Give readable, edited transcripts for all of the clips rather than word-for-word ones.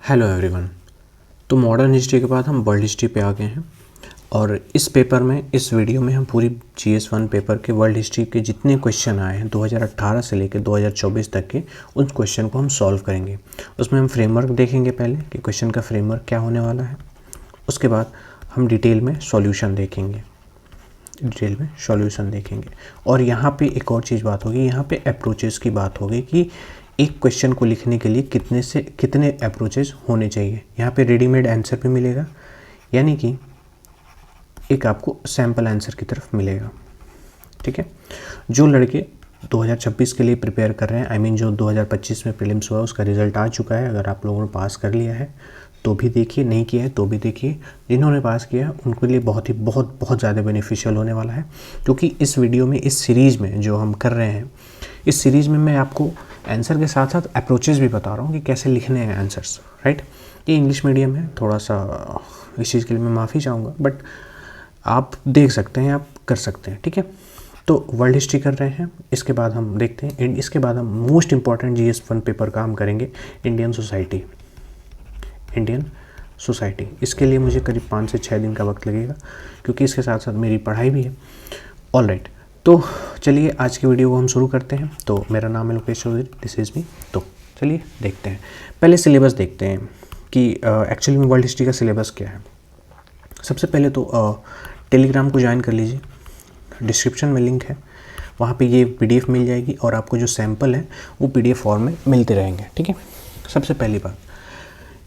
Hello everyone. तो modern history के बाद हम वर्ल्ड हिस्ट्री पे आ गए हैं और इस पेपर में, इस वीडियो में हम पूरी GS1 पेपर के वर्ल्ड हिस्ट्री के जितने क्वेश्चन आए हैं 2018 से लेकर 2024 तक के, उन क्वेश्चन को हम सॉल्व करेंगे। उसमें हम फ्रेमवर्क देखेंगे पहले कि क्वेश्चन का फ्रेमवर्क क्या होने वाला है। उसके बाद हम डिटेल में सॉल्यूशन देखेंगे, और यहाँ पे एक और चीज़ बात होगी, यहाँ पे अप्रोचेस की बात होगी कि एक क्वेश्चन को लिखने के लिए कितने से कितने अप्रोचेस होने चाहिए। यहाँ पे रेडीमेड आंसर भी मिलेगा, यानी कि एक आपको सैम्पल आंसर की तरफ मिलेगा। ठीक है, जो लड़के 2026 के लिए प्रिपेयर कर रहे हैं, जो 2025 में प्रीलिम्स हुआ उसका रिजल्ट आ चुका है, अगर आप लोगों ने पास कर लिया है तो भी देखिए, नहीं किया है तो भी देखिए। जिन्होंने पास किया है उनके लिए बहुत ज़्यादा बेनिफिशियल होने वाला है, क्योंकि इस वीडियो में, इस सीरीज़ में जो हम कर रहे हैं, इस सीरीज़ में मैं आपको आंसर के साथ साथ अप्रोचेस भी बता रहा हूँ कि कैसे लिखने हैं आंसर्स। राइट, ये इंग्लिश मीडियम है, थोड़ा सा इस चीज़ के लिए मैं माफ़ी चाहूँगा, बट आप देख सकते हैं, आप कर सकते हैं। ठीक है, तो वर्ल्ड हिस्ट्री कर रहे हैं, इसके बाद हम देखते हैं, इसके बाद हम मोस्ट इंपॉर्टेंट GS1 पेपर का हम करेंगे इंडियन सोसाइटी। इसके लिए मुझे करीब 5 से 6 दिन का वक्त लगेगा, क्योंकि इसके साथ साथ मेरी पढ़ाई भी है। ऑल राइट, तो चलिए आज की वीडियो को हम शुरू करते हैं। तो मेरा नाम है Lokesh Chaudhary, this is me. तो चलिए देखते हैं, पहले सिलेबस देखते हैं कि एक्चुअली में वर्ल्ड हिस्ट्री का सिलेबस क्या है। सबसे पहले तो टेलीग्राम को ज्वाइन कर लीजिए, डिस्क्रिप्शन में लिंक है, वहाँ पे ये PDF मिल जाएगी और आपको जो सैम्पल है वो PDF फॉर्म में मिलते रहेंगे। ठीक है, सबसे पहली बात,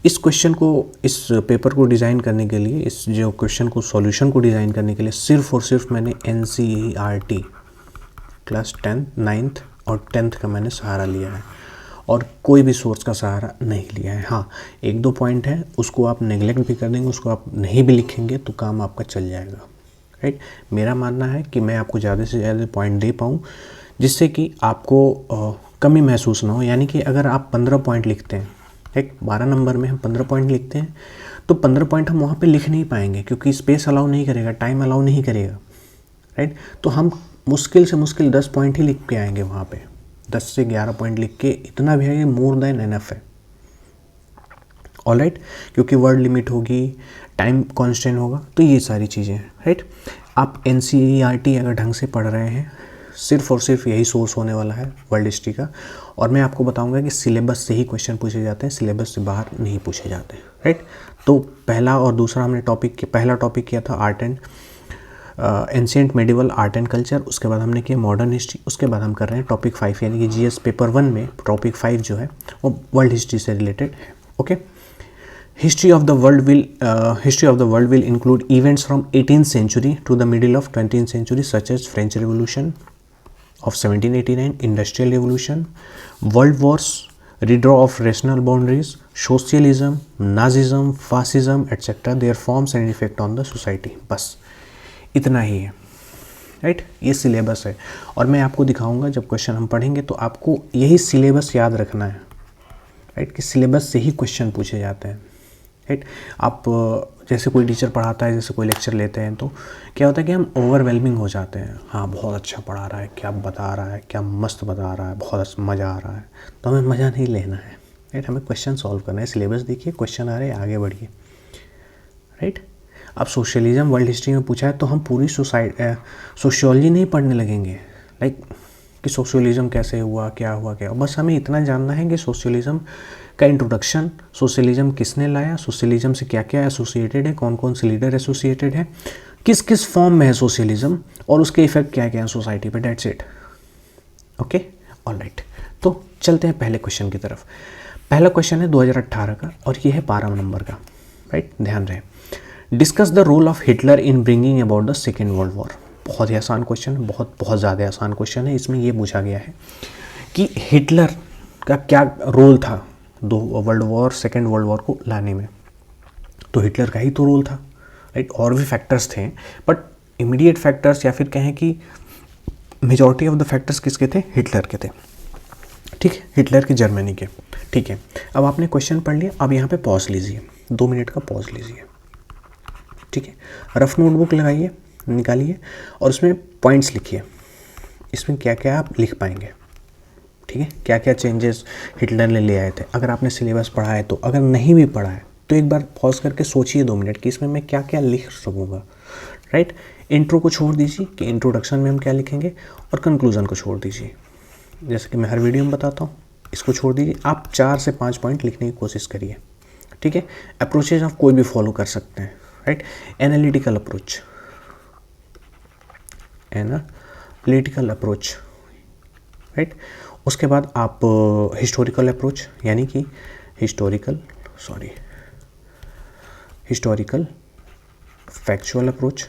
इस क्वेश्चन को, इस पेपर को डिज़ाइन करने के लिए, इस जो क्वेश्चन को, सॉल्यूशन को डिज़ाइन करने के लिए सिर्फ और सिर्फ मैंने NCERT क्लास 10th 9th और 10th का मैंने सहारा लिया है, और कोई भी सोर्स का सहारा नहीं लिया है। हाँ, 1-2 पॉइंट है, उसको आप नेगलेक्ट भी कर देंगे, उसको आप नहीं भी लिखेंगे तो काम आपका चल जाएगा। राइट, मेरा मानना है कि मैं आपको ज़्यादा से ज़्यादा पॉइंट दे पाऊँ, जिससे कि आपको कमी महसूस ना हो। यानी कि अगर आप 15 पॉइंट लिखते हैं, एक 12 नंबर में हम 15 पॉइंट लिखते हैं, तो 15 पॉइंट हम वहाँ पे लिख नहीं पाएंगे, क्योंकि स्पेस अलाउ नहीं करेगा, टाइम अलाउ नहीं करेगा। राइट, तो हम मुश्किल से मुश्किल 10 पॉइंट ही लिख के आएंगे वहाँ पे, 10 से 11 पॉइंट लिख के, इतना भी है, मोर देन एनफ है। ऑल राइट, क्योंकि वर्ड लिमिट होगी, टाइम कॉन्स्टेंट होगा, तो ये सारी चीज़ें हैं। राइट, आप NCERT अगर ढंग से पढ़ रहे हैं, सिर्फ और सिर्फ यही सोर्स होने वाला है वर्ल्ड हिस्ट्री का, और मैं आपको बताऊंगा कि सिलेबस से ही क्वेश्चन पूछे जाते हैं, सिलेबस से बाहर नहीं पूछे जाते हैं। राइट, तो पहला और दूसरा हमने पहला टॉपिक किया था art and ancient medieval art and culture, उसके बाद हमने किया मॉडर्न हिस्ट्री, उसके बाद हम कर रहे हैं टॉपिक 5, यानी कि GS पेपर 1 में टॉपिक 5 जो है वो वर्ल्ड हिस्ट्री से रिलेटेड है। Okay, history of the world will include events from 18th century to the middle of 20th century, such as French revolution of 1789, industrial revolution, world wars, redraw of rational boundaries, socialism, nazism, fascism, etc. their forms and effect on the society। बस इतना ही है। Right, ये syllabus है, और मैं आपको दिखाऊंगा जब क्वेश्चन हम पढ़ेंगे तो आपको यही सिलेबस याद रखना है। राइट, कि सिलेबस से ही क्वेश्चन पूछे जाते हैं। राइट, आप जैसे कोई टीचर पढ़ाता है, जैसे कोई लेक्चर लेते हैं, तो क्या होता है कि हम ओवरवेलमिंग हो जाते हैं। हाँ, बहुत अच्छा पढ़ा रहा है, क्या बता रहा है, क्या मस्त बता रहा है, बहुत मज़ा आ रहा है, तो हमें मज़ा नहीं लेना है। राइट, हमें क्वेश्चन सॉल्व करना है। सिलेबस देखिए, क्वेश्चन आ रहे हैं, आगे बढ़िए। राइट, अब सोशलिज्म वर्ल्ड हिस्ट्री में पूछा है तो हम पूरी सोशियोलॉजी नहीं पढ़ने लगेंगे, लाइक कि सोशलिज्म कैसे हुआ, क्या बस हमें इतना जानना है कि सोशलिज्म का इंट्रोडक्शन, सोशलिज्म किसने लाया, सोशलिज्म से क्या क्या एसोसिएटेड है, कौन कौन से लीडर एसोसिएटेड है, किस किस फॉर्म में है सोशलिज्म, और उसके इफेक्ट क्या क्या है सोसाइटी पे। That's it. Okay, all right, तो चलते हैं पहले क्वेश्चन की तरफ। पहला क्वेश्चन है 2018 का, और ये है 12 नंबर का। राइट, ध्यान रहे। Discuss the role of Hitler in bringing about the second world war. बहुत ही आसान क्वेश्चन है, बहुत ज़्यादा आसान क्वेश्चन है। इसमें ये पूछा गया है कि हिटलर का क्या रोल था सेकेंड वर्ल्ड वॉर को लाने में। तो हिटलर का ही तो रोल था। राइट, और भी फैक्टर्स थे, बट इमीडिएट फैक्टर्स, या फिर कहें कि मेजॉरिटी ऑफ द फैक्टर्स किसके थे, हिटलर के थे। ठीक है, हिटलर के, जर्मनी के। ठीक है, अब आपने क्वेश्चन पढ़ लिया, अब यहाँ पे पॉज लीजिए, 2 मिनट का पॉज लीजिए। ठीक है, रफ नोटबुक लगाइए, निकालिए, और उसमें पॉइंट्स लिखिए, इसमें क्या क्या आप लिख पाएंगे। ठीक है, क्या क्या चेंजेस हिटलर ने ले आए थे। अगर आपने सिलेबस पढ़ा है तो, अगर नहीं भी पढ़ा है तो एक बार पॉज करके सोचिए 2 मिनट कि इसमें मैं क्या क्या लिख सकूँगा, राइट। इंट्रो को छोड़ दीजिए कि इंट्रोडक्शन में हम क्या लिखेंगे, और कंक्लूजन को छोड़ दीजिए, जैसे कि मैं हर वीडियो में बताता हूँ। इसको छोड़ दीजिए, आप 4 से 5 पॉइंट लिखने की कोशिश करिए, ठीक है। अप्रोचेज आप कोई भी फॉलो कर सकते हैं, right. Analytical approach, analytical approach, right. उसके बाद आप हिस्टोरिकल अप्रोच, यानी कि हिस्टोरिकल फैक्चुअल अप्रोच,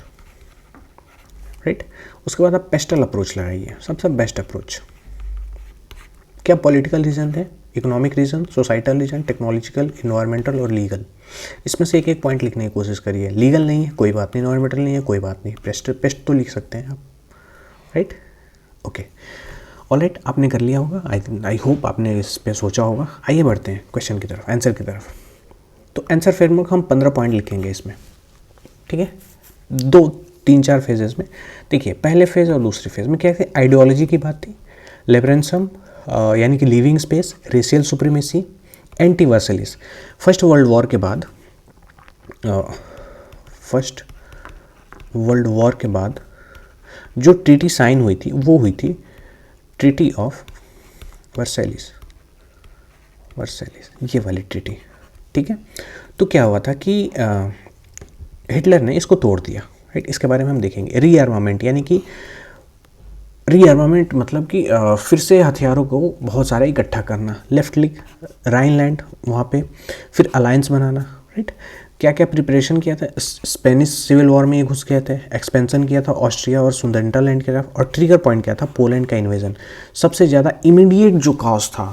राइट। उसके बाद आप पेस्टल अप्रोच लगाइए, सबसे बेस्ट अप्रोच। क्या पॉलिटिकल रीजन है, economic reason, societal reason, technological, environmental और लीगल। इसमें से एक एक पॉइंट लिखने की कोशिश करिए। लीगल नहीं है कोई बात नहीं, इन्वायरमेंटल नहीं है कोई बात नहीं, पेस्ट तो लिख सकते हैं आप, राइट। ओके, ऑलराइट, आपने कर लिया होगा। आई होप आपने इस पे सोचा होगा। आइए बढ़ते हैं क्वेश्चन की तरफ, आंसर की तरफ। तो आंसर फ्रेमवर्क हम 15 पॉइंट लिखेंगे इसमें, ठीक है, 2-3-4 फेजेस में। देखिए, पहले फेज और दूसरे फेज में क्या थी, आइडियोलॉजी की बात थी, लिबरलिज्म यानी कि living space, racial supremacy, anti Versailles. First world war के बाद जो ट्रीटी साइन हुई थी वो हुई थी ट्रीटी ऑफ वर्सलिस, ये वाली ट्रीटी, ठीक है। तो क्या हुआ था कि हिटलर ने इसको तोड़ दिया, राइट। इसके बारे में हम देखेंगे। रीआर्मामेंट, यानी कि रीआर्मामेंट मतलब कि फिर से हथियारों को बहुत सारा इकट्ठा करना। लेफ्ट लीग, राइनलैंड, वहाँ पे फिर अलायंस बनाना, राइट। क्या क्या प्रिपरेशन किया था, स्पेनिश सिविल वॉर में ये घुस गए थे, एक्सपेंशन किया था ऑस्ट्रिया और सुंदरलैंड की तरफ, और ट्रिगर पॉइंट क्या था, पोलैंड का इन्वेजन। सबसे ज़्यादा इमीडिएट जो कॉज था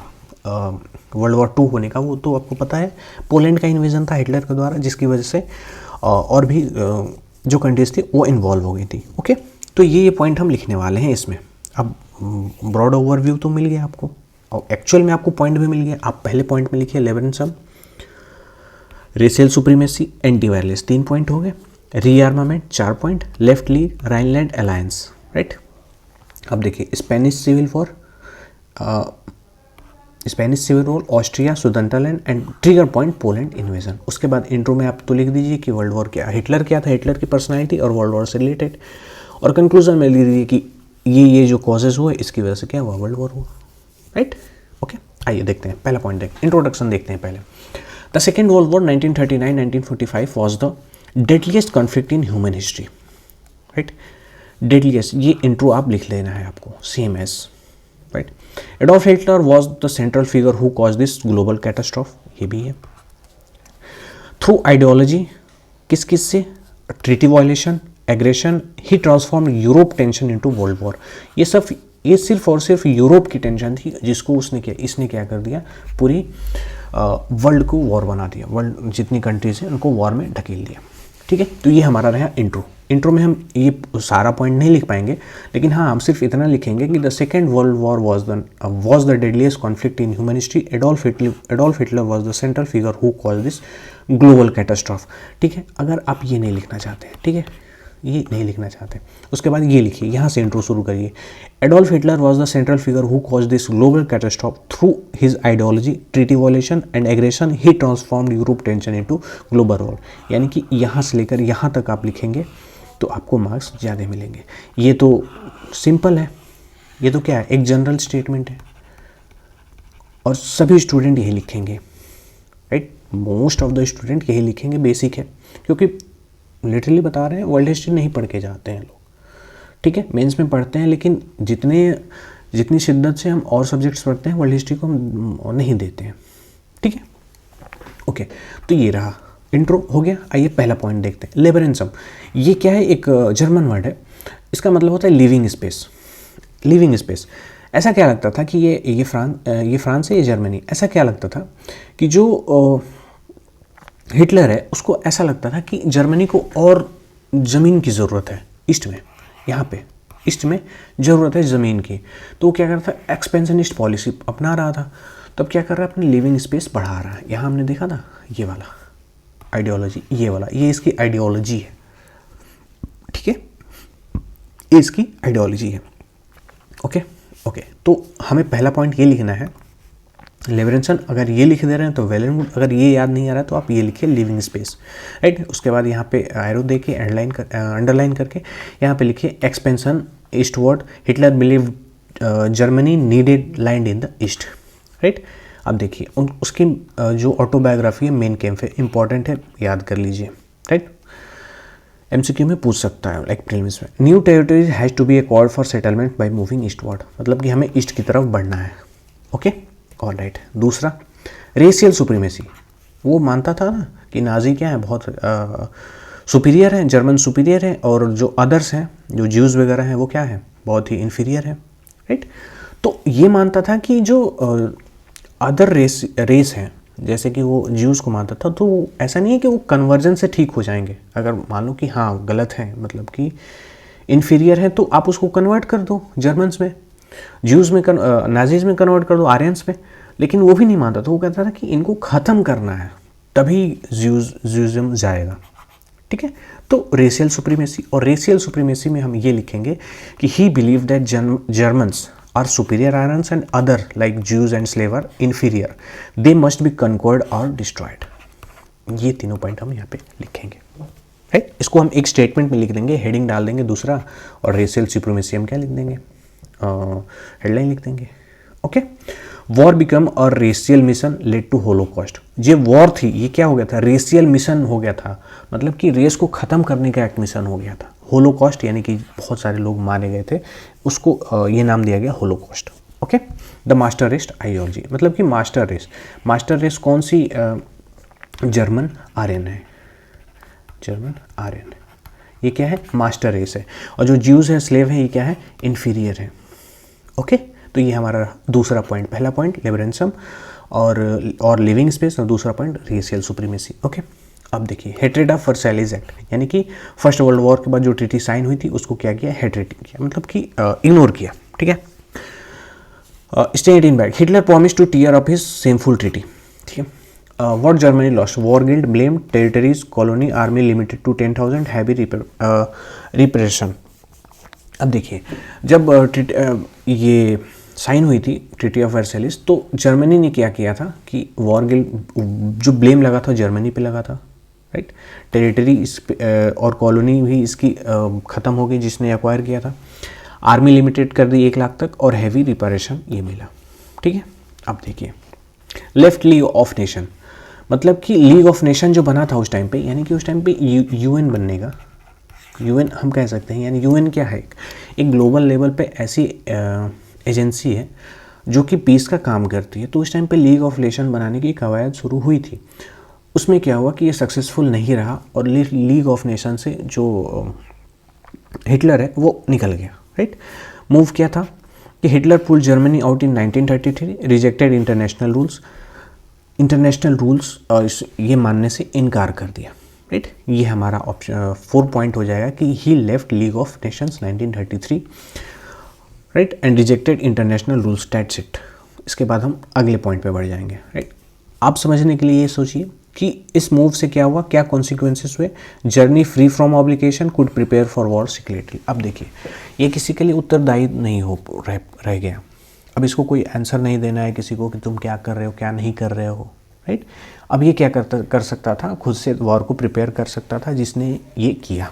वर्ल्ड वॉर 2 होने का, वो तो आपको पता है, पोलैंड का इन्वेजन था हिटलर के द्वारा, जिसकी वजह से और भी जो कंट्रीज थी वो इन्वॉल्व हो गई थी। ओके, तो ये पॉइंट हम लिखने वाले हैं इसमें। अब ब्रॉड ओवरव्यू तो मिल गया आपको, और एक्चुअल में आपको पॉइंट भी मिल गया। आप पहले पॉइंट में लिखिए liberalism, racial supremacy, anti violence, 3 point हो गए। Rearmament 4 point, left league, Rhineland alliance, right. अब देखिए, Spanish civil war, Austria, Sudetenland and trigger point Poland invasion. उसके बाद इंट्रो में आप तो लिख दीजिए कि वर्ल्ड वॉर क्या, हिटलर क्या था, हिटलर की पर्सनालिटी और वर्ल्ड वॉर से रिलेटेड, और कंक्लूजन में लिख दीजिए कि ये जो कॉजेज हुए इसकी वजह से क्या हुआ, वर्ल्ड वॉर हुआ, राइट। ओके, आइए देखते हैं पहला पॉइंट, इंट्रोडक्शन देखते हैं पहले। The second world war 1939-1945 was the deadliest conflict in human history, right. Deadliest, ये इंट्रो आप लिख लेना है आपको, same as, right. Adolf Hitler was the central figure who cause this global catastrophe, ये भी है। थ्रू आइडियोलॉजी, किस किस से, treaty violation, aggression, he transform Europe tension into world war. ये सिर्फ और सिर्फ यूरोप की टेंशन थी, जिसको इसने क्या कर दिया, पूरी वर्ल्ड को वॉर बना दिया, वर्ल्ड जितनी कंट्रीज हैं उनको वॉर में ढकेल दिया, ठीक है। तो ये हमारा रहा इंट्रो में हम ये सारा पॉइंट नहीं लिख पाएंगे, लेकिन हाँ, हम सिर्फ इतना लिखेंगे कि the second world war was the deadliest conflict in human history, Adolf Hitler was the central figure who cause this global catastrophe, ठीक है। अगर आप ये नहीं लिखना चाहते, ठीक है, ये नहीं लिखना चाहते, उसके बाद ये लिखिए, यहाँ से इंट्रो शुरू करिए। Adolf Hitler was the central figure who cause this global catastrophe through his ideology, treaty violation and aggression, he transformed Europe tension into global war. यानी कि यहाँ से लेकर यहाँ तक आप लिखेंगे तो आपको मार्क्स ज़्यादा मिलेंगे। ये तो सिंपल है, ये तो क्या है, एक जनरल स्टेटमेंट है, और सभी स्टूडेंट यही लिखेंगे, right. Most of the student यही लिखेंगे, बेसिक है, क्योंकि लिटरली बता रहे हैं, वर्ल्ड हिस्ट्री नहीं पढ़ के जाते हैं लोग, ठीक है। मेंस में पढ़ते हैं, लेकिन जितनी शिद्दत से हम और सब्जेक्ट्स पढ़ते हैं, वर्ल्ड हिस्ट्री को हम नहीं देते हैं, ठीक है। ओके, तो ये रहा, इंट्रो हो गया। आइए पहला पॉइंट देखते हैं, लिबरलिज्म। ये क्या है, एक जर्मन वर्ड है, इसका मतलब होता है लिविंग स्पेस। लिविंग स्पेस, ऐसा क्या लगता था कि ये फ्रांस है, ये जर्मनी, ऐसा क्या लगता था कि जो हिटलर है उसको ऐसा लगता था कि जर्मनी को और ज़मीन की ज़रूरत है, ईस्ट में, यहाँ पे ईस्ट में ज़रूरत है ज़मीन की। तो वो क्या कर रहा था, एक्सपेंशनिस्ट पॉलिसी अपना रहा था। तब क्या कर रहा है, अपनी लिविंग स्पेस बढ़ा रहा है। यहाँ हमने देखा था ये वाला आइडियोलॉजी, ये वाला, ये इसकी आइडियोलॉजी है, ठीक है, ये इसकी आइडियोलॉजी है। ओके, ओके, तो हमें पहला पॉइंट ये लिखना है, लेवरेंसन अगर ये लिख दे रहे हैं तो वेल एंड गुड, अगर ये याद नहीं आ रहा है तो आप ये लिखिए लिविंग स्पेस, राइट। उसके बाद यहाँ पे एरो दे के अंडरलाइन करके यहाँ पे लिखिए expansion eastward, Hitler believe Germany needed land in the east, right. अब देखिए उसकी जो ऑटोबायोग्राफी है मेन कैम्प है, इंपॉर्टेंट है, याद कर लीजिए, राइट। एमसीक्यू में पूछ सकता है लाइक प्रीलिम्स में। New territories has to be acquired for settlement by moving eastward, मतलब कि हमें ईस्ट की तरफ बढ़ना है, ओके, ऑलराइट। दूसरा रेशियल सुप्रीमेसी, वो मानता था ना कि नाजी क्या है, बहुत सुपीरियर है, जर्मन सुपीरियर है, और जो अदर्स हैं जो ज्यूज़ वगैरह हैं वो क्या है, बहुत ही इन्फीरियर है, राइट। तो ये मानता था कि जो अदर रेस हैं जैसे कि वो ज्यूज़ को मानता था, तो ऐसा नहीं है कि वो कन्वर्जन से ठीक हो जाएंगे। अगर मान लो कि हाँ गलत है, मतलब कि इन्फीरियर है, तो आप उसको कन्वर्ट कर दो जर्मन्स में, ज्यूज़ में, नाजीज में कन्वर्ट कर दो, आर्यंस में। लेकिन वो भी नहीं मानता था, वो कहता था कि इनको ख़त्म करना है तभी ज्यूज़म जाएगा, ठीक है। तो रेशियल सुप्रीमेसी, और रेशियल सुप्रीमेसी में हम ये लिखेंगे कि ही believe that Germans are superior Aryans and other like Jews and slave are inferior. They must be conquered or destroyed. ये तीनों पॉइंट हम यहाँ पे लिखेंगे, राइट। इसको हम एक स्टेटमेंट में लिख देंगे, हेडिंग डाल देंगे दूसरा, और रेशियल सुप्रीमेसी हम क्या लिख देंगे, हेडलाइन लिख देंगे, ओके। वॉर बिकम और racial mission led to holocaust. ये वॉर थी, ये क्या हो गया था, रेशियल मिशन हो गया था, मतलब कि रेस को ख़त्म करने का एक मिशन हो गया था। होलोकॉस्ट यानी कि बहुत सारे लोग मारे गए थे, उसको ये नाम दिया गया holocaust, okay. The master race ideology, मतलब कि मास्टर रेस कौन सी, जर्मन आर्यन है, जर्मन आर्यन, ये क्या है, मास्टर रेस है। और जो ज्यूज़ है, स्लेव है, ये क्या है, इन्फीरियर है, ओके। तो ये हमारा दूसरा पॉइंट, पहला पॉइंट लिबरेंसम और लिविंग स्पेस, और दूसरा पॉइंट रेशियल सुप्रीमेसी, ओके। अब देखिए हेट्रेड ऑफ वर्साइलेज एक्ट, यानी कि फर्स्ट वर्ल्ड वॉर के बाद जो ट्रीटी साइन हुई थी उसको क्या किया, हेट्रेड किया, मतलब कि इग्नोर किया, ठीक है। State in back, Hitler promise to tear up his shameful treaty, ठीक है। What Germany lost, war guilt blame territories colony army limited to 10,000 heavy repression. अब देखिए जब ये साइन हुई थी ट्रीटी ऑफ वर्साइलेज, तो जर्मनी ने क्या किया था कि वॉर गिल्ड जो ब्लेम लगा था जर्मनी पे लगा था, राइट। टेरिटरी इस और कॉलोनी भी इसकी ख़त्म हो गई जिसने एक्वायर किया था। आर्मी लिमिटेड कर दी 1 लाख तक, और हैवी रिपेरेशन ये मिला, ठीक है। अब देखिए लेफ्ट लीग ऑफ नेशन, मतलब कि लीग ऑफ नेशन जो बना था उस टाइम पे, यानी कि उस टाइम पे यूएन बनने का, यूएन हम कह सकते हैं, यानी यूएन क्या है, एक ग्लोबल लेवल पे ऐसी एजेंसी है जो कि पीस का काम करती है। तो उस टाइम पे लीग ऑफ नेशन बनाने की कवायद शुरू हुई थी। उसमें क्या हुआ कि ये सक्सेसफुल नहीं रहा, और लीग ऑफ नेशन से जो हिटलर है वो निकल गया, राइट। मूव किया था कि Hitler pull Germany out in 1933, rejected international rules ये मानने से इनकार कर दिया, राइट। ये हमारा ऑप्शन 4 पॉइंट हो जाएगा कि he left League of Nations 1933, right, and rejected international rules, that's it. इसके बाद हम अगले पॉइंट पे बढ़ जाएंगे, राइट। आप समझने के लिए ये सोचिए कि इस मूव से क्या हुआ, क्या कॉन्सिक्वेंसेस हुए। Journey free from obligation could prepare for war secretly. अब देखिए ये किसी के लिए उत्तरदायी नहीं हो रह गया। अब इसको कोई आंसर नहीं देना है किसी को कि तुम क्या कर रहे हो क्या नहीं कर रहे हो, राइट। अब ये क्या कर सकता था, खुद से वॉर को प्रिपेयर कर सकता था, जिसने ये किया,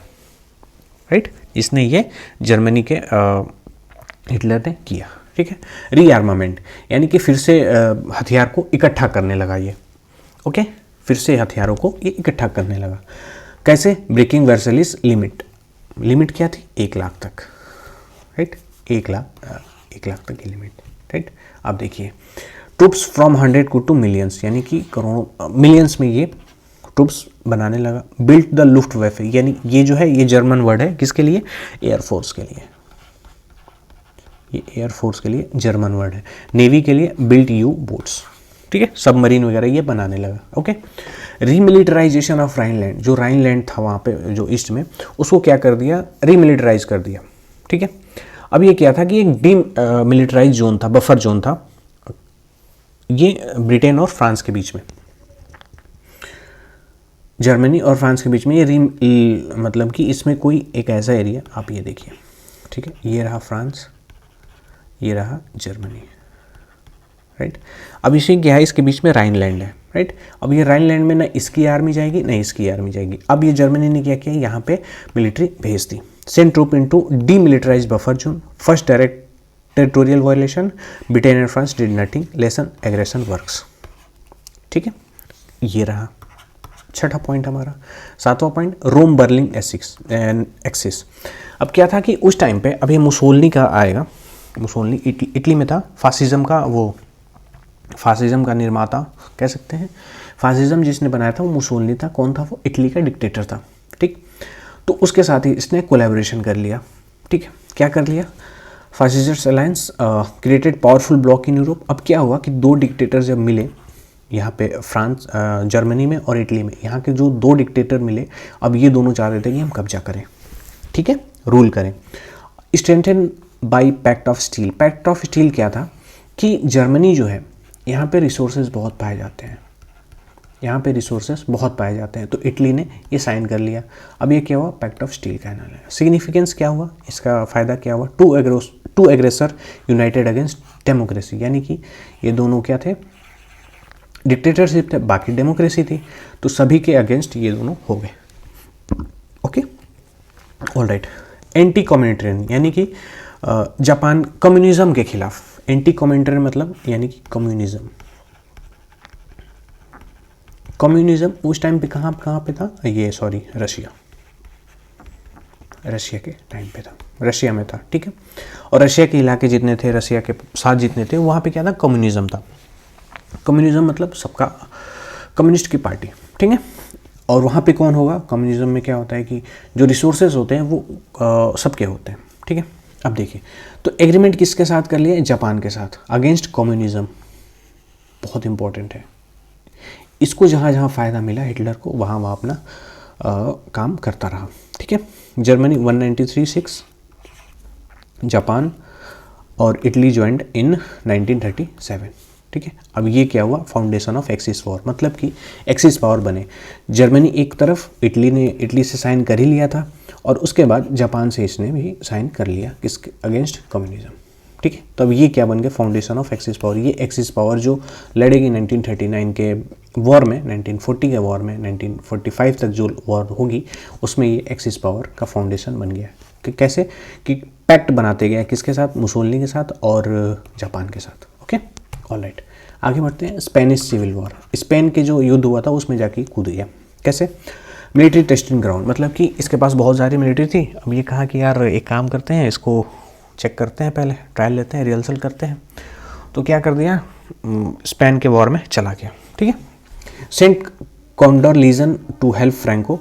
राइट, जिसने ये जर्मनी के हिटलर ने किया, ठीक है। रीआर्मामेंट यानी कि फिर से हथियार को इकट्ठा करने लगा ये, ओके, फिर से हथियारों को ये इकट्ठा करने लगा। कैसे, ब्रेकिंग वर्साइलेज लिमिट क्या थी, 1 लाख तक, राइट, 1 लाख तक की लिमिट, राइट। अब देखिए ट्रूप्स फ्रॉम 100 टू मिलियंस, यानी कि करोड़ों मिलियंस में ये ट्रूप्स बनाने लगा। बिल्ट द लुफ्टवैफे, यानी ये जो है ये जर्मन वर्ड है, किसके लिए, एयरफोर्स के लिए, ये एयरफोर्स के लिए जर्मन वर्ड है। नेवी के लिए बिल्ट यू बोट्स, ठीक है, सबमरीन वगैरह ये बनाने लगा, ओके। रीमिलिटराइजेशन ऑफ राइनलैंड, जो राइनलैंड था वहाँ पे जो ईस्ट में, उसको क्या कर दिया, रीमिलिटराइज कर दिया, ठीक है। अब ये क्या था कि एक डी मिलिटराइज जोन था, बफर जोन था, ये ब्रिटेन और फ्रांस के बीच में, जर्मनी और फ्रांस के बीच में ये मतलब कि इसमें कोई एक ऐसा एरिया, आप ये देखिए, ठीक है, ये रहा फ्रांस, ये रहा जर्मनी, राइट। अब इसे क्या है, इसके बीच में राइनलैंड है, राइट। अब ये राइनलैंड में ना इसकी आर्मी जाएगी ना इसकी आर्मी जाएगी। अब ये जर्मनी ने क्या किया, यहाँ पे मिलिट्री भेज दी। Send troop into demilitarized buffer zone, first direct territorial violation, Britain and France did nothing, lesson aggression works. ठीक है, ये रहा छठा पॉइंट हमारा। सातवां पॉइंट, रोम बर्लिन एक्सिस। अब क्या था कि उस टाइम पे, अभी मुसोलिनी का आएगा, मुसोलिनी इटली में था, फासिज्म का निर्माता कह सकते हैं। फासिज्म जिसने बनाया था वो मुसोलिनी था। कौन था वो? इटली का डिक्टेटर था, ठीक। तो उसके साथ ही इसने कोलैबोरेशन कर लिया, ठीक है। क्या कर लिया? Fascist alliance created powerful block in Europe. अब क्या हुआ कि दो डिक्टेटर जब मिले यहाँ पे फ्रांस, जर्मनी में और इटली में, यहाँ के जो दो डिक्टेटर मिले, अब ये दोनों चाह रहे थे कि हम कब्जा करें, ठीक है, रूल करें। Strengthen by pact of steel. Pact of steel क्या था कि जर्मनी जो है, यहाँ पे रिसोर्सेज बहुत पाए जाते हैं, यहाँ पे रिसोर्सेज बहुत पाए जाते हैं, तो इटली ने ये साइन कर लिया। अब ये क्या हुआ? पैक्ट ऑफ स्टील कहना है। सिग्निफिकेंस क्या हुआ इसका? फ़ायदा क्या हुआ? To aggressor united against democracy, यानी कि ये दोनों क्या थे? डिक्टेटरशिप थे, बाकी डेमोक्रेसी थी, तो सभी के अगेंस्ट ये दोनों हो गए। Okay, all right. Anti communitarian, यानी कि जापान कम्युनिज्म के खिलाफ। एंटी कम्युनिटेरियन मतलब यानी कि कम्युनिज्म। कम्युनिज्म उस टाइम पे कहाँ पे था? रशिया के टाइम पे था, रशिया में था, ठीक है। और रशिया के इलाके जितने थे, रशिया के साथ जितने थे, वहाँ पे क्या था? कम्युनिज्म था। कम्युनिज्म मतलब सबका, कम्युनिस्ट की पार्टी, ठीक है। और वहाँ पे कौन होगा? कम्युनिज्म में क्या होता है कि जो रिसोर्सेज होते हैं वो सबके होते हैं, ठीक है। अब देखिए, तो एग्रीमेंट किसके साथ कर लिया? जापान के साथ, अगेंस्ट कम्युनिज्म। बहुत इंपॉर्टेंट है। इसको जहाँ जहाँ फ़ायदा मिला हिटलर को, वहाँ वहाँ अपना काम करता रहा, ठीक है। जर्मनी 193-6, जापान और इटली ज्वाइंड इन 1937, ठीक है। अब ये क्या हुआ? फाउंडेशन ऑफ एक्सिस पावर, मतलब कि एक्सिस पावर बने। जर्मनी एक तरफ, इटली से साइन कर ही लिया था, और उसके बाद जापान से इसने भी साइन कर लिया किसके अगेंस्ट? कम्युनिज्म, ठीक है। तब ये क्या बन गया? Foundation of axis power. ये एक्सिस पावर जो लड़ेगी 1939 के वॉर में, 1940 के वॉर में, 1945 तक जो वॉर होगी, उसमें ये एक्सिस पावर का फाउंडेशन बन गया। कि कैसे? कि पैक्ट बनाते गए किसके साथ? मुसोलिनी के साथ और जापान के साथ। Okay, all right. आगे बढ़ते हैं। Spanish civil war. स्पेन के जो युद्ध हुआ था उसमें जाके कूद गया। कैसे? मिलिट्री टेस्टिंग ग्राउंड, मतलब कि इसके पास बहुत सारी मिलिट्री थी। अब ये कहा कि यार एक काम करते हैं, इसको चेक करते हैं, पहले ट्रायल लेते हैं, रिहर्सल करते हैं। तो क्या कर दिया? स्पेन के वॉर में चला गया, ठीक है। Sent Condor legion to help Franco,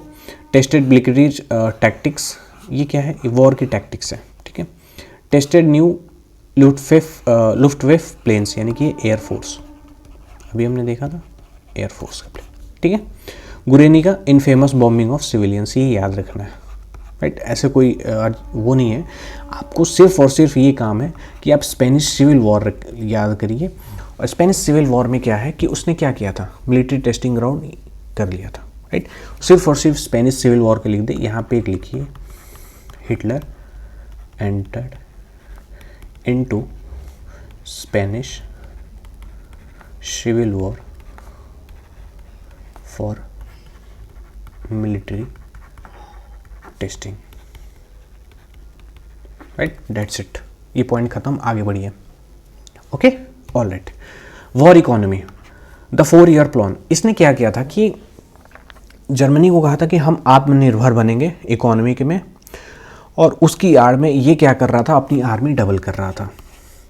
tested blitzkrieg tactics. ये क्या है? वॉर की टैक्टिक्स है, ठीक है। टेस्टेड न्यू लुफ्टवेफ प्लेन्स, यानी कि एयरफोर्स, अभी हमने देखा था एयरफोर्स का प्लेन, ठीक है। गुरेनिका इनफेमस बॉम्बिंग ऑफ सिविलियंस, ये याद रखना है, राइट। ऐसे कोई वो नहीं है, आपको सिर्फ और सिर्फ ये काम है कि आप स्पेनिश सिविल वॉर याद करिए। और स्पेनिश सिविल वॉर में क्या है कि उसने क्या किया था? मिलिट्री टेस्टिंग ग्राउंड कर लिया था, राइट। सिर्फ और सिर्फ स्पेनिश सिविल वॉर के लिख दे, यहाँ पे एक लिखिए, Hitler entered into Spanish civil war for military testing, right, that's it. ये पॉइंट खत्म, आगे बढ़िए। Okay, all right. War economy, the 4 year plan. इसने क्या किया था कि जर्मनी को कहा था कि हम आत्मनिर्भर बनेंगे इकोनॉमी के में, और उसकी आड़ में ये क्या कर रहा था? अपनी आर्मी डबल कर रहा था,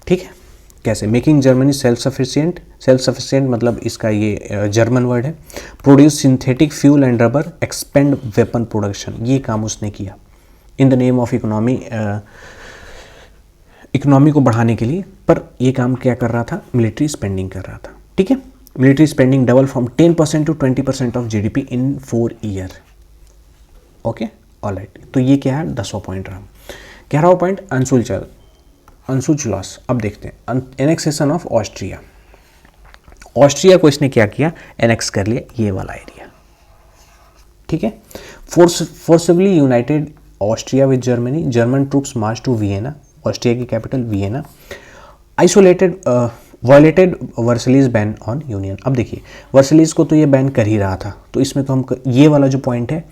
ठीक है। कैसे? Making Germany self sufficient. Self sufficient मतलब इसका ये जर्मन वर्ड है। Produce synthetic fuel and rubber, expand weapon production. ये काम उसने किया in the name of economy को बढ़ाने के लिए। पर ये काम क्या कर रहा था? मिलिट्री स्पेंडिंग कर रहा था, ठीक है। Military spending double from 10% to 20% of GDP in 4 year. Okay, all right. तो ये क्या है? 10वां पॉइंट रहा। 11वां पॉइंट, अनसुचलॉस। अब देखते हैं एनेक्सेशन ऑफ ऑस्ट्रिया। ऑस्ट्रिया को इसने क्या किया? एनेक्स कर लिया, ये वाला एरिया, ठीक है। Forcibly united Austria with Germany. German troops march to Vienna, Austria की capital Vienna. Isolated violated Versailles ban on union. अब देखिए वर्सलीज को तो ये बैन कर ही रहा था, तो इसमें तो हम ये वाला जो पॉइंट है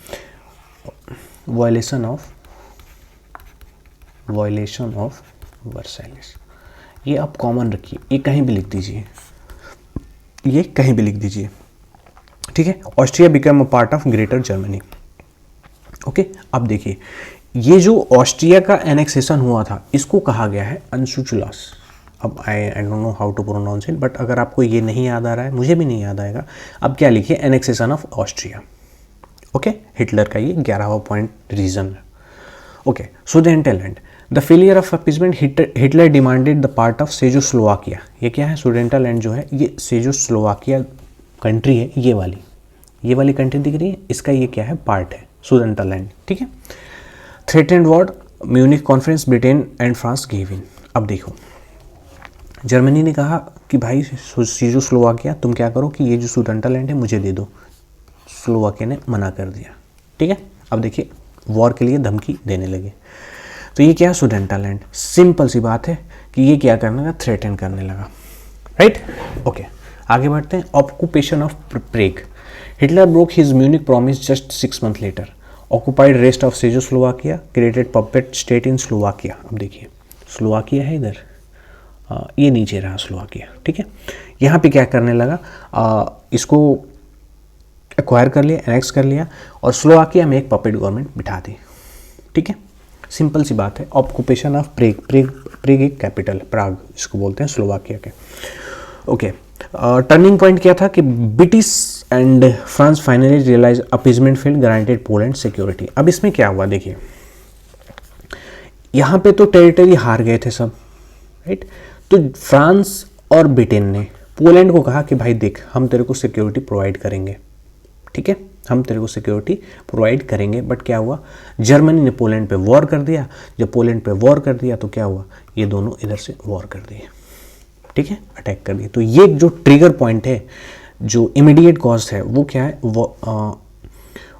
वायलेशन ऑफ वर्सलीज, ये आप कॉमन रखिए, ये कहीं भी लिख दीजिए, ये कहीं भी लिख दीजिए, ठीक है। Austria become a part of greater Germany. Okay, अब देखिए ये जो ऑस्ट्रिया का एनेक्सेशन हुआ था इसको कहा गया है अनशुचुलास। अब I don't know how to pronounce it, but अगर आपको ये नहीं याद आ रहा है, मुझे भी नहीं याद आएगा, अब क्या लिखिए, annexation of Austria. Okay, Hitler का ये 11वां पॉइंट रीजन है। Okay, Sudetenland, the failure of appeasement, Hitler demanded the part of Czechoslovakia. ये क्या है, सुडेंटेलैंड जो है ये सेजोस्लोवाकिया कंट्री है, ये वाली कंट्री दिख रही है, इसका ये क्या है, पार्ट है सुडेंटेलैंड, ठीक है। Threatened war, Munich conference, Britain and France give in. अब देखो जर्मनी ने कहा कि भाई सेजोस्लोवाकिया तुम क्या करो कि ये जो सुडेंटेलैंड है मुझे दे दो, स्लोवाकिया ने मना कर दिया, ठीक है। अब देखिए वॉर के लिए धमकी देने लगे, तो ये क्या, सुडेंटेलैंड, सिंपल सी बात है कि ये क्या करने लगा, थ्रेटन करने लगा, राइट। ओके, आगे बढ़ते हैं। Occupation of Prague, Hitler broke his Munich promise just 6 months later, occupied rest of Czechoslovakia, created puppet state in Slovakia. अब देखिए स्लोवाकिया है इधर, ये नीचे रहा स्लोवाकिया, ठीक है। यहाँ पे क्या करने लगा, इसको एक्वायर कर लिया, एनेक्स कर लिया, और स्लोवाकिया में एक पपेट गवर्नमेंट बिठा दी, ठीक है। सिंपल सी बात है। ऑक्यूपेशन ऑफ प्रेग एक कैपिटल, प्राग इसको बोलते हैं स्लोवाकिया के। ओके, टर्निंग पॉइंट क्या था कि British and France finally realise appeasement failed granted Poland security. अब इसमें क्या हुआ देखिए, यहाँ पे तो टेरिटरी हार गए थे सब, राइट। तो फ्रांस और ब्रिटेन ने पोलैंड को कहा कि भाई देख हम तेरे को सिक्योरिटी प्रोवाइड करेंगे, ठीक है, हम तेरे को सिक्योरिटी प्रोवाइड करेंगे। बट क्या हुआ, जर्मनी ने पोलैंड पे वॉर कर दिया। जब पोलैंड पे वॉर कर दिया तो क्या हुआ, ये दोनों इधर से वॉर कर दिए, ठीक है, अटैक कर दिए। तो ये जो ट्रिगर पॉइंट है, जो इमीडिएट कॉज है, वो क्या है,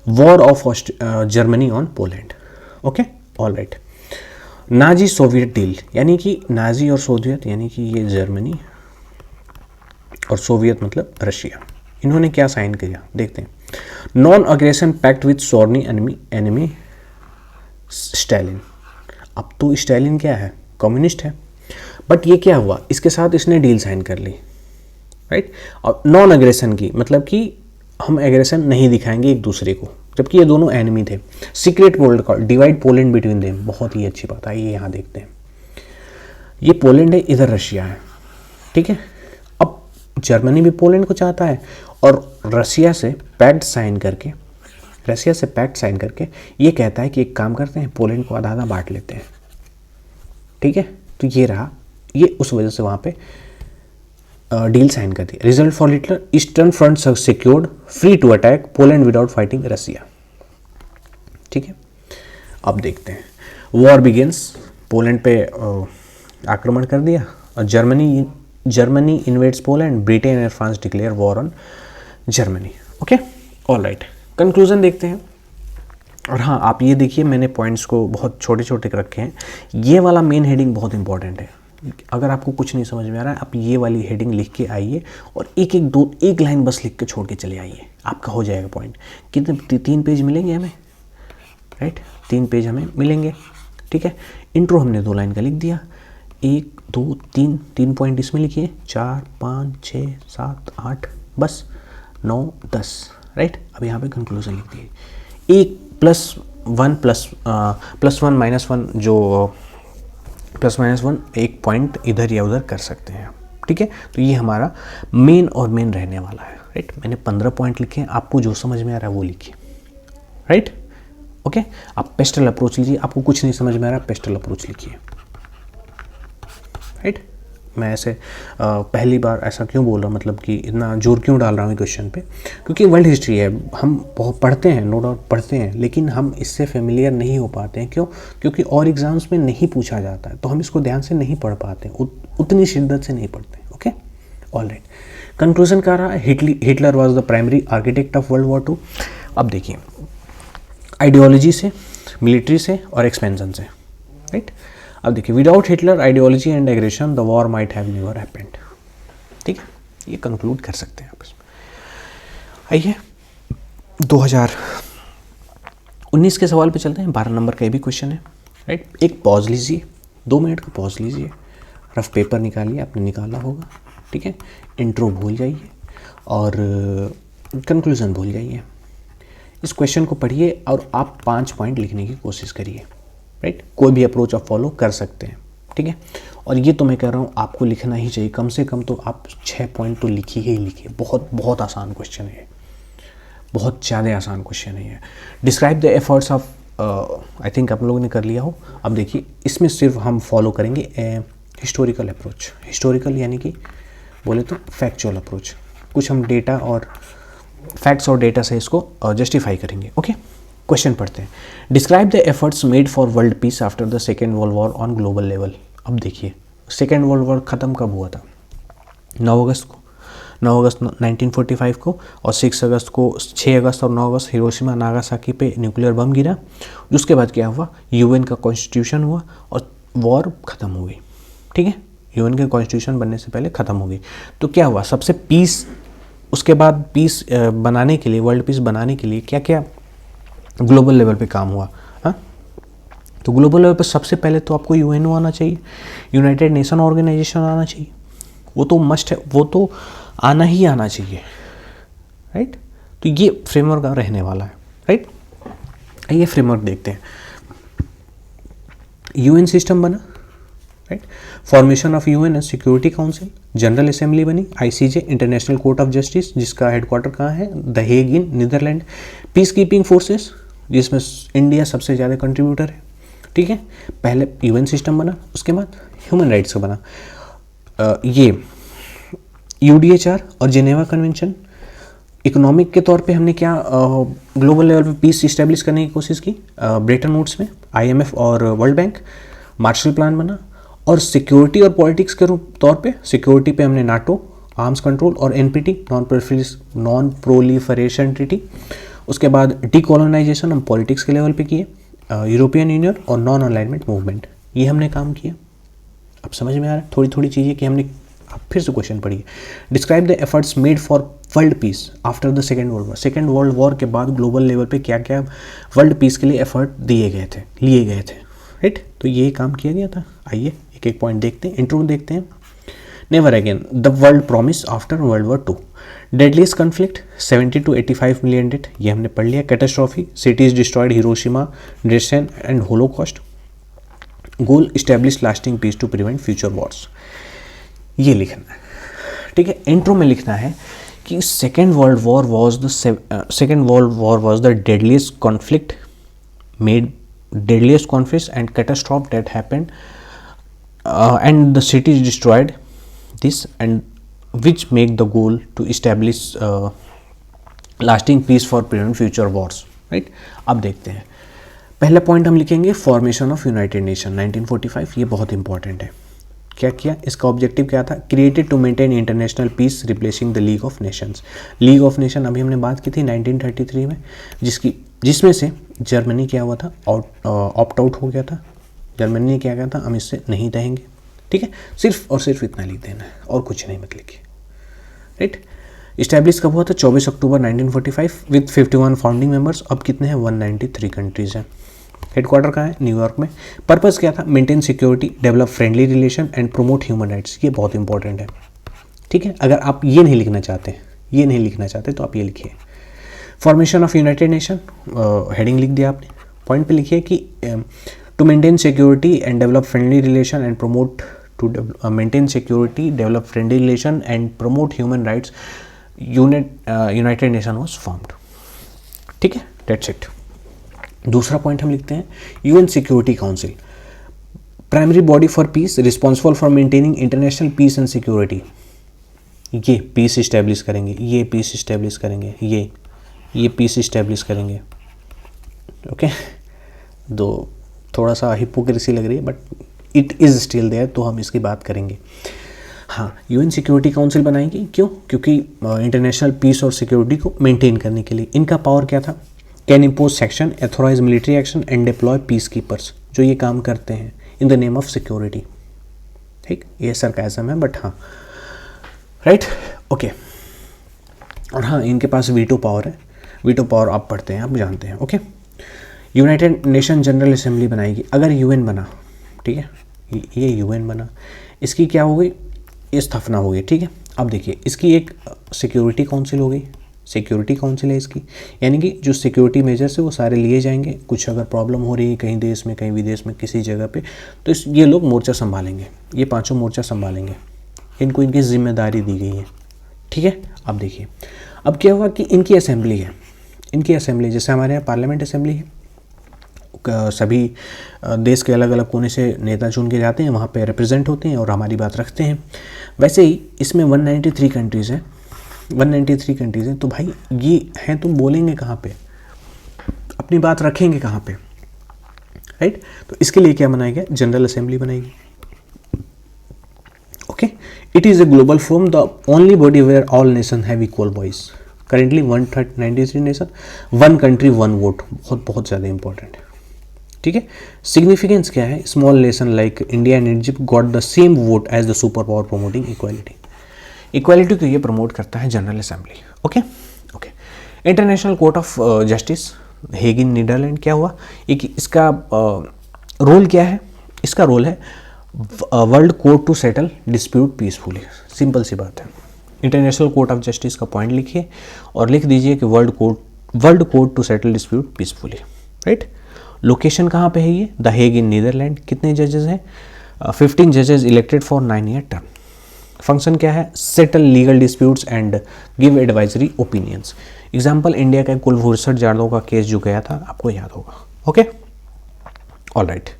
war of Germany on Poland. Okay, all right. Nazi Soviet deal, यानी कि नाजी और सोवियत, यानी कि ये जर्मनी और सोवियत मतलब रशिया, इन्होंने क्या साइन किया देखते हैं। Non aggression pact with sworn enemy Stalin. अब तो स्टालिन क्या है, कम्युनिस्ट है, बट ये क्या हुआ, इसके साथ इसने डील साइन कर ली, राइट। और नॉन अग्रेशन की मतलब कि हम एग्रेशन नहीं दिखाएंगे एक दूसरे को, जबकि ये दोनों एनिमी थे। Secret protocol, divide Poland between them, बहुत ही अच्छी बात है, ये यहाँ देखते हैं। ये पोलैंड है, इधर रशिया है, ठीक है। अब जर्मनी भी पोलैंड को चाहता है और रशिया से पैक्ट साइन करके ये कहता है कि एक काम करते हैं, पोलैंड को आधा आधा बांट लेते हैं, ठीक है। तो ये रहा, ये उस वजह से वहाँ पे डील साइन कर दी। Result for Hitler, eastern front secured, free to attack Poland without fighting Russia, ठीक है। अब देखते हैं, वॉर बिगिंस, पोलैंड पे आक्रमण कर दिया और Germany invades Poland, Britain and France declare war on Germany. Okay, all right. Conclusion देखते हैं। और हाँ, आप ये देखिए मैंने पॉइंट्स को बहुत छोटे छोटे रखे हैं। ये वाला मेन हेडिंग बहुत इंपॉर्टेंट है। अगर आपको कुछ नहीं समझ में आ रहा है, आप ये वाली हेडिंग लिख के आइए और एक लाइन बस लिख के छोड़ के चले आइए, आपका हो जाएगा पॉइंट। कितने 3 पेज मिलेंगे हमें, राइट, 3 पेज हमें मिलेंगे, ठीक है। इंट्रो हमने 2 लाइन का लिख दिया, 1 2 3 पॉइंट इसमें लिखिए, 4 5 6 7 8 बस 9 10, राइट। अब यहाँ पे कंक्लूजन लिख दिए। 1 +1 -1 जो +-1 एक पॉइंट इधर या उधर कर सकते हैं, ठीक है। तो ये हमारा मेन रहने वाला है, राइट। मैंने 15 पॉइंट लिखे हैं, आपको जो समझ में आ रहा है वो लिखिए, राइट। ओके, आप पेस्टल अप्रोच लीजिए, आपको कुछ नहीं समझ में आ रहा, पेस्टल अप्रोच लिखिए, राइट। मैं ऐसे पहली बार ऐसा क्यों बोल रहा हूँ, मतलब कि इतना जोर क्यों डाल रहा हूँ क्वेश्चन पे, क्योंकि वर्ल्ड हिस्ट्री है, हम बहुत पढ़ते हैं, नो डाउट पढ़ते हैं, लेकिन हम इससे फेमिलियर नहीं हो पाते हैं। क्यों? क्योंकि और एग्जाम्स में नहीं पूछा जाता है, तो हम इसको ध्यान से नहीं पढ़ पाते, उतनी शिद्दत से नहीं पढ़ते। Okay, all right. कंक्लूजन क्या रहा, Hitler was the primary architect of world war 2। अब देखिए, आइडियोलॉजी से, मिलिट्री से और एक्सपेंशन से, राइट। अब देखिए, without Hitler ideology and aggression the war might have never happened. ठीक है, ये कंक्लूड कर सकते हैं आप इसमें। आइए 2019 के सवाल पे चलते हैं। 12 नंबर का ये भी क्वेश्चन है, राइट। एक पॉज लीजिए, 2 मिनट का पॉज लीजिए, रफ पेपर निकालिए, आपने निकाला होगा, ठीक है। इंट्रो भूल जाइए और कंक्लूजन भूल जाइए। इस क्वेश्चन को पढ़िए और आप 5 पॉइंट लिखने की कोशिश करिए, राइट। कोई भी अप्रोच आप फॉलो कर सकते हैं, ठीक है। और ये तो मैं कह रहा हूँ आपको लिखना ही चाहिए, कम से कम तो आप 6 पॉइंट तो लिखिए ही लिखिए। बहुत बहुत आसान क्वेश्चन है, बहुत ज़्यादा आसान क्वेश्चन है ये। Describe the efforts of, I think आप लोगों ने कर लिया हो। अब देखिए, इसमें सिर्फ हम फॉलो करेंगे हिस्टोरिकल अप्रोच। हिस्टोरिकल यानी कि बोले तो फैक्चुअल अप्रोच। कुछ हम डेटा और फैक्ट्स और डेटा से इसको जस्टिफाई करेंगे। ओके, क्वेश्चन पढ़ते हैं। Describe the efforts made for world peace after the second world war on global level. अब देखिए, सेकेंड वर्ल्ड वॉर ख़त्म कब हुआ था? 9 अगस्त को, 9 अगस्त 1945 को, और 6 अगस्त और 9 अगस्त हिरोशिमा नागासाकी पे न्यूक्लियर बम गिरा। उसके बाद क्या हुआ? यूएन का कॉन्स्टिट्यूशन हुआ और वॉर ख़त्म हो गई, ठीक है। यूएन के कॉन्स्टिट्यूशन बनने से पहले ख़त्म हो गई। तो क्या हुआ? सबसे पीस, उसके बाद पीस बनाने के लिए, वर्ल्ड पीस बनाने के लिए क्या क्या ग्लोबल लेवल पे काम हुआ? हाँ, तो ग्लोबल लेवल पे सबसे पहले तो आपको यूएनओ आना चाहिए, यूनाइटेड नेशन ऑर्गेनाइजेशन आना चाहिए। वो तो मस्ट है, वो तो आना ही आना चाहिए, राइट। तो ये फ्रेमवर्क रहने वाला है, राइट। ये फ्रेमवर्क देखते हैं। यूएन सिस्टम बना, right. Formation of UN and security council, general assembly बनी, ICJ International court of Justice जिसका हेडक्वार्टर कहाँ है? The Hague in Netherland. Peace keeping forces जिसमें इंडिया सबसे ज़्यादा कंट्रीब्यूटर है, ठीक है। पहले यूएन सिस्टम बना, उसके बाद ह्यूमन राइट्स का बना ये यूडीएचआर और जेनेवा कन्वेंशन। इकोनॉमिक के तौर पे हमने क्या ग्लोबल लेवल पे पीस इस्टेब्लिश करने की कोशिश की ब्रेटन वुड्स में, आईएमएफ और वर्ल्ड बैंक। मार्शल प्लान बना। और सिक्योरिटी और पॉलिटिक्स के तौर पे सिक्योरिटी पे हमने नाटो, आर्म्स कंट्रोल और एनपीटी, नॉन प्रोलिफरेशन ट्रीटी। उसके बाद डीकोलोनाइजेशन हम पॉलिटिक्स के लेवल पे किए, यूरोपियन यूनियन और नॉन अलाइनमेंट मूवमेंट, ये हमने काम किया। अब समझ में आ रहा है थोड़ी थोड़ी चीज़ें कि हमने। आप फिर से क्वेश्चन पढ़िए। Describe the efforts made for world peace after the second world war. Second world war के बाद ग्लोबल लेवल पे क्या क्या वर्ल्ड पीस के लिए एफर्ट लिए गए थे, राइट। तो ये काम किया गया था। आइए एक एक पॉइंट देखते हैं, इंट्रो देखते हैं। Never again, the world promise after world war 2। Deadliest conflict, 70 to 85 million death, ये हमने पढ़ लिया। Catastrophe, cities destroyed, Hiroshima, Dresden and Holocaust. Goal, establish lasting peace to prevent future wars. ये लिखना है, ठीक है। इंट्रो में लिखना है कि second world war was the deadliest conflict and catastrophe that happened and the cities destroyed this, and which make the goal to establish lasting peace for prevent future wars, right। अब देखते हैं, पहला point हम लिखेंगे formation of United nation 1945। ये बहुत important है। क्या किया? इसका ऑब्जेक्टिव क्या था? Created to maintain international peace replacing the League of Nations. League of Nation अभी हमने बात की थी 1933 में, जिसमें से जर्मनी क्या हुआ था? ऑप्ट आउट हो गया था। जर्मनी ने क्या कहा था? हम इससे नहीं रहेंगे, ठीक है। सिर्फ और सिर्फ इतना लिख देना है और कुछ नहीं मत लिखिए, राइट। इस्टेब्लिश कब हुआ था? 24 अक्टूबर 1945 विद 51 फाउंडिंग मेंबर्स। अब कितने हैं? 193 कंट्रीज हैं। हेडक्वार्टर कहाँ है? न्यूयॉर्क में। पर्पस क्या था? Maintain security, develop friendly relation and promote human rights. ये बहुत इंपॉर्टेंट है, ठीक है। अगर आप ये नहीं लिखना चाहते तो आप ये लिखिए। Formation of United nation, heading लिख दिया आपने। पॉइंट पे लिखिए कि to maintain security and develop friendly relation and promote human rights, United Nation was formed, ठीक है। That's it। दूसरा पॉइंट हम लिखते हैं UN Security Council, primary body for peace, responsible for maintaining international peace and security. ये peace establish करेंगे, ये peace establish करेंगे, ये पीस इस्टेब्लिश करेंगे, ओके। दो थोड़ा सा हिपोक्रेसी लग रही है but it is still there, तो हम इसकी बात करेंगे। हाँ, यूएन सिक्योरिटी काउंसिल बनाएंगे। क्यों? क्योंकि इंटरनेशनल पीस और सिक्योरिटी को मेंटेन करने के लिए। इनका पावर क्या था? Can impose section, authorise military action and deploy peace keepers. जो ये काम करते हैं, in the name of security. ठीक, ये सरकाज़म है बट हाँ, राइट, ओके। और हाँ, इनके पास वीटो पावर है। वीटो पावर आप पढ़ते हैं, आप जानते हैं, okay. United nation general Assembly बनाएगी। अगर यूएन बना, ठीक है, ये यूएन बना, इसकी क्या हो गई, ये स्थापना हो गई, ठीक है। अब देखिए, इसकी एक सिक्योरिटी काउंसिल हो गई, सिक्योरिटी काउंसिल है इसकी, यानी कि जो सिक्योरिटी मेजर्स है वो सारे लिए जाएंगे। कुछ अगर प्रॉब्लम हो रही है कहीं देश में, कहीं विदेश में, किसी जगह पे, तो ये लोग मोर्चा संभालेंगे, ये पांचों मोर्चा संभालेंगे, इनको इनकी जिम्मेदारी दी गई है, ठीक है। अब देखिए, अब क्या हुआ कि इनकी असेंबली है, इनकी असेंबली जैसे हमारे यहाँ पार्लियामेंट असेंबली है, सभी देश के अलग अलग कोने से नेता चुन के जाते हैं, वहाँ पे रिप्रेजेंट होते हैं और हमारी बात रखते हैं। वैसे ही इसमें 193 कंट्रीज़ हैं, 193 कंट्रीज़ हैं। तो भाई ये हैं, तो बोलेंगे कहाँ पे, अपनी बात रखेंगे कहाँ पे, राइट। तो इसके लिए क्या बनाया गया, जनरल असेंबली बनाएगी, okay. It is a global forum, the only body where all nation have equal voice. Currently 193 nation, 1 country 1 vote, बहुत ज़्यादा इंपॉर्टेंट है, ठीक है। सिग्निफिकेंस क्या है, small nation like India and Egypt got the same vote as the super power promoting equality. Equality को ये promote करता है General Assembly, okay okay. International court of justice Hague in Netherlands, क्या हुआ, एक इसका रोल क्या है, इसका रोल है world court to settle dispute peacefully. Simple सी बात है, इंटरनेशनल कोर्ट ऑफ जस्टिस का पॉइंट लिखिए और लिख दीजिए कि world court to settle dispute peacefully, right. Location कहाँ पे है ये, द हेग इन नीदरलैंड। कितने जजेस हैं, 15 जजेस elected for 9 year term. Function क्या है, settle legal disputes and give advisory opinions. Example, India का कुलभूषण जाधव का केस जो गया था, आपको याद होगा, okay, all right.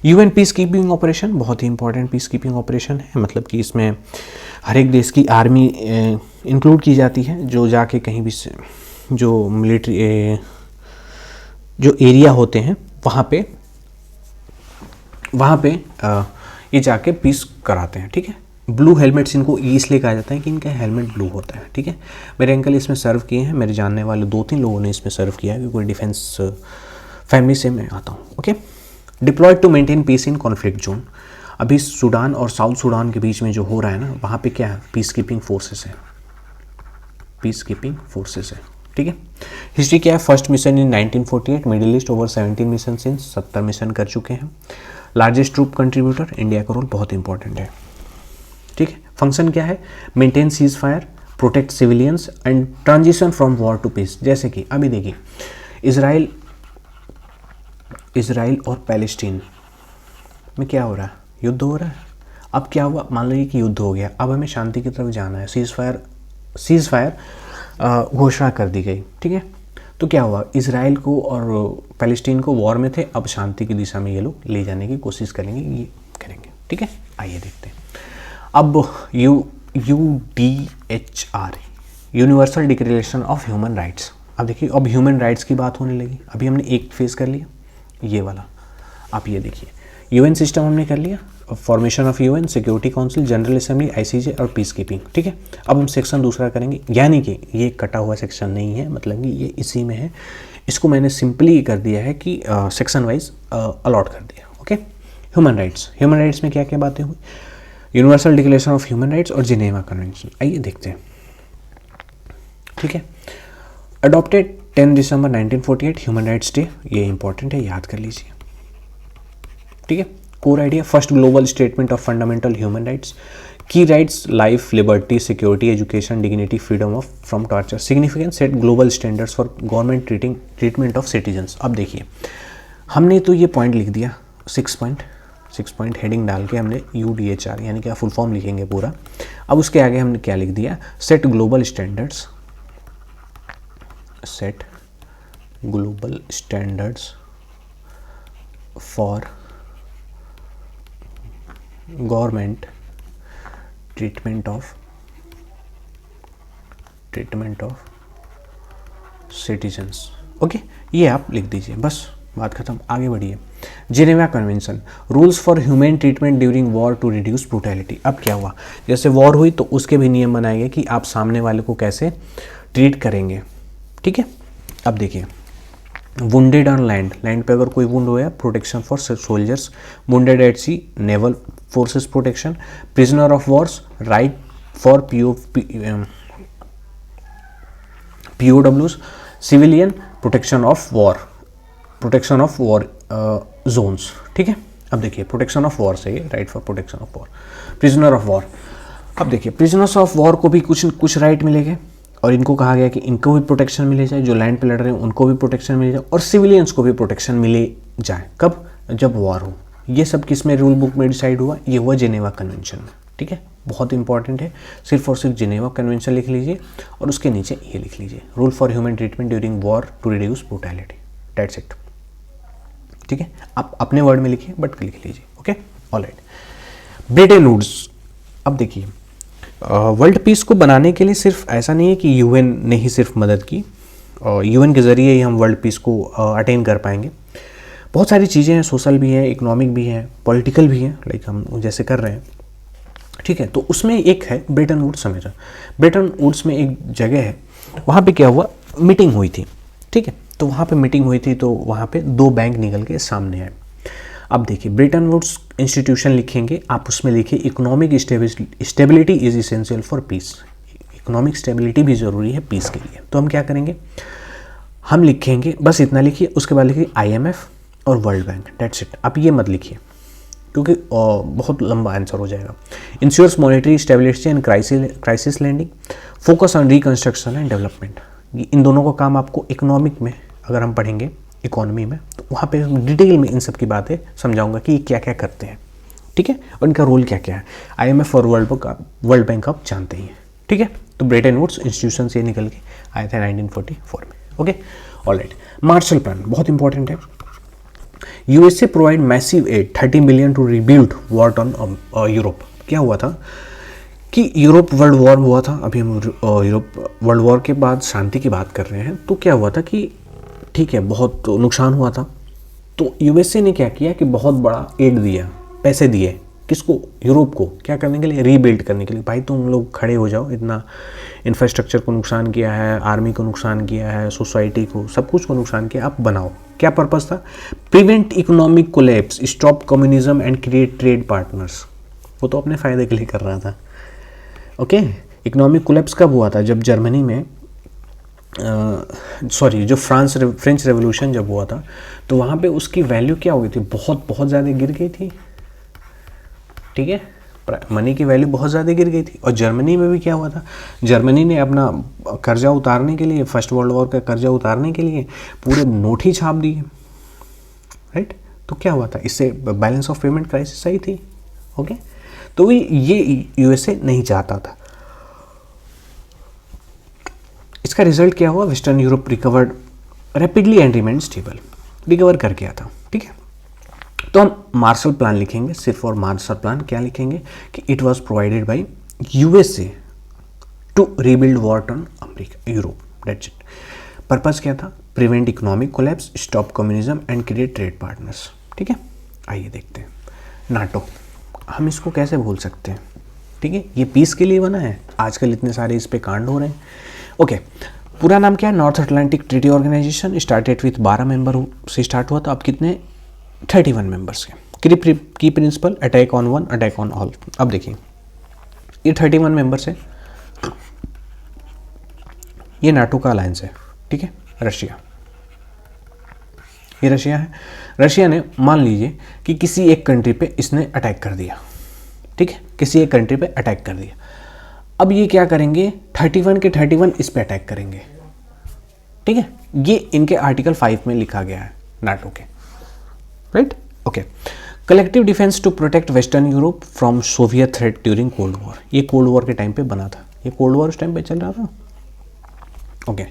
UN peace keeping operation बहुत ही इंपॉर्टेंट पीस कीपिंग ऑपरेशन है, मतलब कि इसमें हर एक देश की आर्मी इंक्लूड की जाती है, जो जाके कहीं भी जो मिलिट्री जो एरिया होते हैं वहाँ पे ये जाके पीस कराते हैं, ठीक है। ब्लू हेलमेट्स इनको इसलिए कहा जाता है कि इनका हेलमेट ब्लू होता है, ठीक है। मेरे अंकल इसमें सर्व किए हैं, मेरे जानने वाले 2-3 लोगों ने इसमें सर्व किया है, क्योंकि डिफेंस फैमिली से मैं आता हूँ, okay. Deployed to maintain peace in conflict zone. अभी सूडान और साउथ सूडान के बीच में जो हो रहा है ना, वहाँ पे क्या है, पीस कीपिंग फोर्सेस है, पीस कीपिंग फोर्सेस है, ठीक है। हिस्ट्री क्या है, first mission in 1948, middle east over 17 mission in 70 mission कर चुके हैं। लार्जेस्ट ट्रूप कंट्रीब्यूटर, इंडिया का रोल बहुत इंपॉर्टेंट है, ठीक है। फंक्शन क्या है, maintain cease fire, protect civilians and transition from war to peace. जैसे कि अभी देखिए, इसराइल और पैलेस्टीन में क्या हो रहा है, युद्ध हो रहा है। अब क्या हुआ, मान लीजिए कि युद्ध हो गया, अब हमें शांति की तरफ जाना है, सीज फायर घोषणा कर दी गई, ठीक है। तो क्या हुआ, इसराइल को और पैलेस्टीन को वॉर में थे, अब शांति की दिशा में ये लोग ले जाने की कोशिश करेंगे, ये करेंगे, ठीक है। आइए देखते हैं अब UDHR, universal declaration of human rights. अब देखिए, अब ह्यूमन राइट्स की बात होने लगी। अभी हमने एक फेस कर लिया, ये वाला। आप ये देखिए, यूएन सिस्टम हमने कर लिया, formation of UN, security council, general assembly, ICJ और पीस कीपिंग, ठीक है। अब हम सेक्शन दूसरा करेंगे, यानी कि ये कटा हुआ सेक्शन नहीं है, मतलब कि ये इसी में है। इसको मैंने सिंपली कर दिया है कि सेक्शन वाइज अलॉट कर दिया, ओके। ह्यूमन राइट्स में क्या क्या बातें हुई, universal declaration of human rights और जिनेवा कन्वेंशन। आइए देखते हैं, ठीक है। Adopted 10 December 1948, human rights day, ये इंपॉर्टेंट है, याद कर लीजिए, ठीक है। Core idea, first global statement of fundamental human rights, key rights, life, liberty, security, education, dignity, freedom of from torture. Significance, set global standards for government treatment of citizens. अब देखिए, हमने तो ये पॉइंट लिख दिया, 6 पॉइंट हेडिंग डाल के हमने UDHR यानी कि फुल फॉर्म लिखेंगे पूरा। अब उसके आगे हमने क्या लिख दिया, set global standards for government treatment of citizens, okay. ये आप लिख दीजिए, बस बात खत्म, आगे बढ़िए। Geneva convention, rules for human treatment during war to reduce brutality. अब क्या हुआ, जैसे वॉर हुई तो उसके भी नियम बनाए गए कि आप सामने वाले को कैसे ट्रीट करेंगे, ठीक है। अब देखिए, वुंडेड ऑन लैंड, लैंड पे अगर कोई वुंड होया, protection for soldiers, wounded at sea, naval forces protection, prisoner of wars, right for POWs, civilian, protection of war zones. ठीक है, अब देखिए प्रोटेक्शन ऑफ वॉर से, right for protection of war, prisoner of war. अब देखिए prisoners of war को भी कुछ राइट मिलेंगे और इनको कहा गया कि इनको भी प्रोटेक्शन मिले जाए, जो लैंड पे लड़ रहे हैं उनको भी प्रोटेक्शन मिले जाए और सिविलियंस को भी प्रोटेक्शन मिले जाए। कब? जब वॉर हो। ये सब किस में रूल बुक में डिसाइड हुआ? ये हुआ जिनेवा कन्वेंशन में। ठीक है, बहुत इंपॉर्टेंट है, सिर्फ और सिर्फ जिनेवा कन्वेंशन लिख लीजिए और उसके नीचे ये लिख लीजिए, rule for human treatment during war to reduce brutality, that's it. ठीक है, आप अपने वर्ड में लिखिए बट लिख लीजिए। Okay, alright. Bretton Woods. अब देखिए वर्ल्ड पीस को बनाने के लिए सिर्फ ऐसा नहीं है कि यूएन ने ही सिर्फ मदद की, और यूएन के ज़रिए ही हम वर्ल्ड पीस को अटेन कर पाएंगे। बहुत सारी चीज़ें हैं, सोशल भी है, इकोनॉमिक भी है, पॉलिटिकल भी है, लाइक हम जैसे कर रहे हैं। ठीक है, तो उसमें एक है ब्रेटन वुड्स समझा। ब्रेटन वुड्स में एक जगह है, वहाँ पे क्या हुआ, मीटिंग हुई थी। ठीक है, तो वहाँ पे मीटिंग हुई थी, तो वहाँ पे दो बैंक निकल के सामने आए। अब देखिए ब्रेटन वुड्स इंस्टीट्यूशन लिखेंगे, आप उसमें लिखिए economic stability is essential for piece. Economic stability भी ज़रूरी है पीस के लिए। तो हम क्या करेंगे, हम लिखेंगे, बस इतना लिखिए, उसके बाद लिखिए IMF और वर्ल्ड बैंक, डेट्स इट। आप ये मत लिखिए क्योंकि बहुत लंबा आंसर हो जाएगा। Insures monetary stability and crisis lending, focus on reconstruction and development. इन दोनों का काम आपको इकोनॉमिक में अगर हम पढ़ेंगे, इकोनॉमी में, तो वहाँ पे डिटेल में इन सब की बातें समझाऊंगा कि ये क्या क्या करते हैं। ठीक है, और इनका रोल क्या क्या है। IMF और वर्ल्ड बैंक आप जानते ही हैं। ठीक है, तो ब्रेटन वुड्स इंस्टीट्यूशन से निकल के आए थे 1944 में। Okay, alright. मार्शल प्लान बहुत इंपॉर्टेंट है। USA provide massive aid 30 billion to rebuild war on Europe. क्या हुआ था कि यूरोप वर्ल्ड वॉर हुआ था, अभी हम यूरोप वर्ल्ड वॉर के बाद शांति की बात कर रहे हैं। तो क्या हुआ था कि ठीक है, बहुत नुकसान हुआ था, तो USA ने क्या किया कि बहुत बड़ा एड दिया, पैसे दिए, किसको? यूरोप को। क्या करने के लिए? रीबिल्ड करने के लिए। भाई तुम लोग खड़े हो जाओ, इतना इंफ्रास्ट्रक्चर को नुकसान किया है, आर्मी को नुकसान किया है, सोसाइटी को, सब कुछ को नुकसान किया, आप बनाओ। क्या पर्पस था? Prevent economic collapse, stop communism and create trade partners. वो तो अपने फ़ायदे के लिए कर रहा था। ओके, इकोनॉमिक कोलैप्स कब हुआ था? जब जर्मनी में जो फ्रेंच रेवोल्यूशन जब हुआ था, तो वहाँ पे उसकी वैल्यू क्या हो गई थी? बहुत ज़्यादा गिर गई थी। ठीक है, मनी की वैल्यू बहुत ज़्यादा गिर गई थी। और जर्मनी में भी क्या हुआ था, जर्मनी ने अपना कर्जा उतारने के लिए, फर्स्ट वर्ल्ड वॉर का कर्जा उतारने के लिए पूरे नोट ही छाप दिए। राइट, तो क्या हुआ था, इससे बैलेंस ऑफ पेमेंट क्राइसिस आई थी। ओके, तो ये USA नहीं चाहता था। इसका रिजल्ट क्या हुआ? Western Europe recovered rapidly and remain stable, recover कर गया था। ठीक है, तो हम मार्शल प्लान लिखेंगे, सिर्फ और मार्शल प्लान क्या लिखेंगे कि it was provided by USA to rebuild war on America, Europe, that's it. Purpose क्या था? Prevent economic collapse, stop communism and create trade partners. ठीक है, आइए देखते हैं नाटो। हम इसको कैसे भूल सकते हैं? ठीक है, ये पीस के लिए बना है, आजकल इतने सारे इस पे कांड हो रहे हैं। ओके, पूरा नाम क्या है? North Atlantic Treaty Organization. Started with 12 member से स्टार्ट हुआ, तो अब कितने? 31 मेंबर्स के। की principle attack on one, attack on all. अब देखिए ये 31 मेंबर्स है, ये नाटो का अलायंस है। ठीक है, रशिया, ये रशिया है। रशिया ने मान लीजिए कि किसी एक कंट्री पे इसने अटैक कर दिया। ठीक है, किसी एक कंट्री पे अटैक कर दिया। अब ये क्या करेंगे? 31 के 31 इस पे अटैक करेंगे। ठीक है, ये इनके आर्टिकल 5 में लिखा गया है नाटो के। Right, okay. Collective defence to protect western Europe from Soviet threat during cold war. ये कोल्ड वॉर के टाइम पे बना था, ये कोल्ड वॉर उस टाइम पे चल रहा था। ओके,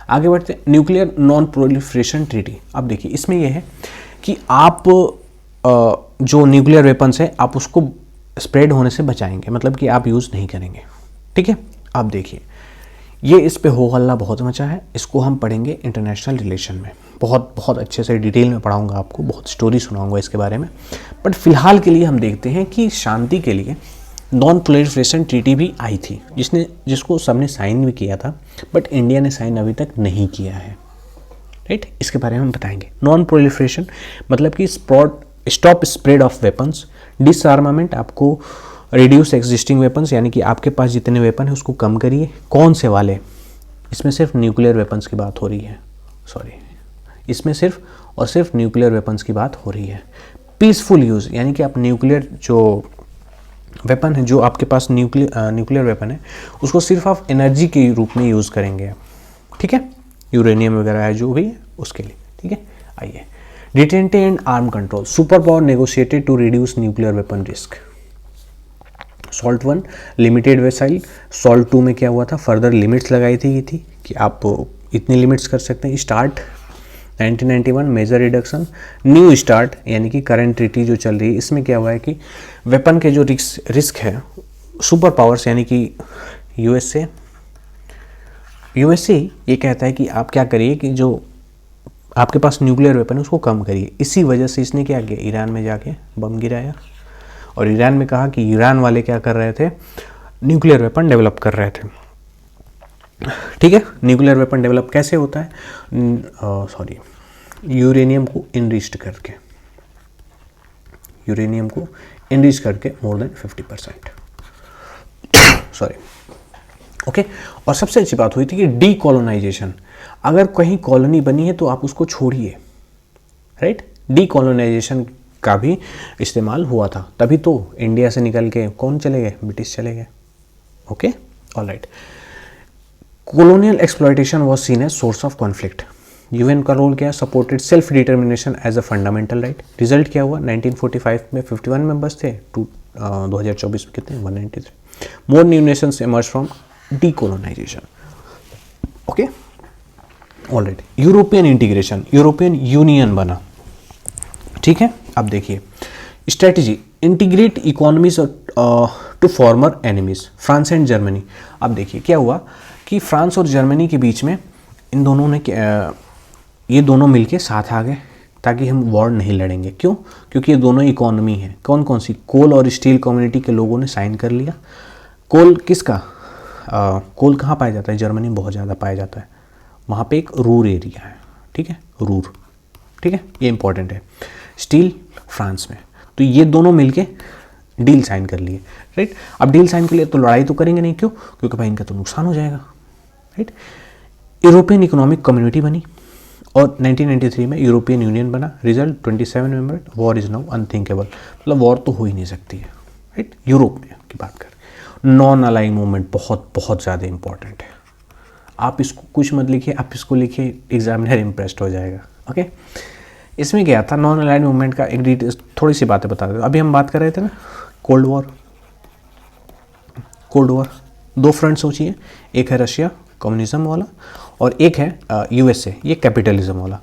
आगे बढ़ते हैं। Nuclear non proliferation treaty. अब देखिए इसमें यह है कि आप जो न्यूक्लियर वेपन्स है आप उसको स्प्रेड होने से बचाएंगे, मतलब कि आप यूज़ नहीं करेंगे। ठीक है, अब देखिए ये इस पे हो हल्ला बहुत मचा है, इसको हम पढ़ेंगे इंटरनेशनल रिलेशन में, बहुत अच्छे से डिटेल में पढ़ाऊंगा आपको, बहुत स्टोरी सुनाऊंगा इसके बारे में। बट फिलहाल के लिए हम देखते हैं कि शांति के लिए नॉन प्रोलिफरेशन ट्रीटी भी आई थी, जिसको सबने साइन भी किया था, बट इंडिया ने साइन अभी तक नहीं किया है। राइट, इसके बारे में हम बताएंगे। नॉन प्रोलिफरेशन मतलब कि स्टॉप स्प्रेड ऑफ वेपन्स। डिसआर्मामेंट आपको रिड्यूस एग्जिस्टिंग वेपन्स, यानी कि आपके पास जितने वेपन है उसको कम करिए। कौन से वाले? इसमें सिर्फ न्यूक्लियर वेपन्स की बात हो रही है, सॉरी, इसमें सिर्फ और सिर्फ न्यूक्लियर वेपन्स की बात हो रही है। पीसफुल यूज़, यानी कि आप न्यूक्लियर जो वेपन है, जो आपके पास न्यूक्लियर वेपन है, उसको सिर्फ आप एनर्जी के रूप में यूज़ करेंगे, ठीक है, यूरेनियम वगैरह है जो भी है उसके लिए, ठीक है। आइए, detente and arm control. Super power negotiated to reduce nuclear weapon risk. SALT 1 limited missile, SALT 2 में क्या हुआ था, फर्दर लिमिट्स लगाई थी कि आप इतनी लिमिट्स कर सकते हैं। Start 1991 major reduction. New start यानी कि करंट ट्रीटी जो चल रही है, इसमें क्या हुआ है कि वेपन के जो रिस्क है, सुपर पावर्स यानी कि यूएसए ये कहता है कि आप क्या करिए कि जो आपके पास न्यूक्लियर वेपन है उसको कम करिए। इसी वजह से इसने क्या किया, ईरान में जाके बम गिराया और ईरान में कहा कि ईरान वाले क्या कर रहे थे, न्यूक्लियर वेपन डेवलप कर रहे थे, ठीक है। न्यूक्लियर वेपन डेवलप कैसे होता है, यूरेनियम को इनरिच्ड करके मोर देन 50%, सॉरी, ओके। और सबसे अच्छी बात हुई थी कि डीकोलोनाइजेशन। अगर कहीं कॉलोनी बनी है तो आप उसको छोड़िए, राइट। डीकोलोनाइजेशन का भी इस्तेमाल हुआ था, तभी तो इंडिया से निकल के कौन चले गए, ब्रिटिश चले गए, okay, alright. colonial exploitation was seen as source of conflict. UN का रोल क्या, supported self determination as a fundamental right. Result क्या हुआ, 1945 में 51 मेंबर्स थे, 2024 में कितने, 193। More new nations emerge from decolonisation, okay, alright. European integration, European union बना, ठीक है। अब देखिए strategy, integrate economies to former enemies, France and Germany. अब देखिए क्या हुआ कि फ्रांस और जर्मनी के बीच में इन दोनों ने ये दोनों मिलके साथ आ गए ताकि हम वॉर नहीं लड़ेंगे। क्यों? क्योंकि ये दोनों इकोनॉमी है। कौन कौन सी? कोल और स्टील कम्युनिटी के लोगों ने साइन कर लिया। कोल किसका, कोल कहाँ पाया जाता है, जर्मनी में बहुत ज़्यादा पाया जाता है, वहाँ पे एक रूर एरिया है, ठीक है, रूर, ठीक है, ये इंपॉर्टेंट है। स्टील फ्रांस में, तो ये दोनों मिलके डील साइन कर लिए, राइट। अब डील साइन कर लिए तो लड़ाई तो करेंगे नहीं, क्यों? क्योंकि भाई इनका तो नुकसान हो जाएगा, राइट। यूरोपियन इकोनॉमिक कम्युनिटी बनी और 1993 में यूरोपियन यूनियन बना। Result 27 member, war is now unthinkable, मतलब वॉर तो हो ही नहीं सकती है, राइट। यूरोप में की बात करें, नॉन अलाइन मूवमेंट बहुत बहुत ज़्यादा इंपॉर्टेंट है। आप इसको कुछ मत लिखिए, आप इसको लिखिए, एग्जामिनर इम्प्रेस्ड हो जाएगा, ओके। इसमें क्या था, नॉन अलाइन मूवमेंट का एक डिटेल थोड़ी सी बातें बता देते। अभी हम बात कर रहे थे ना कोल्ड वॉर, दो फ्रंट सोचिए, एक है रशिया कम्युनिज्म वाला और एक है यूएसए, ये कैपिटलिज्म वाला।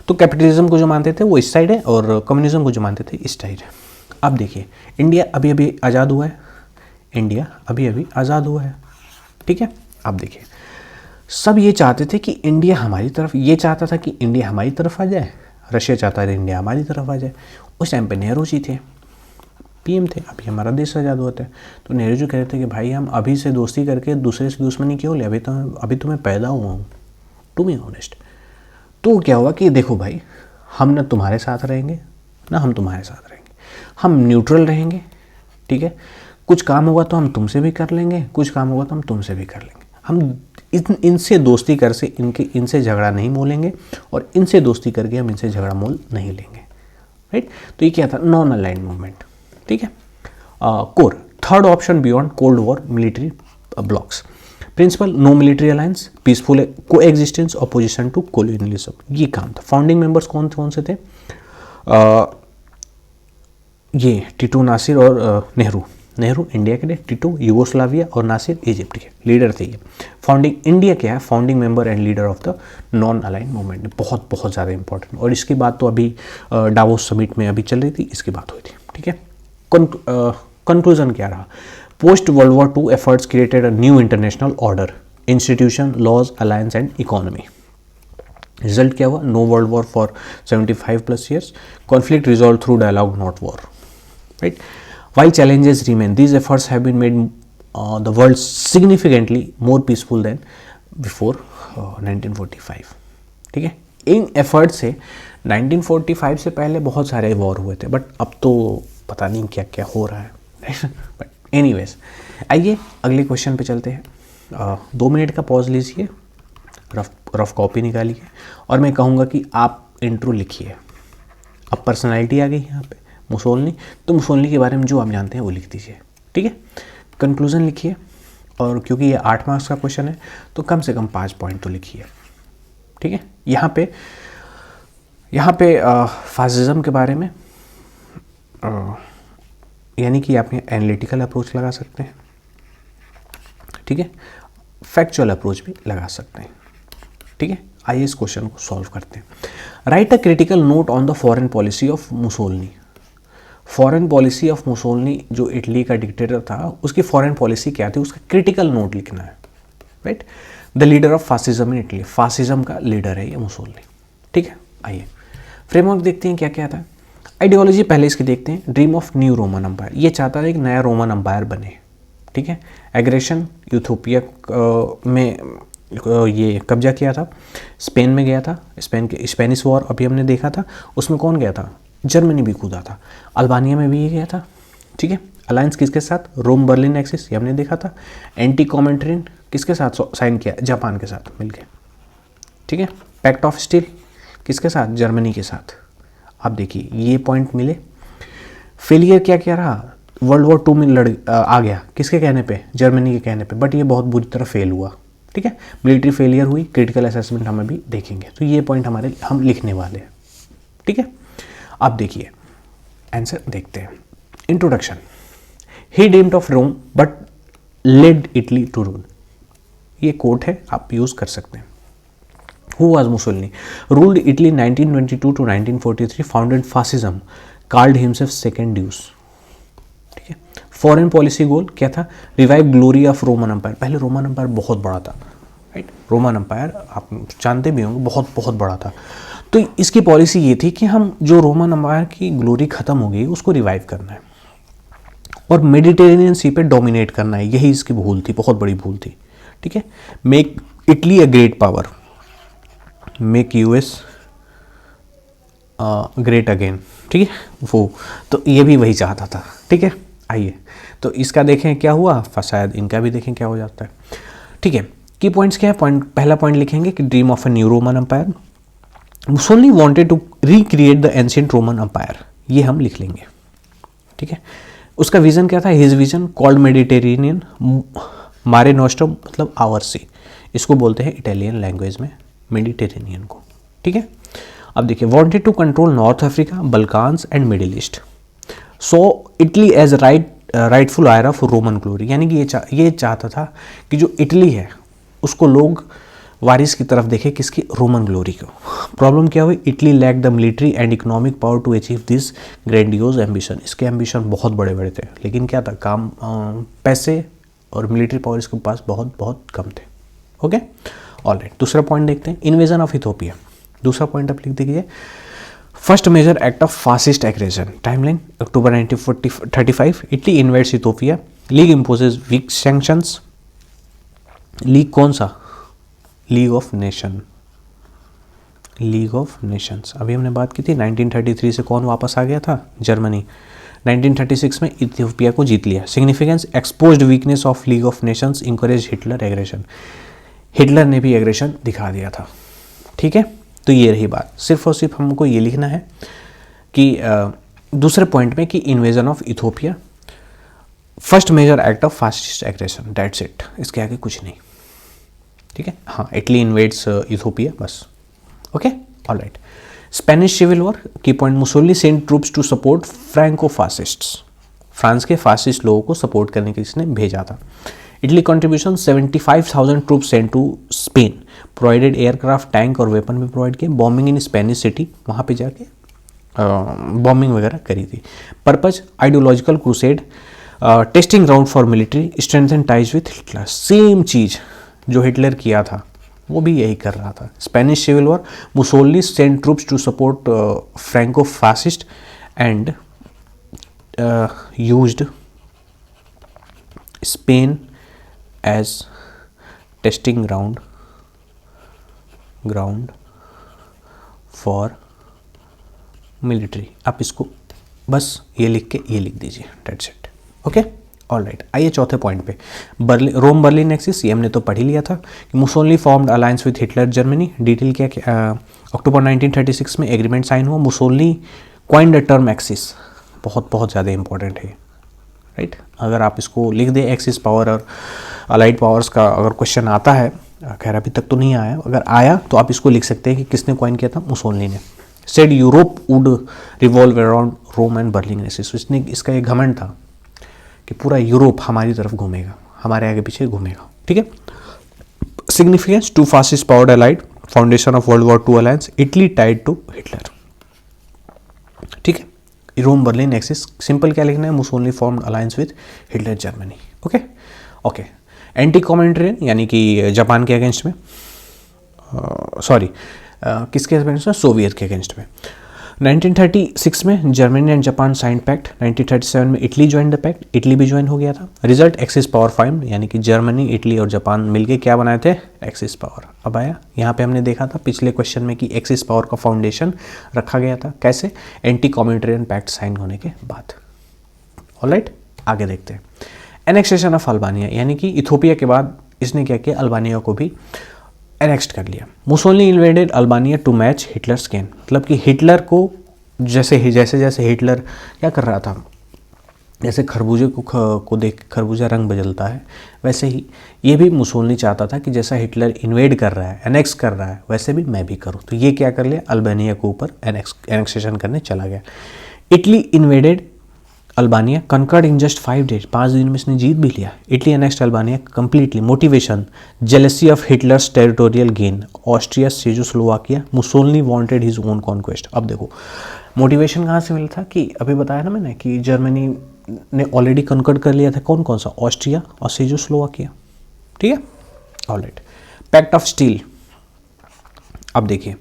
तो कैपिटलिज्म को जो मानते थे वो इस साइड है और कम्युनिज्म को जो मानते थे इस साइड है। अब देखिए इंडिया अभी अभी आज़ाद हुआ है, ठीक है। अब देखिए सब ये चाहते थे कि इंडिया हमारी तरफ, ये चाहता था कि इंडिया हमारी तरफ आ जाए, रशिया चाहता था इंडिया हमारी तरफ आ जाए। उस टाइम पे नेहरू जी थे, पीएम थे, अभी हमारा देश आज़ाद हुआ था। तो नेहरू जी कह रहे थे कि भाई हम अभी से दोस्ती करके दूसरे से दुश्मनी क्यों ले, अभी तो मैं पैदा हुआ हूँ, टू बी ऑनेस्ट। तो क्या हुआ कि देखो भाई, हम ना तुम्हारे साथ रहेंगे ना हम तुम्हारे साथ रहेंगे, हम न्यूट्रल रहेंगे, ठीक है। कुछ काम होगा तो हम तुमसे भी कर लेंगे, कुछ काम होगा तो हम तुमसे भी कर लेंगे। हम इनसे दोस्ती कर से इनसे झगड़ा नहीं मोलेंगे और इनसे दोस्ती करके हम इनसे झगड़ा मोल नहीं लेंगे, राइट। तो ये क्या था, नॉन अलाइंड मूवमेंट, ठीक है। Core, third option beyond cold war military blocs. Principle, no military alliance, peaceful coexistence, opposition to colonialism, ये काम था। फाउंडिंग मेंबर्स कौन से थे, ये टीटू, नासिर और नेहरू इंडिया के लिए, टीटू यूगोस्लाविया और नासिर इजिप्ट के लीडर थे ये। फाउंडिंग इंडिया क्या है, founding member and leader of the non align movement, बहुत बहुत ज़्यादा इंपॉर्टेंट। और इसकी बात तो अभी डावोस समिट में अभी चल रही थी, इसकी बात हुई थी, ठीक है। कंक्लूजन क्या रहा, post world war II efforts created a new international order, institution, laws, alliance and economy. Result क्या हुआ, no world war for 75+ years, conflict resolve through dialogue not war, right. While challenges remain, these efforts have been made the world significantly more peaceful than before 1945, ठीक है। In effort से 1945 से पहले बहुत सारे war हुए थे, बट अब तो पता नहीं क्या क्या हो रहा है। बट एनीवेज, आइए अगले क्वेश्चन पे चलते हैं। 2 मिनट का पॉज लीजिए, रफ कॉपी निकालिए, और मैं कहूँगा कि आप इंट्रो लिखिए। अब पर्सनालिटी आ गई यहाँ पे, मुसोलिनी, तो मुसोलिनी के बारे में जो आप जानते हैं वो लिख दीजिए, ठीक है। कंक्लूजन लिखिए, और क्योंकि ये 8 मार्क्स का क्वेश्चन है तो कम से कम 5 पॉइंट तो लिखिए, ठीक है। यहाँ पे फासिज्म के बारे में यानी कि आप एनालिटिकल अप्रोच लगा सकते हैं, ठीक है, फैक्चुअल अप्रोच भी लगा सकते हैं, ठीक है। आइए इस क्वेश्चन को सॉल्व करते हैं। Right a critical note on the foreign policy of Mussolini. Foreign policy of Mussolini, जो इटली का डिक्टेटर था, उसकी फॉरेन पॉलिसी क्या थी, उसका क्रिटिकल नोट लिखना है, right. The leader of fascism in Italy, fascism का लीडर है ये मुसोलिनी, ठीक है। आइए फ्रेमवर्क देखते हैं क्या क्या था। आइडियोलॉजी पहले इसकी देखते हैं। Dream of new Roman empire, ये चाहता था एक नया रोमन अम्पायर बने, ठीक है। एग्रेशन, यूथोपिया में ये कब्जा किया था, स्पेन में गया था, स्पेनिश वॉर अभी हमने देखा था, उसमें कौन गया था, जर्मनी भी कूदा था, अल्बानिया में भी ये गया था, ठीक है। अलायंस किसके साथ, रोम बर्लिन एक्सिस, ये हमने देखा था। एंटी कॉमेंट्रिन किसके साथ साइन किया, जापान के साथ मिलके, ठीक है। पैक्ट ऑफ स्टील किसके साथ, जर्मनी के साथ। आप देखिए ये पॉइंट मिले। फेलियर क्या क्या रहा, वर्ल्ड वॉर 2 में आ गया, किसके कहने पे, जर्मनी के कहने पे, बट ये बहुत बुरी तरह फेल हुआ, ठीक है। मिलिट्री फेलियर हुई, क्रिटिकल असेसमेंट हम अभी देखेंगे, तो ये पॉइंट हम लिखने वाले हैं, ठीक है। अब देखिए आंसर देखते हैं। Introduction, he dreamed of Rome but led Italy to rule, ये कोट है, आप यूज कर सकते हैं। Who was Mussolini? Ruled Italy 1922 to 1943, founded fascism, called himself second Deuce, ठीक है। फॉरेन पॉलिसी गोल क्या था, revive glory of Roman empire. पहले रोमन अम्पायर बहुत बड़ा था, राइट। रोमन अम्पायर आप जानते भी होंगे, बहुत बहुत बड़ा था। तो इसकी पॉलिसी ये थी कि हम जो रोमन अम्पायर की ग्लोरी खत्म हो गई उसको रिवाइव करना है और मेडिटेरेनियन सी पे डोमिनेट करना है, यही इसकी भूल थी, बहुत बड़ी भूल थी, ठीक है। Make Italy a great power, make US great again, ठीक है वो, तो ये भी वही चाहता था, ठीक है। आइए तो इसका देखें क्या हुआ, शायद इनका भी देखें क्या हो जाता है, ठीक है। की पॉइंट्स क्या है, पहला पॉइंट लिखेंगे कि dream of a new Roman empire, Mussolini wanted to recreate the ancient Roman empire, ये हम लिख लेंगे, ठीक है। उसका विजन क्या था, हिज विजन कॉल्ड मेडिटेरेनियन, मारे नोस्ट्रम मतलब आवर सी, इसको बोलते हैं इटालियन लैंग्वेज में मेडिटेरेनियन को, ठीक है। अब देखिए, wanted to control North Africa, Balkans and Middle East, so Italy as rightful heir of Roman glory, यानी कि ये चाहता था कि जो इटली है उसको लोग वारिस की तरफ देखे, किसकी, रोमन ग्लोरी को। प्रॉब्लम क्या हुई, Italy lack the military and economic power to achieve this grandiose ambition, इसके एम्बिशन बहुत बड़े बड़े थे, लेकिन क्या था, काम पैसे और मिलिट्री पावर इसके पास बहुत बहुत कम थे, ओके। ऑलराइट, दूसरा पॉइंट देखते हैं, इन्वेजन ऑफ इथोपिया, दूसरा पॉइंट आप लिख दीजिए। First major act of fascist aggression, timeline October 1935, Italy invades Ethiopia, league imposes weak sanctions, league कौन सा, league of nation, league of nations, अभी हमने बात की थी 1933 से कौन वापस आ गया था, जर्मनी, 1936 में इथियोपिया को जीत लिया। Significance, exposed weakness of league of Nations, encourage Hitler aggression, Hitler ने भी एग्रेशन दिखा दिया था, ठीक है। तो ये रही बात, सिर्फ और सिर्फ हमको ये लिखना है कि दूसरे पॉइंट में कि invasion of Ethiopia, first major act of fascist aggression, that's it, इसके आगे कुछ नहीं, ठीक है। हाँ, इटली इन्वेड्स इथोपिया, बस, okay, all right. Spanish civil war, key point, Mussolini send troops to support Franco fascists, France के फासिस्ट लोगों को सपोर्ट करने के लिए इसने भेजा था। Italy contribution 75,000 troops send to Spain, provided aircraft, tank और वेपन भी प्रोवाइड किए। बॉम्बिंग इन स्पेनिश सिटी, वहाँ पे जाके बॉम्बिंग वगैरह करी थी। Purpose, ideological crusade, testing ground for military, strengthen ties with Hitler, same चीज़ जो हिटलर किया था वो भी यही कर रहा था। Spanish civil war, Mussolini send troops to support Franco fascist and used Spain as testing ground for military. आप इसको बस ये लिख के ये लिख दीजिए, डेट्स इट। Okay, alright. आइए चौथे पॉइंट पे, रोम बर्लिन एक्सिस, ये हमने तो पढ़ ही लिया था कि Mussolini formed alliance with Hitler Germany. Detail क्या, अक्टूबर 1936 में एग्रीमेंट साइन हुआ। Mussolini coined the term axis, बहुत बहुत ज़्यादा इंपॉर्टेंट है, राइट। अगर आप इसको लिख दें, एक्सिस पावर और अलाइड पावर्स का अगर क्वेश्चन आता है, खैर अभी तक तो नहीं आया, अगर आया तो आप इसको लिख सकते हैं कि किसने कॉइन किया था, मुसोलिनी ने। Said Europe would revolve around Rome and Berlin axis. इसने, इसका एक घमंड था कि पूरा यूरोप हमारी तरफ घूमेगा, हमारे आगे पीछे घूमेगा, ठीक है। Significance, to fastest powered allied, foundation of world war 2 alliance, Italy tied to Hitler, ठीक है। रोम बर्लिन एक्सिस, सिंपल क्या लिखना है, Mussolini formed alliance with Hitler Germany. Okay okay. Anti Comintern यानी कि जापान के अगेंस्ट में, सॉरी किसके अगेंस्ट में, सोवियत के अगेंस्ट में। 1936 में Germany and Japan sign pact. 1937 में Italy join the pact, Italy भी ज्वाइन हो गया था। रिजल्ट एक्सिस पावर फाइम, यानी कि जर्मनी, इटली और जापान मिलके क्या बनाए थे, एक्सिस पावर। अब आया यहाँ पे हमने देखा था पिछले क्वेश्चन में कि एक्सिस पावर का फाउंडेशन रखा गया था, कैसे, एंटी कॉमेंट्रियन पैक्ट साइन होने के बाद। ऑलराइट, आगे देखते हैं। एनेक्सेशन ऑफ अल्बानिया, यानी कि इथोपिया के बाद इसने क्या किया, अल्बानिया को भी एनेक्स्ट कर लिया। Mussolini invaded Albania to match Hitler's gain, मतलब कि हिटलर को जैसे हिटलर क्या कर रहा था, जैसे खरबूजे को देख खरबूजा रंग बदलता है, वैसे ही ये भी मुसोलिनी चाहता था कि जैसा हिटलर इन्वेड कर रहा है, एनेक्स कर रहा है, वैसे भी मैं भी करूँ। तो ये क्या कर लिया, अल्बानिया के ऊपर एनेक्सेशन करने चला गया। Italy invaded Albania, conquered in just 5 days, 5 दिन में इसने जीत भी लिया। Italy annexed Albania completely. Motivation, jealousy of Hitler's territorial gain, Austria, Czechoslovakia, Mussolini wanted his own conquest. अब देखो मोटिवेशन कहाँ से मिला था, कि अभी बताया ना मैंने कि जर्मनी ने ऑलरेडी कंकर्ड कर लिया था, कौन कौन सा, ऑस्ट्रिया और चेकोस्लोवाकिया, ठीक है। ऑलराइट। पैक्ट ऑफ स्टील, अब देखिए,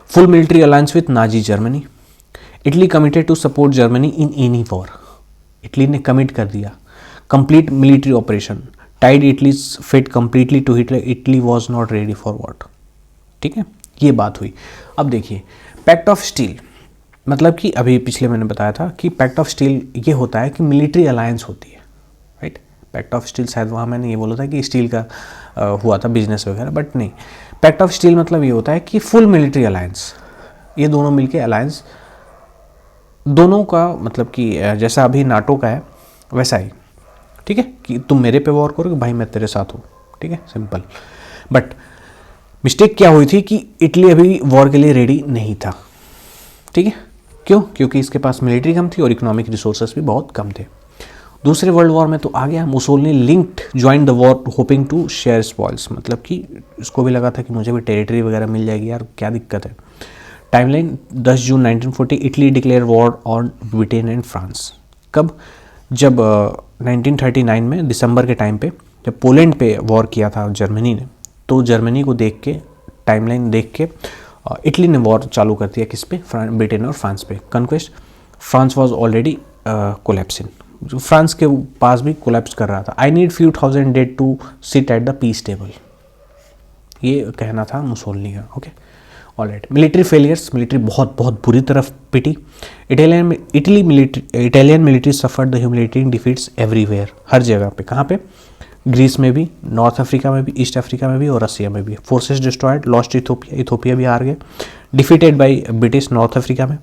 full military alliance with Nazi Germany. Italy committed to support Germany in any war, Italy ने कमिट कर दिया। Complete military operation, tied Italy's fate completely to Hitler, Italy was not ready for war, ठीक है, ये बात हुई। अब देखिए पैक्ट ऑफ स्टील, मतलब कि अभी पिछले मैंने बताया था कि पैक्ट ऑफ स्टील ये होता है कि मिलिट्री अलायंस होती है, राइट। पैक्ट ऑफ स्टील शायद वहाँ मैंने ये बोला था कि स्टील का हुआ था बिजनेस वगैरह, बट नहीं, पैक्ट ऑफ स्टील मतलब ये होता है कि फुल मिलिट्री अलायंस, ये दोनों मिलके अलायंस, दोनों का मतलब कि जैसा अभी नाटो का है वैसा ही, ठीक है, कि तुम मेरे पे वॉर करोगे, भाई मैं तेरे साथ हूँ, ठीक है, सिंपल। बट मिस्टेक क्या हुई थी कि इटली अभी वॉर के लिए रेडी नहीं था, ठीक है। क्यों? क्योंकि इसके पास मिलिट्री कम थी और इकोनॉमिक रिसोर्सेस भी बहुत कम थे। दूसरे वर्ल्ड वॉर में तो आ गया। Mussolini linked join the war hoping to share spoils, मतलब कि इसको भी लगा था कि मुझे भी टेरिटरी वगैरह मिल जाएगी यार, क्या दिक्कत है। Timeline 10 June 1940 Italy declare war on Britain and France. कब? जब 1939 में दिसंबर के टाइम पे जब पोलैंड पे वॉर किया था जर्मनी ने, तो जर्मनी को देख के, टाइमलाइन देख के इटली ने वॉर चालू कर दिया किस पे, ब्रिटेन और फ्रांस पे। Conquest, France was already collapsing, France के पास भी कोलैप्स कर रहा था। I need few thousand dead to sit at the peace table, ये कहना था मुसोलिनी का, okay. All right. Military failures, military बहुत बहुत बुरी तरफ पिटी। Italian military suffered the humiliating defeats everywhere, हर जगह पे। कहाँ पे? ग्रीस में भी, नॉर्थ अफ्रीका में भी, ईस्ट अफ्रीका में भी और रसिया में भी। Forces destroyed, lost Ethiopia, Ethiopia भी हार गए। Defeated by British North Africa में,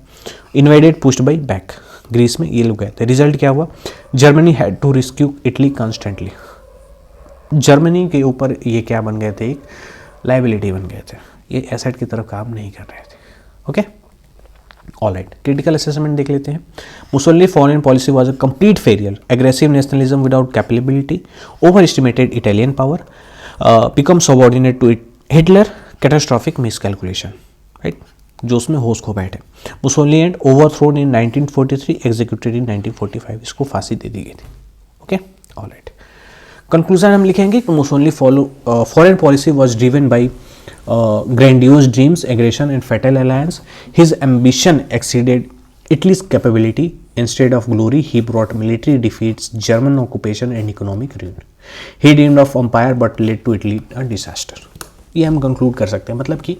invaded pushed by back, Greece में ये लोग गए थे। रिजल्ट क्या हुआ? Germany had to rescue Italy constantly, Germany के ऊपर ये क्या बन गए थे, एक लाइबिलिटी बन गए थे, ये एसेट की तरफ काम नहीं कर रहे थे, ओके। ऑलराइट। क्रिटिकल असेसमेंट देख लेते हैं। Mussolini foreign policy was a complete failure, aggressive nationalism without capability, over estimated Italian power, become subordinate to Hitler, catastrophic miscalculation, right, जो उसमें होश खो बैठे। Mussolini and overthrown in 1943, executed in 1945, इसको फांसी दे दी गई थी, ओके। ऑलराइट। कंक्लूजन हम लिखेंगे कि Mussolini foreign policy was driven by grandiose dreams, aggression and fatal alliance. His ambition exceeded Italy's capability. Instead of glory, he brought military defeats, German occupation and economic ruin. He dreamed of empire but led to Italy a disaster. ये हम conclude कर सकते हैं। मतलब कि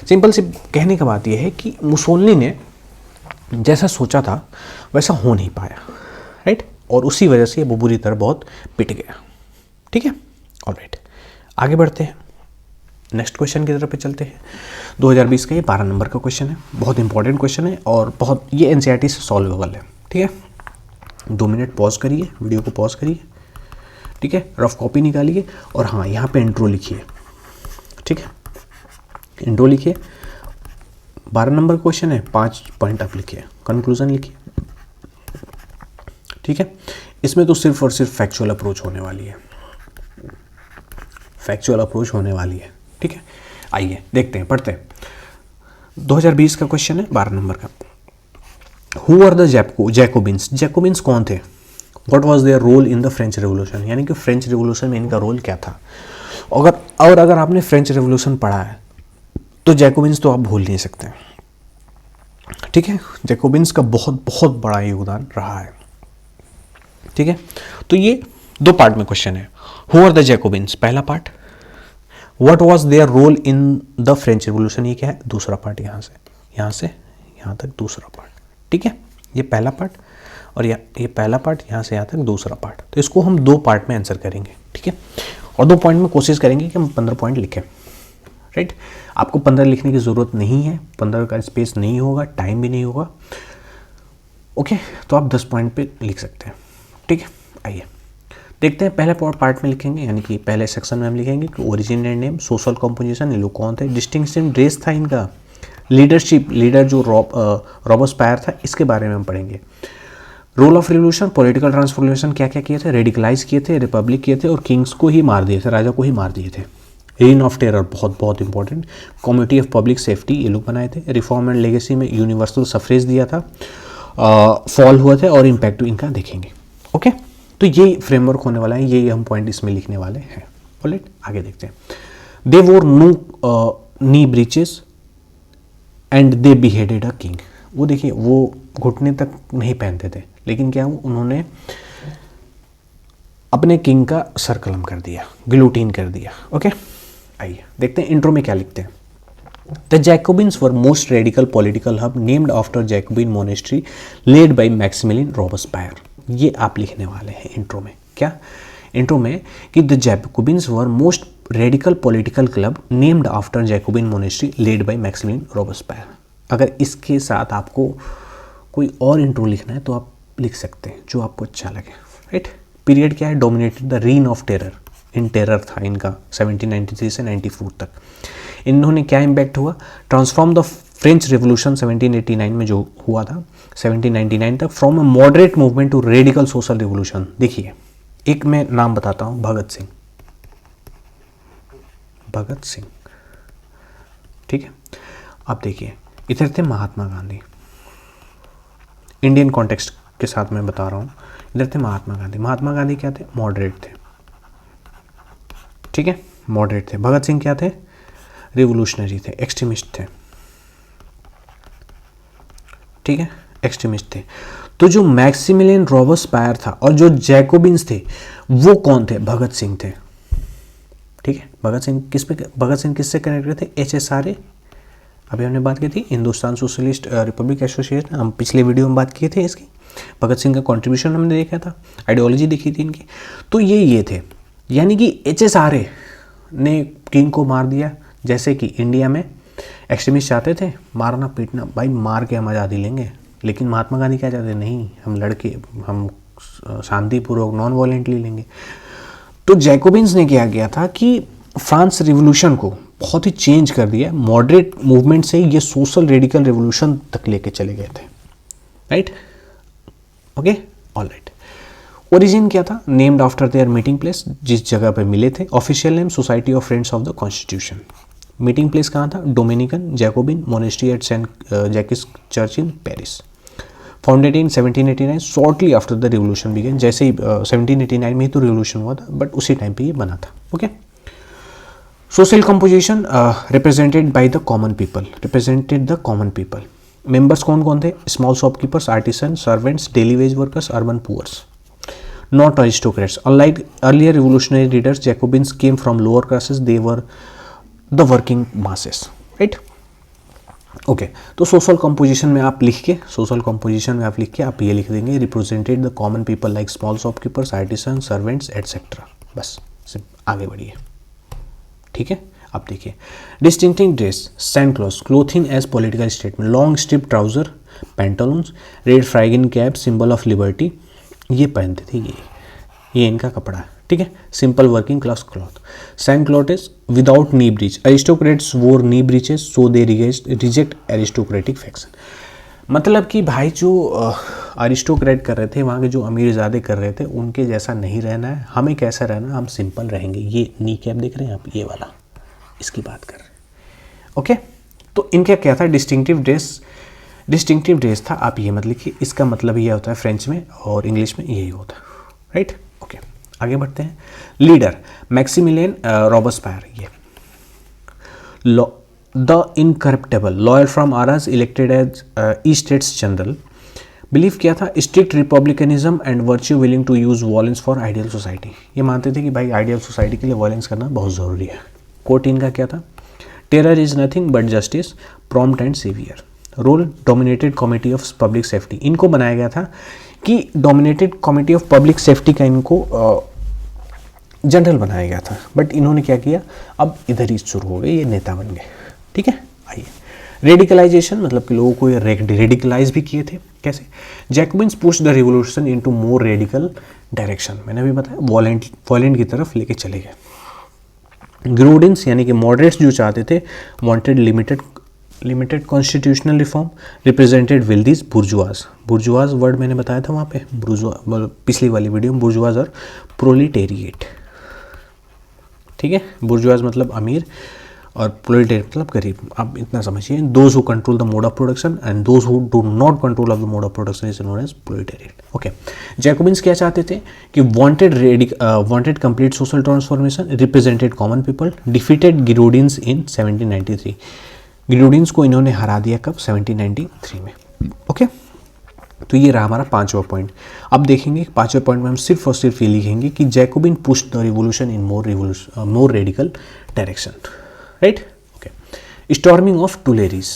simple सी कहने का बात यह है कि मुसोलिनी ने जैसा सोचा था वैसा हो नहीं पाया, राइट, और उसी वजह से वो बुरी तरह बहुत पिट गया। ठीक है, ऑलराइट, आगे बढ़ते हैं, नेक्स्ट क्वेश्चन की तरफ पे चलते हैं। 2020 का ये 12 नंबर का क्वेश्चन है, बहुत इंपॉर्टेंट क्वेश्चन है और बहुत ये एनसीईआरटी से सॉल्वेबल है। ठीक है, 2 मिनट पॉज करिए, वीडियो को पॉज करिए, ठीक है, रफ कॉपी निकालिए और हाँ यहाँ पे इंट्रो लिखिए। ठीक है, इंट्रो लिखिए, 12 नंबर क्वेश्चन है, 5 पॉइंट आप लिखिए, कंक्लूजन लिखिए। ठीक है, इसमें तो सिर्फ और सिर्फ फैक्चुअल अप्रोच होने वाली है, फैक्चुअल अप्रोच होने वाली है। ठीक है, आइए देखते हैं, पढ़ते हैं। 2020 का क्वेश्चन है, 12 नंबर का। Who are the Jacobins? Jacobins कौन थे? What was their role in the French revolution? यानी कि फ्रेंच रेवोल्यूशन में इनका रोल क्या था? अगर आपने फ्रेंच रेवोल्यूशन पढ़ा है तो जैकोबिन्स तो आप भूल नहीं सकते। ठीक है, जैकोबिन्स का बहुत बहुत बड़ा योगदान रहा है। ठीक है, तो ये 2 पार्ट में क्वेश्चन है। हु आर द जैकोबिन्स पहला part, what was their role in the French revolution ये क्या है, दूसरा पार्ट, यहाँ से यहाँ तक दूसरा पार्ट। ठीक है, ये पहला पार्ट और ये पहला पार्ट, यहाँ से यहाँ तक दूसरा पार्ट। तो इसको हम 2 पार्ट में आंसर करेंगे। ठीक है, और 2 पॉइंट में कोशिश करेंगे कि हम 15 पॉइंट लिखें। राइट, आपको 15 लिखने की ज़रूरत नहीं है, 15 का स्पेस नहीं होगा, टाइम भी नहीं होगा। ओके, तो आप 10 पॉइंट पे लिख सकते हैं। ठीक है, आइए देखते हैं। पहले पार्ट में लिखेंगे, यानी कि पहले सेक्शन में हम लिखेंगे कि origin and name, social composition, ये लोग कौन थे, डिस्टिंक्शन ड्रेस था इनका, लीडरशिप, लीडर जो रॉबस्पायर था, इसके बारे में हम पढ़ेंगे। Role of revolution, political transformation क्या क्या किए थे, रेडिकलाइज किए थे, रिपब्लिक किए थे और किंग्स को ही मार दिए थे, राजा को ही मार दिए थे। रेन ऑफ टेरर बहुत बहुत important, committee of public safety ये लोग बनाए थे। रिफॉर्म एंड लेगेसी में यूनिवर्सल सफरेज दिया था, फॉल हुआ था और इम्पैक्ट इनका देखेंगे। ओके, तो ये फ्रेमवर्क होने वाला है, ये हम पॉइंट इसमें लिखने वाले हैं। ऑलराइट, आगे देखते हैं। They wore no knee breeches and they beheaded a king. वो देखिए, वो घुटने तक नहीं पहनते थे, लेकिन क्या हुआ, उन्होंने अपने किंग का सर कलम कर दिया, गिलोटीन कर दिया। ओके, आइए देखते हैं इंट्रो में क्या लिखते हैं। The Jacobins were most radical political hub named after Jacobin monastery led by Maximilien Robespierre. ये आप लिखने वाले हैं इंट्रो में। क्या इंट्रो में कि the Jacobins were most radical political club named after Jacobin monastery led by Maximilien Robespierre. अगर इसके साथ आपको कोई और इंट्रो लिखना है तो आप लिख सकते हैं, जो आपको अच्छा लगे। राइट, पीरियड क्या है, dominated the reign of terror, in terror था इनका 1793 से 94 तक। इन्होंने क्या इम्पैक्ट हुआ, ट्रांसफॉर्म द फ्रेंच रिवोल्यूशन 1789 में जो हुआ था 1799 तक, from a moderate movement to radical social revolution. देखिए, एक मैं नाम बताता हूं, भगत सिंह। भगत सिंह, ठीक है। आप देखिए, इधर थे महात्मा गांधी, इंडियन कॉन्टेक्स्ट के साथ मैं बता रहा हूं, इधर थे महात्मा गांधी। महात्मा गांधी क्या थे, मॉडरेट थे, ठीक है, मॉडरेट थे। भगत सिंह क्या थे, रिवोल्यूशनरी थे, एक्सट्रीमिस्ट थे, ठीक है, एक्सट्रीमिस्ट थे। तो जो मैक्सिमिलियन रॉबस्पायर था और जो जैकोबिन्स थे वो कौन थे, भगत सिंह थे, ठीक है। भगत सिंह किससे कनेक्टेड थे, HSRA, अभी हमने बात की थी, हिंदुस्तान सोशलिस्ट रिपब्लिक एसोसिएशन, हम पिछले वीडियो में बात किए थे इसकी। भगत सिंह का कंट्रीब्यूशन हमने देखा था, आइडियोलॉजी देखी थी इनकी। तो ये थे, यानी कि HSRA ने किंग को मार दिया। जैसे कि इंडिया में एक्सट्रीमिस्ट चाहते थे मारना पीटना, भाई मार के हम आज़ादी लेंगे, लेकिन महात्मा गांधी क्या चाहते, नहीं, हम लड़के, हम शांतिपूर्वक नॉन वायलेंटली लेंगे। तो जैकोबिन्स ने क्या किया था कि फ्रांस रिवोल्यूशन को बहुत ही चेंज कर दिया, मॉडरेट मूवमेंट से ये सोशल रेडिकल रिवोल्यूशन तक लेके चले गए थे। Right, okay, all right. Origin क्या था, named after their meeting place, जिस जगह पे मिले थे। Official name society of friends of the constitution. Meeting place कहाँ था, Dominican Jacobin monastery at Saint Jacques church in Paris. Founded in 1789, shortly after the revolution began. जैसे ही 1789 में ही तो रिवोल्यूशन हुआ था, बट उसी टाइम पे ये बना था। Okay, social composition represented by the common people, represented the common people. Members कौन कौन थे, small shopkeepers, artisan, servants, daily wage workers, urban poors, not aristocrats. Unlike earlier revolutionary leaders, Jacobins came from lower classes. They were the working masses, right. Okay, तो social composition में आप लिख के आप ये लिख देंगे, represented the common people like small shopkeepers, artisan, servants etcetera. बस आगे बढ़िए, ठीक है। अब देखिए, distinctive dress, sand cloth, clothing as political statement, long strip trouser, pantaloons, red Phrygian cap, symbol of liberty, ये पहनते थे, ये इनका कपड़ा है, ठीक है। Simple working class cloth. Sand cloth is without knee breech, aristocrats wore knee breeches so they reject aristocratic faction. मतलब कि भाई जो अरिस्टोक्रेट कर रहे थे, वहाँ के जो अमीरजादे कर रहे थे, उनके जैसा नहीं रहना है, हमें कैसा रहना है, हम सिंपल रहेंगे। ये नी कैप देख रहे हैं आप, ये वाला, इसकी बात कर रहे हैं, ओके। तो इनका क्या था, डिस्टिंक्टिव ड्रेस था। आप ये मत लिखिए, इसका मतलब ये होता है फ्रेंच में और इंग्लिश में यही होता है, राइट। ओके, आगे बढ़ते हैं। लीडर मैक्सिमिलियन रॉबस्पायर, ये the incorruptible, loyal from Arras, elected as east states general. Believe किया था strict republicanism and virtue, willing to use violence for ideal society. ये मानते थे कि भाई आइडियल सोसाइटी के लिए वॉयलेंस करना बहुत ज़रूरी है। कोट इनका क्या था, terror is nothing but justice, prompt and severe. Role dominated committee of public safety, इनको बनाया गया था कि dominated committee of public safety का इनको जनरल बनाया गया था, बट इन्होंने क्या किया, अब इधर ही शुरू हो गए, ये नेता बन गए, ठीक है। आइए, रेडिकलाइजेशन, मतलब कि लोगों को ये रेडिकलाइज भी किए थे। कैसे, Jacobins push the revolution into more radical direction, मैंने भी बताया, वॉयलेंट की तरफ लेके चले गए। ग्रोडिन्स यानी कि मॉडरेट्स जो चाहते थे, wanted limited constitutional reform, represented wealthies bourgeoisie word मैंने बताया था वहाँ पे, पिछली वाली वीडियो में, बुर्जुआज और प्रोलिटेरिएट, ठीक है। बुर्जुआज मतलब अमीर और प्रोलेटेरिएट मतलब गरीब। आप इतना समझिए, those who control the mode of production and those who do not control of the mode of production is known as proletariat. Okay, Jacobins क्या चाहते थे कि wanted complete social transformation, represented common people, defeated Girondins in 1793। Girondins को इन्होंने हरा दिया कब, 1793 में, ओके। तो ये रहा हमारा 5वां पॉइंट। अब देखेंगे 5वें पॉइंट में हम सिर्फ और सिर्फ ये लिखेंगे कि Jacobin push the revolution in more radical direction, right. Okay, storming of Tuileries,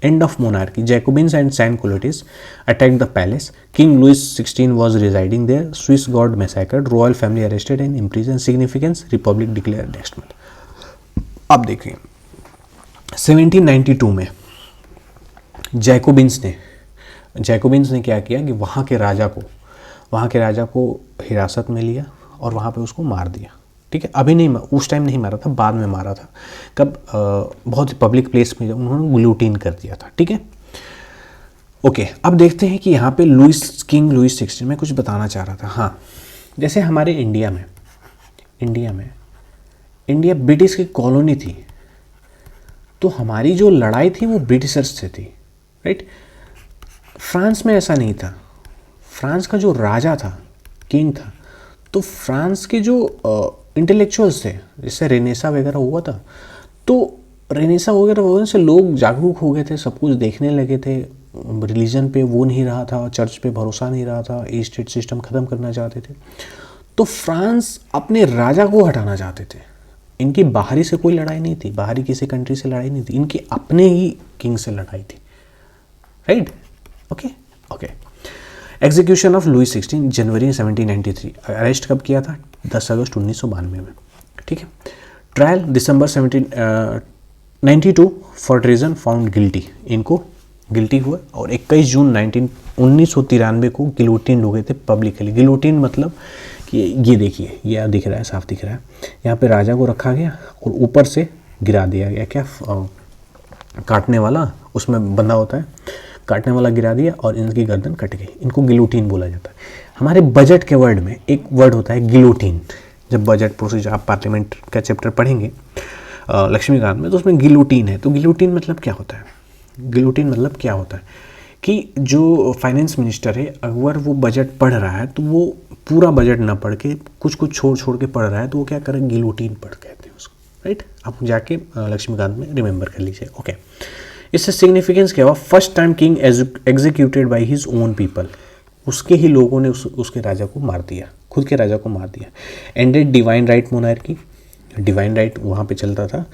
end of monarchy, Jacobins and sans culottes attacked the palace, king Louis 16 was residing there, Swiss god massacred, royal family arrested and imprisoned, significance, republic declared next month। अब देखें 1792 में Jacobins ने क्या किया कि वहाँ के राजा को हिरासत में लिया और वहाँ पे उसको मार दिया, ठीक है। अभी नहीं, उस टाइम नहीं मारा था, बाद में मारा था। कब, बहुत पब्लिक प्लेस में उन्होंने गुलोटीन कर दिया था, ठीक है। ओके, अब देखते हैं कि यहाँ पे किंग लुइस 16, मैं कुछ बताना चाह रहा था। हाँ, जैसे हमारे इंडिया ब्रिटिश की कॉलोनी थी, तो हमारी जो लड़ाई थी वो ब्रिटिशर्स से थी, राइट। फ्रांस में ऐसा नहीं था। फ्रांस का जो राजा था, किंग था, तो फ्रांस के जो इंटेलेक्चुअल्स थे, जैसे रेनेसा वगैरह हुआ था, तो रेनेसा वगैरह से लोग जागरूक हो गए थे, सब कुछ देखने लगे थे, रिलीजन पे वो नहीं रहा था, चर्च पे भरोसा नहीं रहा था, स्टेट सिस्टम ख़त्म करना चाहते थे। तो फ्रांस अपने राजा को हटाना चाहते थे। इनकी बाहरी से कोई लड़ाई नहीं थी, बाहरी किसी कंट्री से लड़ाई नहीं थी, इनकी अपने ही किंग से लड़ाई थी, right. Okay. Execution of Louis 16 January 1793, arrest कब किया था, 10 अगस्त 1992 में, ठीक है। Trial December 1792 for treason found guilty, इनको गिल्टी हुआ और 21 जून 1993 को गिलोटिन हो गए थे पब्लिकली। गिलोटिन मतलब कि ये देखिए, ये दिख रहा है, साफ दिख रहा है, यहाँ पे राजा को रखा गया और ऊपर से गिरा दिया गया, क्या काटने वाला उसमें बंधा होता है, काटने वाला गिरा दिया और इनकी गर्दन कट गई। इनको गिलोटिन बोला जाता है। हमारे बजट के वर्ड में एक वर्ड होता है गिलोटिन। जब बजट प्रोसीजर आप पार्लियामेंट का चैप्टर पढ़ेंगे लक्ष्मीकांत में, तो उसमें गिलोटिन है। तो गिलोटिन मतलब क्या होता है, गिलोटिन मतलब क्या होता है कि जो फाइनेंस मिनिस्टर है, अगर वो बजट पढ़ रहा है तो वो पूरा बजट ना पढ़ के कुछ छोड़ के पढ़ रहा है, तो वो क्या करें, गिलोटिन पढ़ कहते हैं उसको, राइट। आप जाके लक्ष्मीकांत में रिमेंबर कर लीजिए, ओके। इससे सिग्निफिकेंस क्या हुआ, first time king executed by his own people, उसके ही लोगों ने उसके राजा को मार दिया, खुद के राजा को मार दिया। Ended divine right monarchy, divine right वहाँ पे चलता था।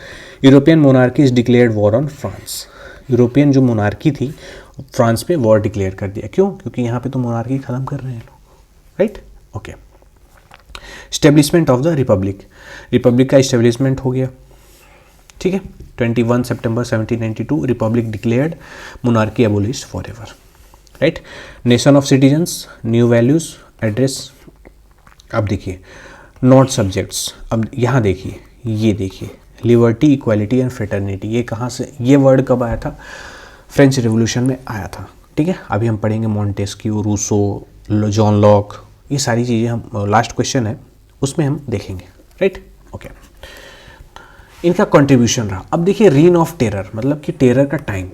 European monarchies declared war on France, European जो मोनार्की थी फ्रांस पे वॉर डिक्लेयर कर दिया। क्यों? क्योंकि यहाँ पे तो मोनार्की ख़त्म कर रहे हैं लोग, right. Okay, establishment of the Republic, Republic का इस्टेब्लिशमेंट हो गया, ठीक है। 21 सितंबर 1792 Republic declared, monarchy एबोलिश्ड for ever, right. Nation of citizens, new values, address. अब देखिए नॉट सब्जेक्ट्स, अब यहाँ देखिए, ये देखिए लिबर्टी, इक्वालिटी एंड फ्रेटर्निटी, ये कहाँ से, ये वर्ड कब आया था? फ्रेंच रिवॉल्यूशन में आया था, ठीक है। अभी हम पढ़ेंगे मॉन्टेस्क्यू, रूसो, जॉन लॉक, ये सारी चीज़ें हम, लास्ट क्वेश्चन है उसमें हम देखेंगे, राइट। ओके, इनका कंट्रीब्यूशन रहा। अब देखिए रीन ऑफ टेरर, मतलब कि टेरर का टाइम,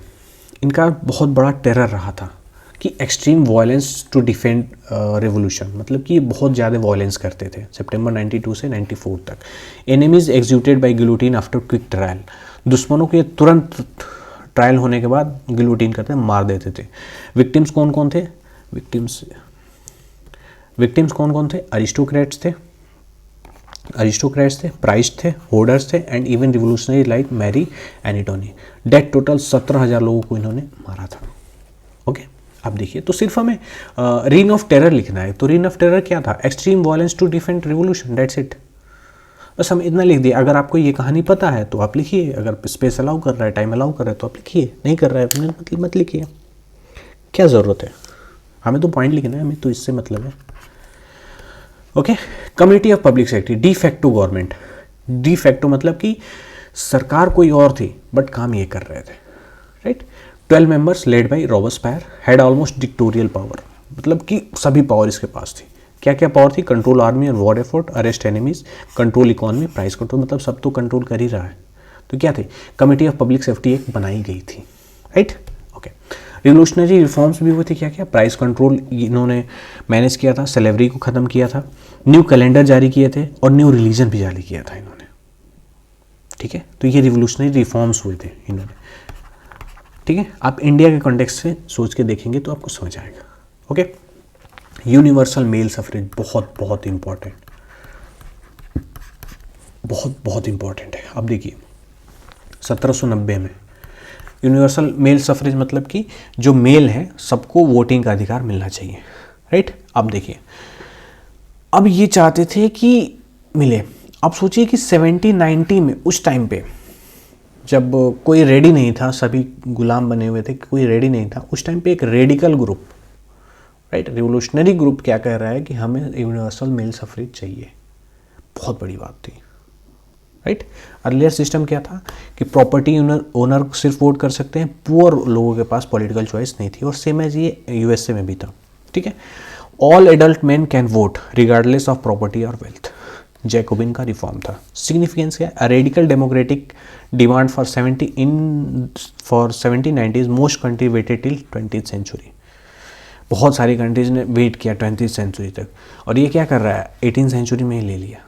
इनका बहुत बड़ा टेरर रहा था कि extreme violence to defend revolution, मतलब कि बहुत ज़्यादा वायलेंस करते थे सितंबर 92 से 94 तक। Enemies executed by guillotine after quick trial, दुश्मनों के तुरंत ट्रायल होने के बाद गिलोटिन करते मार देते थे। विक्टिम्स कौन कौन थे? विक्टिम्स कौन कौन थे? अरिस्टोक्रेट्स थे, प्राइस्ट थे, होर्डर्स थे and even revolutionary like Marie Antoinette. Death total 17,000 लोगों को इन्होंने मारा था। ओके, अब देखिए, तो सिर्फ हमें रीन ऑफ टेरर लिखना है। तो रीन ऑफ टेरर क्या था? Extreme violence to defend revolution, that's it. बस हम इतना लिख दिए। अगर आपको ये कहानी पता है तो आप लिखिए, अगर स्पेस अलाउ कर रहा है, टाइम अलाउ कर रहा है तो आप लिखिए, नहीं कर रहा है मतलब मत लिखिए, क्या ज़रूरत है, हमें तो पॉइंट लिखना है, हमें तो इससे मतलब है। Okay, community of public secretary, de facto government, de facto मतलब कि सरकार कोई और थी बट काम ये कर रहे थे, right. 12 members led by Robespierre, had almost dictatorial power, मतलब कि सभी पावर इसके पास थी। क्या क्या पावर थी? कंट्रोल आर्मी और war effort, arrest enemies, control economy, price control, मतलब सब तो कंट्रोल कर ही रहा है। तो क्या थी? कमिटी ऑफ पब्लिक सेफ्टी एक बनाई गई थी, राइट। ओके, रिवोल्यूशनरी रिफॉर्म्स भी वो थी, क्या क्या? प्राइस कंट्रोल इन्होंने मैनेज किया था, स्लेवरी को ख़त्म किया था, न्यू कैलेंडर जारी किए थे और न्यू रिलीजन भी जारी किया था इन्होंने, ठीक है। तो ये रिवोल्यूशनरी रिफॉर्म्स हुए थे इन्होंने, ठीक है। आप इंडिया के कॉन्टेक्स्ट से सोच के देखेंगे तो आपको समझ आएगा। ओके, यूनिवर्सल मेल सफरेज, बहुत बहुत इंपॉर्टेंट, बहुत बहुत इंपॉर्टेंट है। अब देखिए 1790 में यूनिवर्सल मेल सफरेज मतलब कि जो मेल है सबको वोटिंग का अधिकार मिलना चाहिए, राइट। अब देखिए, अब ये चाहते थे कि मिले। अब सोचिए कि 1790 में, उस टाइम पे जब कोई रेडी नहीं था, सभी गुलाम बने हुए थे, कोई रेडी नहीं था, उस टाइम पे एक radical group, right, revolutionary group क्या कह रहा है कि हमें यूनिवर्सल मेल सफरेज चाहिए। बहुत बड़ी बात थी, राइट। अर्लियर सिस्टम क्या था कि प्रॉपर्टी ओनर सिर्फ वोट कर सकते हैं, पुअर लोगों के पास पॉलिटिकल चॉइस नहीं थी, और सेम एज ये यूएसए में भी था, ठीक है। All adult man can vote regardless of property और वेल्थ, जैकोबिन का रिफॉर्म था। सिग्निफिकेंस क्या है? A radical democratic demand for 1790s, most country waited till 20th century. बहुत सारी कंट्रीज ने वेट किया 20th सेंचुरी तक, और ये क्या कर रहा है? 18th सेंचुरी में ही ले लिया।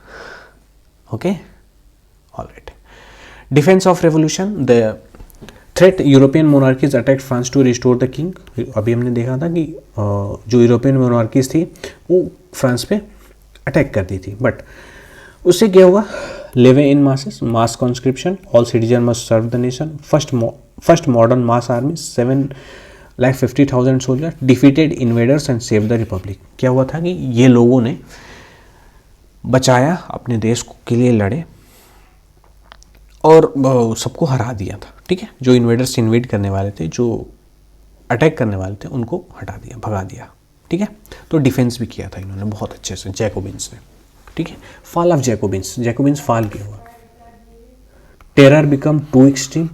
Okay, alright. Defence of revolution, the threat European monarchies attack France to restore the king. अभी हमने देखा था कि जो यूरोपियन मोनार्कीज थी वो फ्रांस पे अटैक करती थी, बट उससे क्या हुआ? Living in masses, mass conscription, all citizen must serve the nation, first modern mass army, 7,50,000 soldier, defeated invaders and save the republic. क्या हुआ था कि ये लोगों ने बचाया, अपने देश के लिए लड़े और सबको हरा दिया था, ठीक है। जो इन्वेडर्स इन्वेड करने वाले थे, जो अटैक करने वाले थे, उनको हटा दिया, भगा दिया, ठीक है। तो डिफेंस भी किया था इन्होंने बहुत अच्छे से, जैकोबिन्स ने, ठीक है। फॉल ऑफ जैकोबिन्स फॉल क्या हुआ? Terror become too extreme,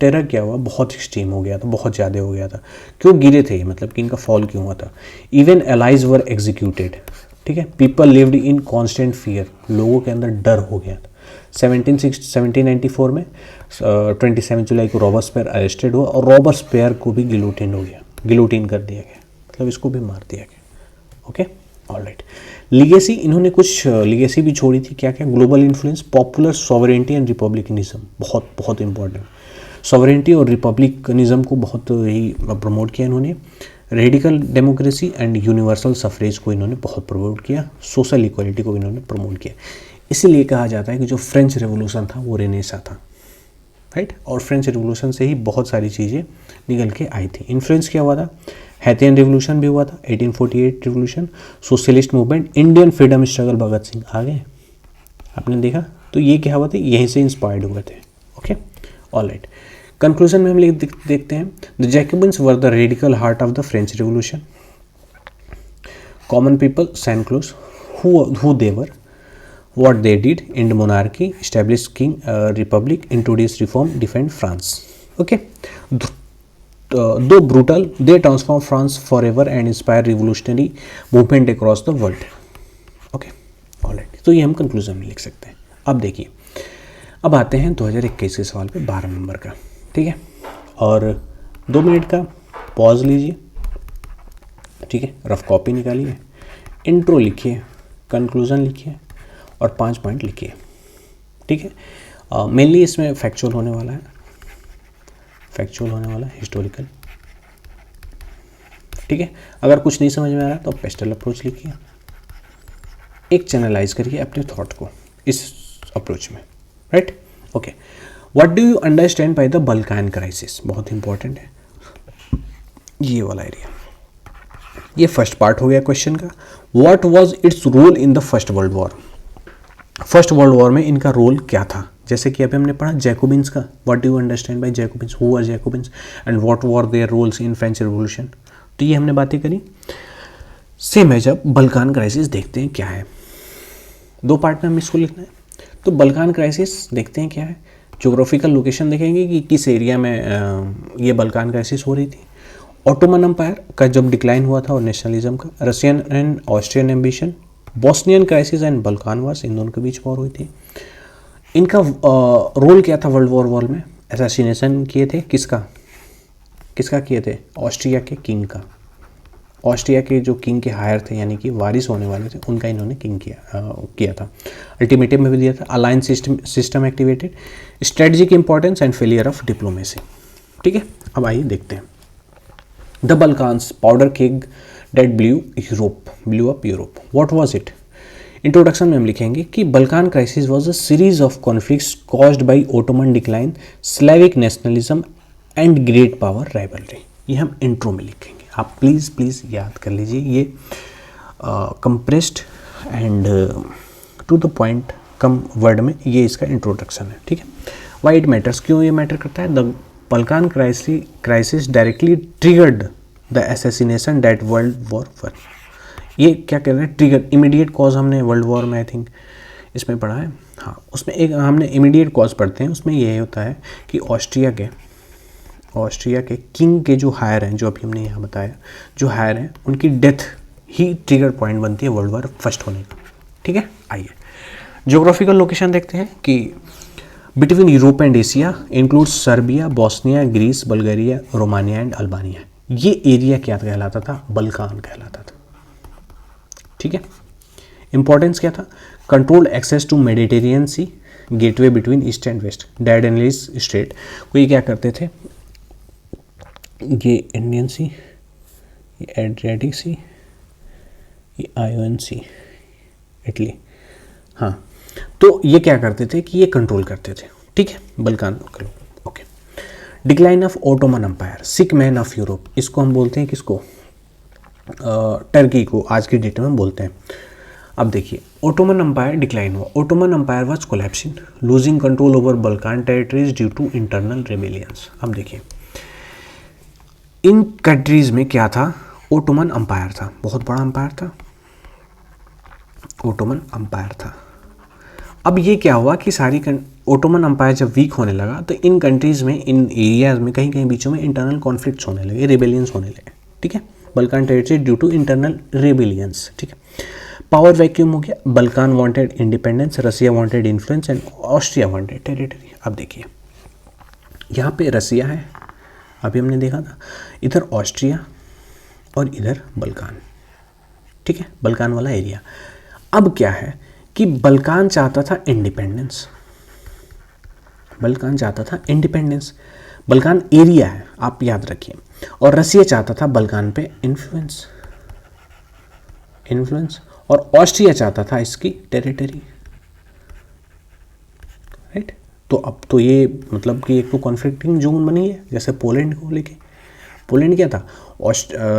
terror क्या हुआ? बहुत एक्सट्रीम हो गया था, बहुत ज़्यादा हो गया था। क्यों गिरे थे? मतलब कि इनका फॉल क्यों हुआ था? इवन एलाइज वर एग्जीक्यूटेड, ठीक है। People lived in constant fear, लोगों के अंदर डर हो गया था। 1794 में 27 जुलाई को रॉबस्पेयर अरेस्टेड हुआ और रॉबस्पेयर को भी गिलोटिन हो गया, गिलोटिन कर दिया गया, मतलब इसको भी मार दिया गया। Okay, alright. लीगेसी, इन्होंने कुछ लीगेसी भी छोड़ी थी, क्या क्या? Global influence, popular sovereignty and republicanism, बहुत बहुत इंपॉर्टेंट। सॉवरेंटी और रिपब्लिकनिज्म को बहुत ही प्रमोट किया इन्होंने। Radical democracy and universal suffrage को इन्होंने बहुत प्रमोट किया। सोशल इक्वालिटी को इन्होंने प्रमोट किया। इसीलिए कहा जाता है कि जो फ्रेंच रेवोल्यूशन था वो रेनेसा था, राइट। और फ्रेंच रेवोल्यूशन से ही बहुत सारी चीज़ें निकल के आई थी। इन्फ्लुएंस क्या हुआ था, हैथियन रिवोल्यूशन भी हुआ था, 1848 revolution, socialist movement, Indian freedom struggle, Bhagat Singh आ गए, आपने देखा। तो ये क्या हुआ था, यहीं से इंस्पायर्ड हुए थे। Okay, all right. कंक्लूजन में हम देखते हैं, the Jacobins were the radical heart of the French revolution. Common people, sans culottes, who they were, what they did, end monarchy, establish king republic, introduce reform, defend France. Okay, though brutal, they transform France forever and inspire revolutionary movement across the world. Okay, all right. तो ये हम conclusion में लिख सकते हैं। अब देखिए, अब आते हैं 2021 के सवाल पे 12 नंबर का, ठीक है। और 2 मिनट का पॉज लीजिए, ठीक है। रफ कॉपी निकालिए, इंट्रो लिखिए, कंक्लूजन लिखिए और 5 पॉइंट लिखिए, ठीक है। मेनली इसमें फैक्चुअल होने वाला है, हिस्टोरिकल, ठीक है। अगर कुछ नहीं समझ में आ रहा तो पेस्टल अप्रोच लिखिए, एक चैनलाइज करिए अपने थॉट को इस अप्रोच में, right. Okay, what do you understand by the Balkan crisis, बहुत इंपॉर्टेंट है ये वाला एरिया। ये फर्स्ट पार्ट हो गया क्वेश्चन का। What was its role in the first world war, first world war में इनका रोल क्या था। जैसे कि अभी हमने पढ़ा जैकोबिन्स का, what do you understand by Jacobins, who are Jacobins and what were their roles in French revolution. तो ये हमने बातें करी। सेम है, जब बल्कान क्राइसिस देखते हैं क्या है, 2 पार्ट में हम इसको लिखना है। तो बल्कान क्राइसिस देखते हैं क्या है, ज्योग्राफिकल लोकेशन देखेंगे कि किस एरिया में ये बल्कान क्राइसिस हो रही थी। ऑटोमन अम्पायर का जब डिक्लाइन हुआ था और नेशनलिज्म का, Russian and Austrian ambition, Bosnian crisis and Balkan wars, इन दोनों के बीच वॉर हुई थी। इनका रोल क्या था वर्ल्ड वॉर में, असैसिनेशन किए थे, किसका किए थे, ऑस्ट्रिया के किंग का। ऑस्ट्रिया के जो किंग के हायर थे, यानी कि वारिस होने वाले थे, उनका इन्होंने किंग किया था। अल्टीमेटम में भी दिया था, alliance system activated, strategic importance and failure of diplomacy, ठीक है। अब आइए देखते हैं। The Balkans, powder keg that blew up Europe, what was it. Introduction में हम लिखेंगे कि Balkan crisis was a series of conflicts caused by Ottoman decline, Slavic nationalism and great power rivalry. ये हम इंट्रो में लिखेंगे, आप प्लीज़ याद कर लीजिए। ये compressed and to the point कम वर्ड में ये इसका इंट्रोडक्शन है, ठीक है। वाई इट मैटर्स, क्यों ये मैटर करता है। The Balkan crisis directly triggered the assassination that world war 1। ये क्या कह रहे हैं, ट्रिगर, इमीडिएट कॉज हमने वर्ल्ड वॉर में आई थिंक इसमें पढ़ा है, हाँ। उसमें एक हमने इमीडिएट कॉज पढ़ते हैं, उसमें ये होता है कि ऑस्ट्रिया के किंग के जो हायर हैं, जो अभी हमने यहाँ बताया, जो हायर हैं उनकी डेथ ही ट्रिगर पॉइंट बनती है वर्ल्ड वॉर फर्स्ट होने का, ठीक है। आइए ज्योग्राफिकल लोकेशन देखते हैं कि between Europe and Asia includes Serbia, Bosnia, Greece, Bulgaria, Romania and Albania. ये एरिया क्या कहलाता था, बल्कान कहलाता था, ठीक है। इंपॉर्टेंस क्या था, controlled access to Mediterranean sea, gateway between east and west, Dardanelles strait को ये क्या करते थे, ये इंडियन सी, ये एड्रियाटिक सी, ये आयोन सी, इटली, हाँ। तो ये क्या करते थे कि ये कंट्रोल करते थे, ठीक है, बल्कान को। Okay, decline of Ottoman empire, sick man of Europe, इसको हम बोलते हैं किसको, टर्की को आज की डेट में बोलते हैं। अब देखिए ऑटोमन अम्पायर डिक्लाइन हुआ, Ottoman empire was collapsing, losing control over Balkan territories due to internal rebellions. अब देखिए इन कंट्रीज में क्या था, ऑटोमन अम्पायर था, बहुत बड़ा अम्पायर था, ऑटोमन अम्पायर था। अब ये क्या हुआ कि सारी ऑटोमन अम्पायर जब वीक होने लगा तो इन कंट्रीज में, इन एरियाज में कहीं कहीं बीचों में इंटरनल कॉन्फ्लिक्ट्स होने लगे, रेबेलियंस होने लगे, ठीक है। Balkan territory due to internal rebellions, ठीक है। पावर वैक्यूम हो गया, Balkan wanted independence, Russia wanted influence and Austria wanted territory. अब देखिए यहाँ पे रसिया है, अभी हमने देखा था, इधर ऑस्ट्रिया और इधर बल्कान, ठीक है, बल्कान वाला एरिया। अब क्या है कि बल्कान चाहता था इंडिपेंडेंस, बल्कान चाहता था इंडिपेंडेंस, बल्कान एरिया है आप याद रखिए, और रसिया चाहता था बल्कान पे इन्फ्लुएंस, और ऑस्ट्रिया चाहता था इसकी टेरिटरी, तो अब तो ये मतलब कि एक तो कॉन्फ्लिक्टिंग जोन बनी है, जैसे पोलैंड को लेके। पोलैंड क्या था,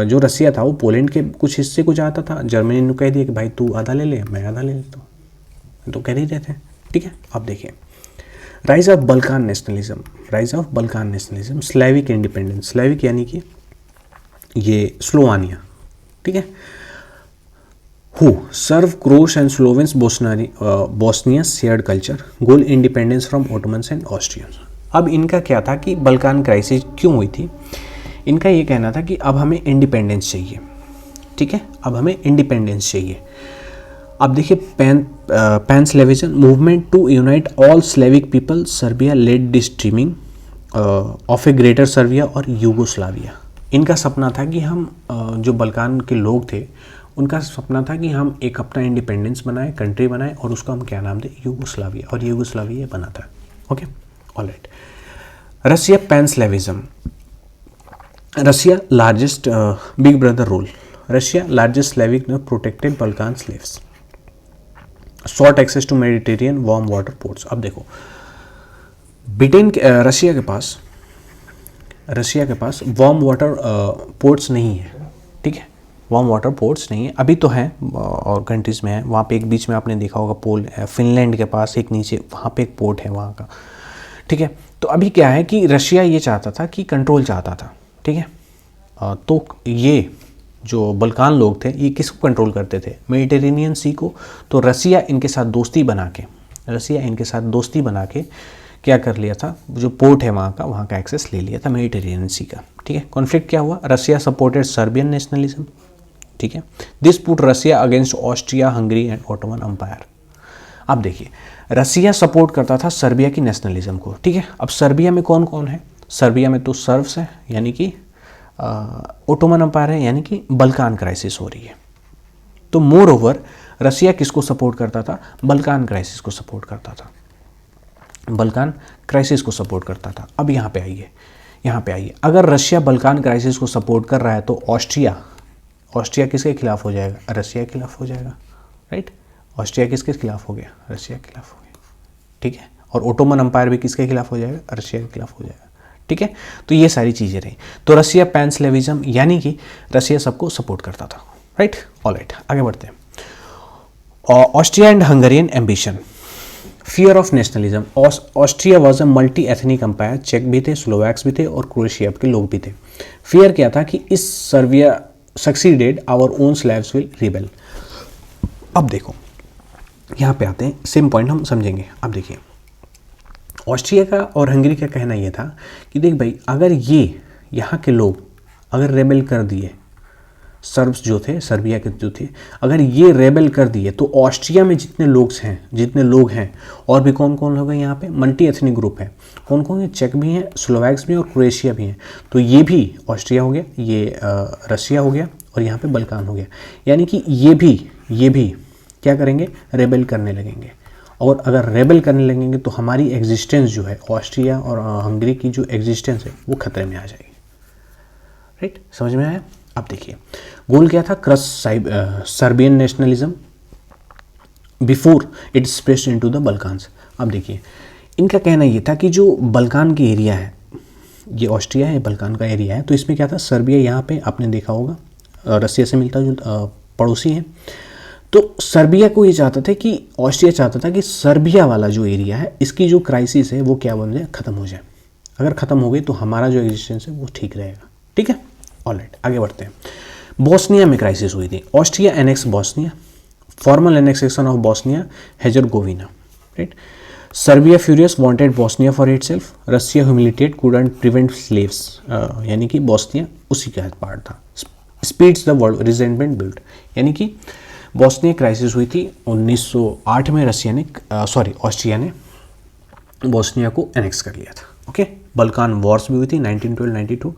जो रसिया था वो पोलैंड के कुछ हिस्से को चाहता था, जर्मनी ने कह दिया कि भाई तू आधा ले ले, मैं आधा ले लेता हूँ, तो कह ही रहे थे। ठीक है, अब देखिए rise of Balkan nationalism, rise of Balkan nationalism, Slavic independence, Slavic यानी कि ये स्लोवानिया, ठीक है, who Serbs Croats and Slovenes Bosnia shared culture, goal independence from Ottomans and Austrians. अब इनका क्या था कि बल्कान क्राइसिस क्यों हुई थी, इनका ये कहना था कि अब हमें इंडिपेंडेंस चाहिए। ठीक है, अब हमें इंडिपेंडेंस चाहिए। अब देखिए pan Slavism movement to unite all Slavic people, Serbia led the streaming of a greater Serbia और यूगोस्लाविया। इनका सपना था कि हम जो बल्कान के लोग थे उनका सपना था कि हम एक अपना इंडिपेंडेंस बनाए, कंट्री बनाए, और उसको हम क्या नाम दें, यूगोस्लाविया, और यूगोस्लाविया बना था। Okay, all right. Russia pan Slavism, Russia largest big brother rule, Russia largest Slavic protected Balkan Slavs, short access to Mediterranean warm water ports. अब देखो ब्रिटेन रशिया के पास वार्म वाटर पोर्ट्स नहीं है। ठीक है, वार्म वाटर पोर्ट्स नहीं है, अभी तो हैं और कंट्रीज़ में है। वहाँ पे एक बीच में आपने देखा होगा फिनलैंड के पास एक नीचे वहाँ पे एक पोर्ट है वहाँ का। ठीक है, तो अभी क्या है कि रशिया ये चाहता था कि कंट्रोल चाहता था। ठीक है, तो ये जो बल्कान लोग थे ये किसको कंट्रोल करते थे, मेडिटेरेनियन सी को। तो रसिया इनके साथ दोस्ती बना के क्या कर लिया था, जो पोर्ट है वहाँ का एक्सेस ले लिया था मेडिटेरेनियन सी का। ठीक है, कॉन्फ्लिक्ट क्या हुआ, रसिया सपोर्टेड सर्बियन नेशनलिज्म। ठीक है, this put Russia against Austria, Hungary and Ottoman empire. अब देखिए रसिया सपोर्ट करता था सर्बिया की नेशनलिज्म को। ठीक है, अब सर्बिया में कौन कौन है, सर्बिया में तो सर्ब्स है यानी कि ओटोमन एम्पायर है, यानी कि बल्कान क्राइसिस हो रही है। तो मोर ओवर रसिया किसको सपोर्ट करता था, बल्कान क्राइसिस को सपोर्ट करता था, बल्कान क्राइसिस को सपोर्ट करता था। अब यहाँ पे आइए, अगर रशिया बल्कान क्राइसिस को सपोर्ट कर रहा है तो ऑस्ट्रिया किसके खिलाफ हो जाएगा, रशिया के खिलाफ हो जाएगा। राइट, ऑस्ट्रिया किसके खिलाफ हो गया, रशिया के खिलाफ हो गया। ठीक है, और ओटोमन एम्पायर भी किसके खिलाफ हो जाएगा, रशिया के खिलाफ हो जाएगा। ठीक है, तो ये सारी चीज़ें रही। तो रसिया पैन स्लेविज्म यानी कि रसिया सबको सपोर्ट करता था। राइट, ऑलराइट, आगे बढ़ते हैं। Austria and Hungarian ambition, fear of nationalism. Austria was a multi ethnic empire, चेक भी थे, स्लोवैक्स भी थे और क्रोएशिया के लोग भी थे। फियर क्या था कि इस Serbia succeeded our own Slavs will rebel. अब देखो यहाँ पे आते हैं, सेम पॉइंट हम समझेंगे। अब देखिए ऑस्ट्रिया का और हंगरी का कहना यह था कि देख भाई, अगर ये यहाँ के लोग अगर रेबेल कर दिए, सर्ब्स जो थे, सर्बिया के जो थे, अगर ये रेबेल कर दिए तो ऑस्ट्रिया में जितने लोग हैं और भी कौन कौन लोग हैं यहाँ पे, मल्टी एथनिक ग्रुप है। कौन कौन है, चेक भी हैं, स्लोवैक्स भी हैं और क्रोएशिया भी हैं। तो ये भी ऑस्ट्रिया हो गया, ये रशिया हो गया और यहाँ पे बल्कान हो गया। यानी कि ये भी क्या करेंगे, रेबेल करने लगेंगे। और अगर रेबेल करने लगेंगे तो हमारी एग्जिस्टेंस जो है, ऑस्ट्रिया और हंगरी की जो एग्जिस्टेंस है वो खतरे में आ जाएगी। राइट, समझ में आया। अब देखिए गोल क्या था, crush Serbian nationalism before it spread into the Balkans. अब देखिए इनका कहना ये था कि जो बल्कान की एरिया है, ये ऑस्ट्रिया है, बल्कान का एरिया है, तो इसमें क्या था, सर्बिया यहाँ पे आपने देखा होगा रसिया से मिलता जुलता पड़ोसी है। तो सर्बिया को ये चाहता था कि ऑस्ट्रिया चाहता था कि सर्बिया वाला जो एरिया है इसकी जो क्राइसिस है वो क्या बन जाए, ख़त्म हो जाए। अगर ख़त्म हो गई तो हमारा जो एग्जिस्टेंस है वो ठीक रहेगा। ठीक है, ऑलराइट, आगे बढ़ते हैं। बोस्निया में क्राइसिस हुई थी, Austria annex Bosnia, formal annexation of Bosnia Herzegovina. Right, Serbia furious wanted Bosnia for itself, Russia humiliated couldn't prevent Slavs, यानी कि बोस्निया उसी का पार्ट था। Speeds the world resentment build, यानी कि बोस्निया क्राइसिस हुई थी 1908 में, ऑस्ट्रिया ने बोस्निया को एनेक्स कर लिया था। ओके, बल्कान वॉर्स भी हुई थी 1912-92।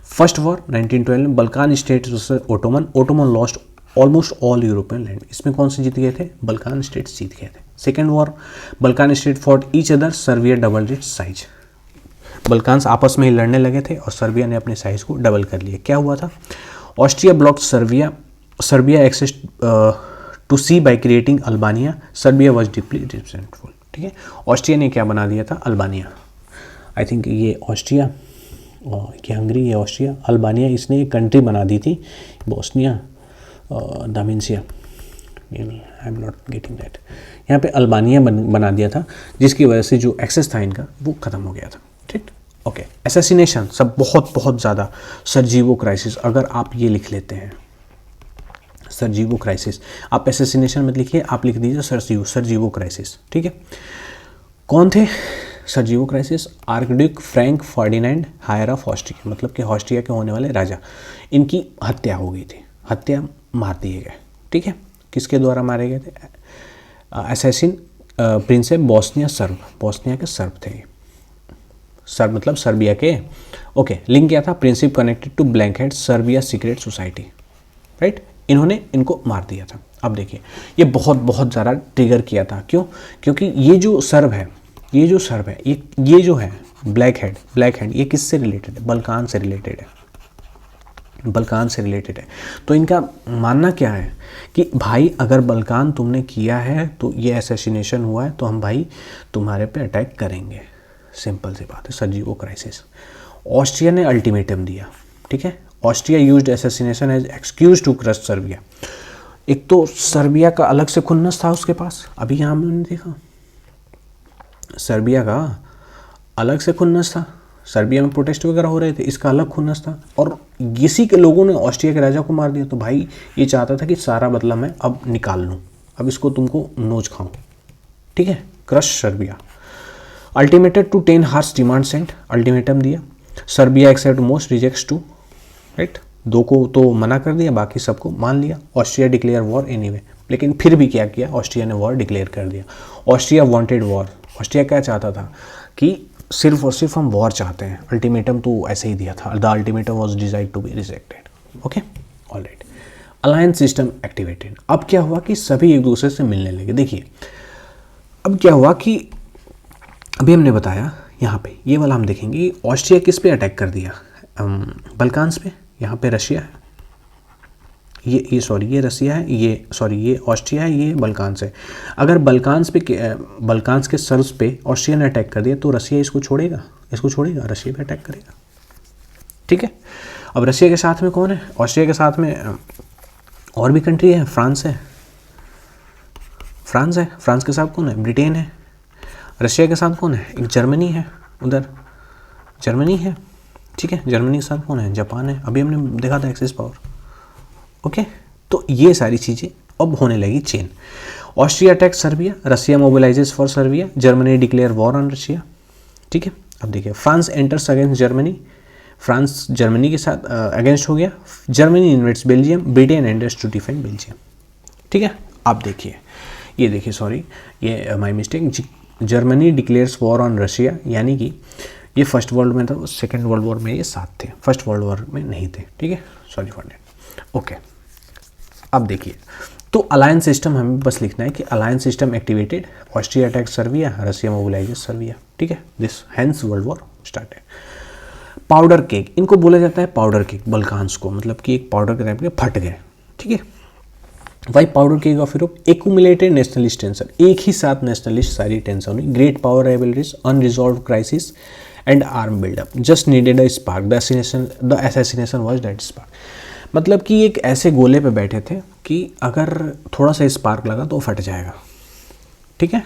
फर्स्ट वॉर 1912 में Balkan states Ottoman lost almost all European land. इसमें कौन से जीत गए थे, बल्कान स्टेट्स जीत गए थे। Second war Balkan state fought each other, Serbia double its size. Balkans आपस में ही लड़ने लगे थे और सर्बिया ने अपने साइज को डबल कर लिया। क्या हुआ था, Austria blocked Serbia access to sea by creating Albania, Serbia was deeply resentful. ठीक है। ऑस्ट्रिया ने क्या बना दिया था, अल्बानिया, आई थिंक ये ऑस्ट्रिया और ये हंगरी, ये ऑस्ट्रिया, अल्बानिया इसने एक कंट्री बना दी थी, बोस्निया दामिंसिया, I am not getting that, यहाँ पे अल्बानिया बना दिया था, जिसकी वजह से जो एक्सेस था इनका वो ख़त्म हो गया था, ठीक। ओके, एसेसिनेशन सब बहुत ज़्यादा, सरजीवो क्राइसिस, अगर आप ये लिख लेते हैं सरजीवो क्राइसिस, आप एसेसिनेशन मत लिखिए, आप लिख दीजिए सरजीवो क्राइसिस, ठीक है। कौन थे Sarajevo crisis, archduke Frank Ferdinand heir of Austria, मतलब कि ऑस्ट्रिया के होने वाले राजा, इनकी हत्या हो गई थी, हत्या मार दिए गए, ठीक है। किसके द्वारा मारे गए थे, assassin Princip Bosnia Serb, Bosnia के सर्ब थे, सर्ब मतलब सर्बिया के, ओके। लिंक क्या था, Princip connected to black hand Serbia secret society, right, इन्होंने इनको मार दिया था। अब देखिए ये बहुत ज़्यादा ट्रिगर किया था, क्यों, क्योंकि ये जो सर्ब है, ये जो है ब्लैक हेड ये किससे रिलेटेड है, बल्कान से रिलेटेड है, तो इनका मानना क्या है कि भाई अगर बल्कान तुमने किया है तो ये असैसिनेशन हुआ है तो हम भाई तुम्हारे पे अटैक करेंगे, सिंपल सी बात है, सरजीवो क्राइसिस। ऑस्ट्रिया ने अल्टीमेटम दिया, ठीक है, Austria used assassination as excuse to crush Serbia. एक तो सर्बिया का अलग से खुन्नस था उसके पास, अभी यहाँ हमने देखा सर्बिया का अलग से खुन्नस था, सर्बिया में प्रोटेस्ट वगैरह हो रहे थे, इसका अलग खुन्नस था, और इसी के लोगों ने ऑस्ट्रिया के राजा को मार दिया। तो भाई ये चाहता था कि सारा बदला मैं अब निकाल लूँ, अब इसको तुमको नोच खाऊं, ठीक है, crush Serbia. Ultimatum to 10 harsh demand sent, ultimatum दिया, Serbia accept most rejects two, right, 2 को तो मना कर दिया, बाकी सबको मान लिया। ऑस्ट्रिया डिक्लेयर वॉर एनीवे, लेकिन फिर भी क्या किया, ऑस्ट्रिया ने वॉर डिक्लेयर कर दिया। ऑस्ट्रिया वांटेड वॉर, ऑस्ट्रिया क्या चाहता था कि सिर्फ और सिर्फ हम वॉर चाहते हैं, अल्टीमेटम तो ऐसे ही दिया था, the ultimatum was decide to be rejected, okay, alright. Alliance system activated, अब क्या हुआ कि सभी एक दूसरे से मिलने लगे। देखिए अब क्या हुआ कि अभी हमने बताया यहाँ पे, ये वाला हम देखेंगे, ऑस्ट्रिया किस पे अटैक कर दिया, बल्कान्स पे, यहाँ पे रशिया है, ये रसिया है, ये ऑस्ट्रिया है, ये बल्कान्स है। अगर बल्कान्स के सर्ब्स पे ऑस्ट्रिया ने अटैक कर दिया तो रसिया इसको छोड़ेगा, रशिया पे अटैक करेगा, ठीक है। अब रशिया के साथ में कौन है, ऑस्ट्रिया के साथ में और भी कंट्री है, फ्रांस है, फ्रांस के साथ कौन है, ब्रिटेन है। रशिया के साथ कौन है, एक जर्मनी है, उधर जर्मनी है, ठीक है, जर्मनी के साथ कौन है, जापान है, अभी हमने देखा था एक्सिस पावर, ओके। तो ये सारी चीज़ें अब होने लगी chain. Austria attack Serbia, Russia mobilises for Serbia, Germany declare war on Russia, ठीक है। अब देखिए France enters against Germany, France Germany के साथ अगेंस्ट हो गया, Germany invades Belgium, Britain enters to defend Belgium, ठीक है। आप देखिए ये my mistake, Germany declares war on Russia, यानी कि ये फर्स्ट वर्ल्ड में था, सेकेंड वर्ल्ड वॉर में ये साथ थे, फर्स्ट वर्ल्ड वॉर में नहीं थे, ठीक है, सॉरी फॉर दैट, ओके। अब देखिए तो अलायंस सिस्टम हमें बस लिखना है कि alliance system activated, Austria attack Serbia, Russia mobilises Serbia, ठीक है, this hence world war started. Powder keg, इनको बोला जाता है पाउडर केक, बल्कान्स को, मतलब कि एक पाउडर के टाइप के फट गए, ठीक है। Why powder keg of Europe, accumulated nationalist tension, एक ही साथ नेशनलिस्ट सारी टेंशन हुई, great power rivalries, unresolved crisis and arm buildup, just needed a spark, the assassination was that spark. मतलब कि एक ऐसे गोले पे बैठे थे कि अगर थोड़ा सा स्पार्क लगा तो फट जाएगा, ठीक है।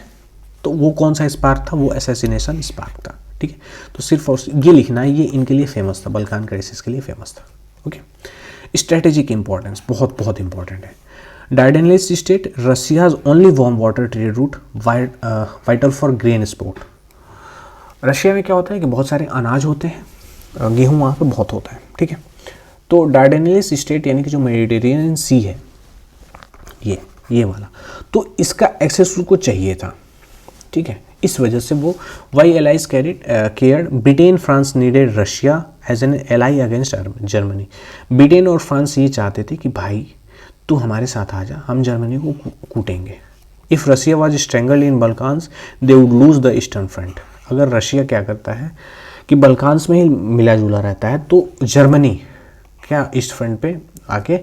तो वो कौन सा स्पार्क था, वो असैसिनेशन स्पार्क था, ठीक है। तो सिर्फ ये लिखना है, ये इनके लिए फेमस था, बल्कान क्राइसिस के लिए फेमस था, ओके। स्ट्रेटेजिक इंपॉर्टेंस बहुत इंपॉर्टेंट है। Dardanelles strait, Russia's only warm water trade route, vital for grain export. Russia में क्या होता है कि बहुत सारे अनाज होते हैं, गेहूँ वहाँ पे बहुत होता है, ठीक है। तो डार्डेनलीज स्टेट यानी कि जो मेडिटेरेनियन सी है, ये वाला, तो इसका एक्सेस उसको चाहिए था, ठीक है। इस वजह से वो why allies cared, Britain France needed Russia as an ally against Germany. Britain और फ्रांस ये चाहते थे कि भाई तू हमारे साथ आ जा, हम जर्मनी को कूटेंगे। If Russia was strangled in Balkans they would lose the eastern front. अगर रशिया क्या करता है कि बल्कान्स में ही मिला जुला रहता है तो जर्मनी क्या ईस्ट फ्रंट पे आके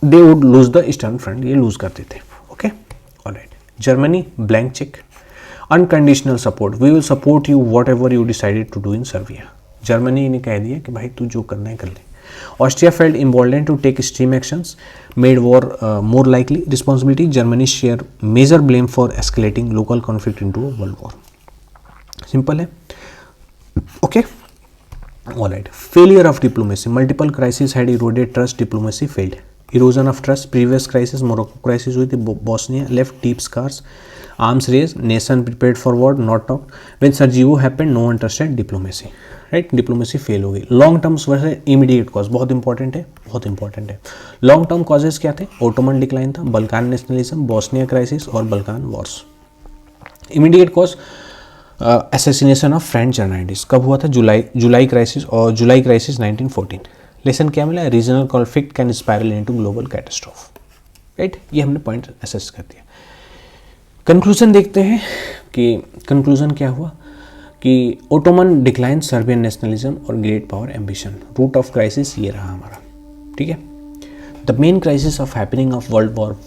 they would lose the eastern front, ये लूज करते थे, okay, alright. Germany blank cheque, unconditional support, we will support you whatever you decided to do in Serbia. Germany ने कह दिया कि भाई तू जो करना है कर ले। Austria felt emboldened to take extreme actions, made war more likely, responsibility Germany share major blame for escalating local conflict into a world war. Simple है, okay, alright. Failure of diplomacy, multiple crisis had eroded trust, diplomacy failed. Erosion of trust, previous crisis Morocco crisis हुई थी, Bosnia left deep scars, arms race, nation prepared for war not talk, when Sarajevo happened no one trusted diplomacy, right, diplomacy fail हो गई। Long terms versus immediate cause, बहुत important है, बहुत important है। Long term causes क्या थे? Ottoman decline था, Balkan nationalism, Bosnia crisis और Balkan wars. Immediate cause assassination of Franz जर्नाइडिस, कब हुआ था? जुलाई क्राइसिस, और जुलाई क्राइसिस 1914। लेसन क्या मिला? Regional conflict can spiral into global catastrophe, right, ये हमने पॉइंट असेस कर दिया। कंक्लूजन देखते हैं कि कंक्लूजन क्या हुआ कि ओटोमन डिक्लाइन, सर्बियन नेशनलिज्म और great power ambition. Root of crisis ये रहा हमारा, ठीक है। The main crisis of happening of world war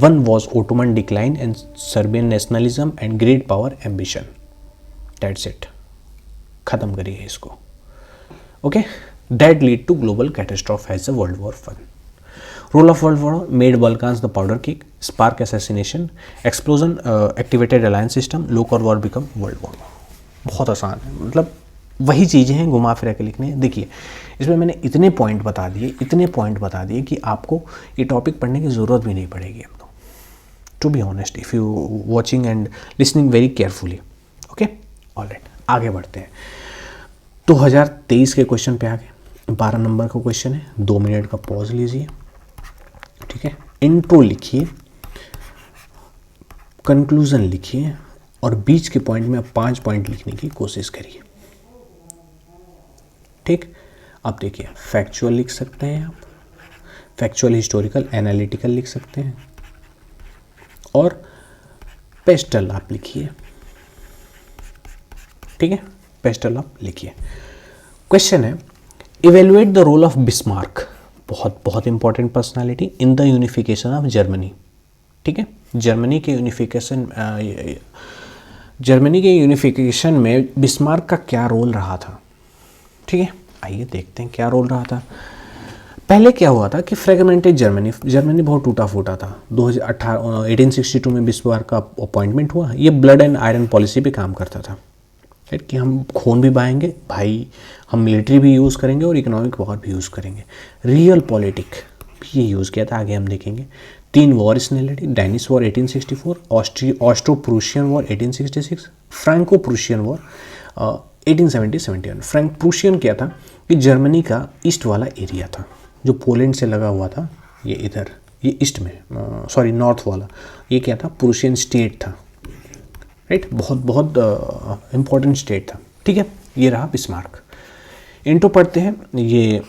one was Ottoman decline and Serbian nationalism and great power ambition. That's it, खत्म करिए इसको, okay. That lead to global catastrophe as a World War I. Role of World War made Balkans the powder keg, spark assassination, explosion, activated alliance system, local war become World War. बहुत आसान है, मतलब वही चीज़ें हैं घुमा फिरा के लिखने हैं। देखिए इसमें मैंने इतने पॉइंट बता दिए कि आपको ये टॉपिक पढ़ने की ज़रूरत भी नहीं पड़ेगी अब तो, to be honest, if you watching and listening very carefully, okay. Alright, आगे बढ़ते हैं। 2023 के क्वेश्चन पे आ गए। 12 नंबर का क्वेश्चन है, 2 मिनट का पॉज लीजिए, ठीक है। इंट्रो लिखिए, कंक्लूजन लिखिए और बीच के पॉइंट में आप 5 पॉइंट लिखने की कोशिश करिए, ठीक। अब देखिए फैक्चुअल लिख सकते हैं आप, फैक्चुअल, हिस्टोरिकल, एनालिटिकल लिख सकते हैं, और पेस्टल आप लिखिए, ठीक है, पेस्टल आप लिखिए। क्वेश्चन है, evaluate the role of Bismarck, बहुत बहुत important personality, in the unification of Germany, ठीक है। जर्मनी के यूनिफिकेशन में बिस्मार्क का क्या रोल रहा था, ठीक है। आइए देखते हैं क्या रोल रहा था। पहले क्या हुआ था कि फ्रेगमेंटेड जर्मनी बहुत टूटा फूटा था। 1862 में बिस्मार्क का अपॉइंटमेंट हुआ। ये ब्लड एंड आयरन पॉलिसी पे काम करता था, राइट, कि हम खून भी बहाएंगे भाई, हम मिलिट्री भी यूज़ करेंगे और इकोनॉमिक पावर भी यूज़ करेंगे। रियल पॉलिटिक भी ये यूज़ किया था, आगे हम देखेंगे। 3 वॉर इसने लड़ी, Danish war 1864, Austro Prussian war 1866, Franco Prussian war 1870-71। Franco Prussian क्या था कि जर्मनी का ईस्ट वाला एरिया था जो पोलैंड से लगा हुआ था, ये इधर, ये ईस्ट में, सॉरी नॉर्थ वाला, ये क्या था? प्रूशियन स्टेट था, राइट, बहुत बहुत इम्पोर्टेंट स्टेट था, ठीक है। ये रहा बिस्मार्क। इंट्रो पढ़ते हैं, ये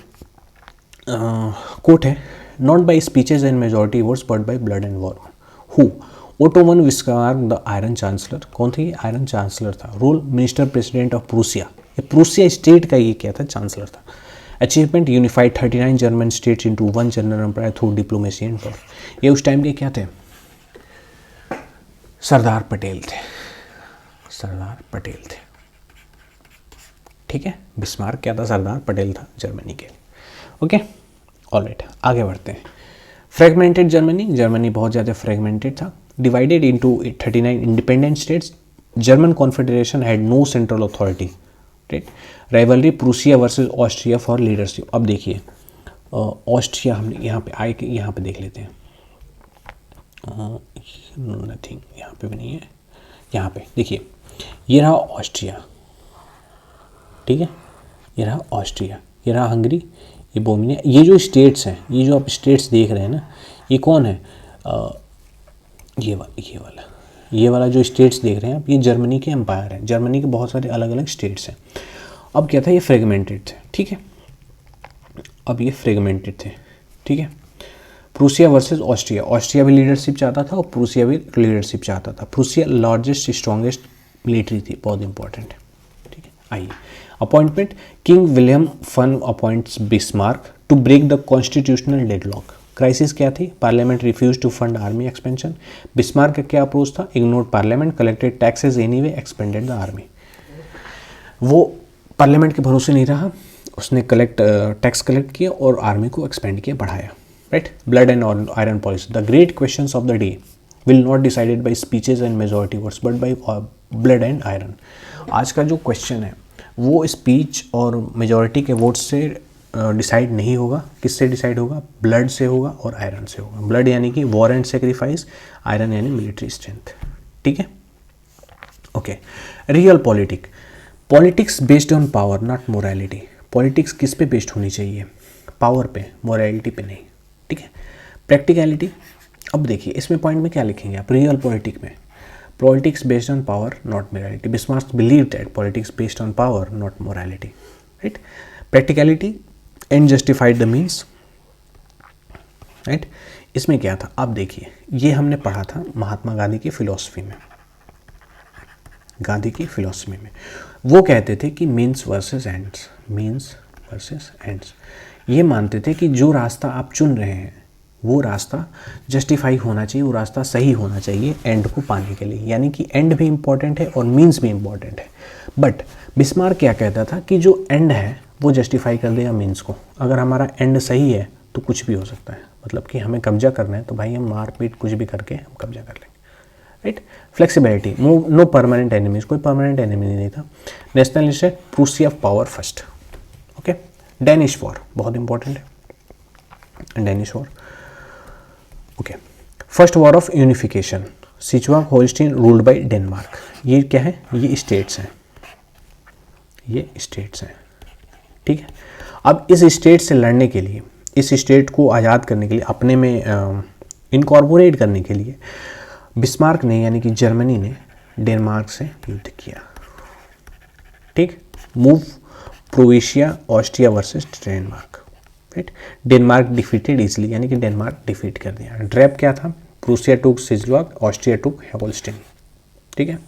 कोट है, not by speeches and majority votes but by blood and war. Who? Otto von Bismarck the iron chancellor. कौन थे? आयरन चांसलर था। Role? Minister president of Prussia. ये प्रूसिया स्टेट का ये क्या था? चांसलर था। Achievement? Unified 39 German states into one general empire through diplomacy and war. ये उस टाइम के क्या थे? सरदार पटेल थे, सरदार पटेल थे, ठीक है। बिस्मार्क क्या था? सरदार पटेल था जर्मनी के, ओके। ऑलराइट, आगे बढ़ते हैं। फ्रेगमेंटेड जर्मनी, जर्मनी बहुत ज़्यादा फ्रेगमेंटेड था। Divided into 39 independent states. German confederation had no central authority, right. Rivalry Prussia versus Austria for leadership. अब देखिए ऑस्ट्रिया, हमने यहाँ पे आए कि यहाँ पे देख लेते हैं, नथिंग यहाँ पे भी नहीं है, यहाँ पे देखिए, ये रहा ऑस्ट्रिया, ठीक है, ये रहा ऑस्ट्रिया, ये रहा हंगरी, ये बोमिनिया। ये जो स्टेट्स हैं, ये जो आप स्टेट्स देख रहे हैं ना, ये कौन है? ये वाला जो स्टेट्स देख रहे हैं आप, ये जर्मनी के एम्पायर हैं। जर्मनी के बहुत सारे अलग अलग स्टेट्स हैं। अब क्या था? ये फ्रेगमेंटेड थे, ठीक है। अब ये फ्रेगमेंटेड थे, ठीक है। प्रूसिया वर्सेस ऑस्ट्रिया, ऑस्ट्रिया भी लीडरशिप चाहता था और प्रूसिया भी लीडरशिप चाहता था। प्रूसिया लार्जेस्ट स्ट्रॉन्गेस्ट मिलिट्री थी, बहुत इंपॉर्टेंट है, ठीक है। आइए, appointment, king William von appoints Bismarck to break the constitutional deadlock. Crisis क्या थी? Parliament refuse to fund army expansion. Bismarck का क्या अप्रोच था? Ignored parliament, collected taxes anyway, expanded the army. वो पार्लियामेंट के भरोसे नहीं रहा, उसने टैक्स कलेक्ट किया और आर्मी को एक्सपेंड किया, बढ़ाया। Right? Blood and iron policy. The great questions of the day will not decided by speeches and majority votes but by blood and iron. आज का जो क्वेश्चन है वो स्पीच और मेजोरिटी के वोट्स से डिसाइड नहीं होगा। किससे डिसाइड होगा? ब्लड से होगा और आयरन से होगा। ब्लड यानी कि वॉर एंड सेक्रीफाइस, आयरन यानी मिलिट्री स्ट्रेंथ। ठीक है, okay. Real politics based on power not morality. Politics किस पे बेस्ड होनी चाहिए? पावर पे, मोरालिटी पे नहीं। ठीक है। प्रैक्टिकलिटी, अब देखिए इसमें पॉइंट में क्या लिखेंगे आप? रियल पॉलिटिक्स में politics based on power not morality. Bismarck believe that politics based on power not morality. Right? Practicality, and justified the means. Right? इसमें क्या था? आप देखिए, ये हमने पढ़ा था महात्मा गांधी की फिलॉसफी में। वो कहते थे कि मीन्स वर्सेस एंड्स। ये मानते थे कि जो रास्ता आप चुन रहे हैं वो रास्ता जस्टिफाई होना चाहिए, वो रास्ता सही होना चाहिए एंड को पाने के लिए। यानी कि एंड भी इम्पॉर्टेंट है और मीन्स भी इम्पॉर्टेंट है। बट बिस्मार्क क्या कहता था कि जो एंड है वो जस्टिफाई कर देगा मीन्स को। अगर हमारा एंड सही है तो कुछ भी हो सकता है। मतलब कि हमें कब्जा करना है तो भाई हम मारपीट कुछ भी करके हम कब्जा कर लेंगे। Right? Flexibility, no permanent enemies. कोई परमानेंट एनिमी नहीं था। National interest, pursuit of power first. Okay. Danish war बहुत इंपॉर्टेंट है। Danish war, okay. First war of unification, सिचुआक होल्स्टीन रूल्ड बाय डेनमार्क। ये क्या है? ये स्टेट्स हैं। ठीक है। अब इस स्टेट से लड़ने के लिए, इस स्टेट को आज़ाद करने के लिए, अपने में इनकॉर्पोरेट करने के लिए बिस्मार्क ने यानी कि जर्मनी ने डेनमार्क से युद्ध किया। ठीक? Move Prussia Austria versus Denmark. Right? Denmark defeated easily, यानी कि डेनमार्क डिफीट कर दिया। ड्रैप क्या था? प्रूसिया टुक सिचुआक, ऑस्ट्रिया टुक होल्स्टीन। ठीक है।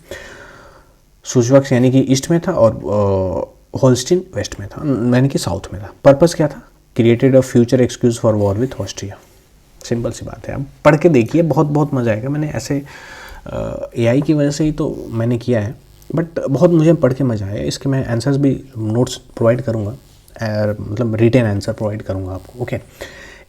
सिचुआक यानी कि ईस्ट में था और होल्स्टीन वेस्ट में था, यानी कि साउथ में था। पर्पस क्या था? Created a future excuse for war with Austria. Simple सी बात है। अब पढ़ के देखिए, बहुत मज़ा आएगा। मैंने ऐसे एआई की वजह से ही तो मैंने किया है, बट बहुत मुझे पढ़ के मज़ा आया। इसके मैं आंसर्स भी नोट्स प्रोवाइड करूँगा, मतलब रिटेन आंसर प्रोवाइड करूँगा आपको। Okay.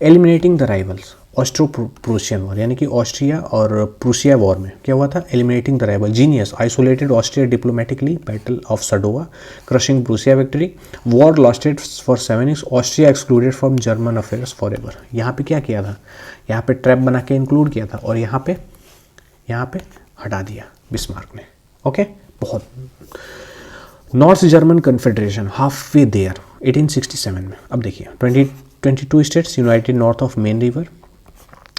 Eliminating the rivals, Austro Prussian war, यानी कि ऑस्ट्रिया और प्रूसिया वॉर में क्या हुआ था? Eliminating the rival. Genius, isolated Austria diplomatically, battle of Sadowa, crushing Prussia victory, war lasted for 7 years, Austria excluded from German affairs forever. यहाँ पे क्या किया था? यहाँ पे ट्रैप बना के इंक्लूड किया था और यहाँ पे हटा दिया बिस्मार्क ने। ओके। बहुत। North German confederation, half way there, 1867 में। अब देखिए 22 states united north of Main river.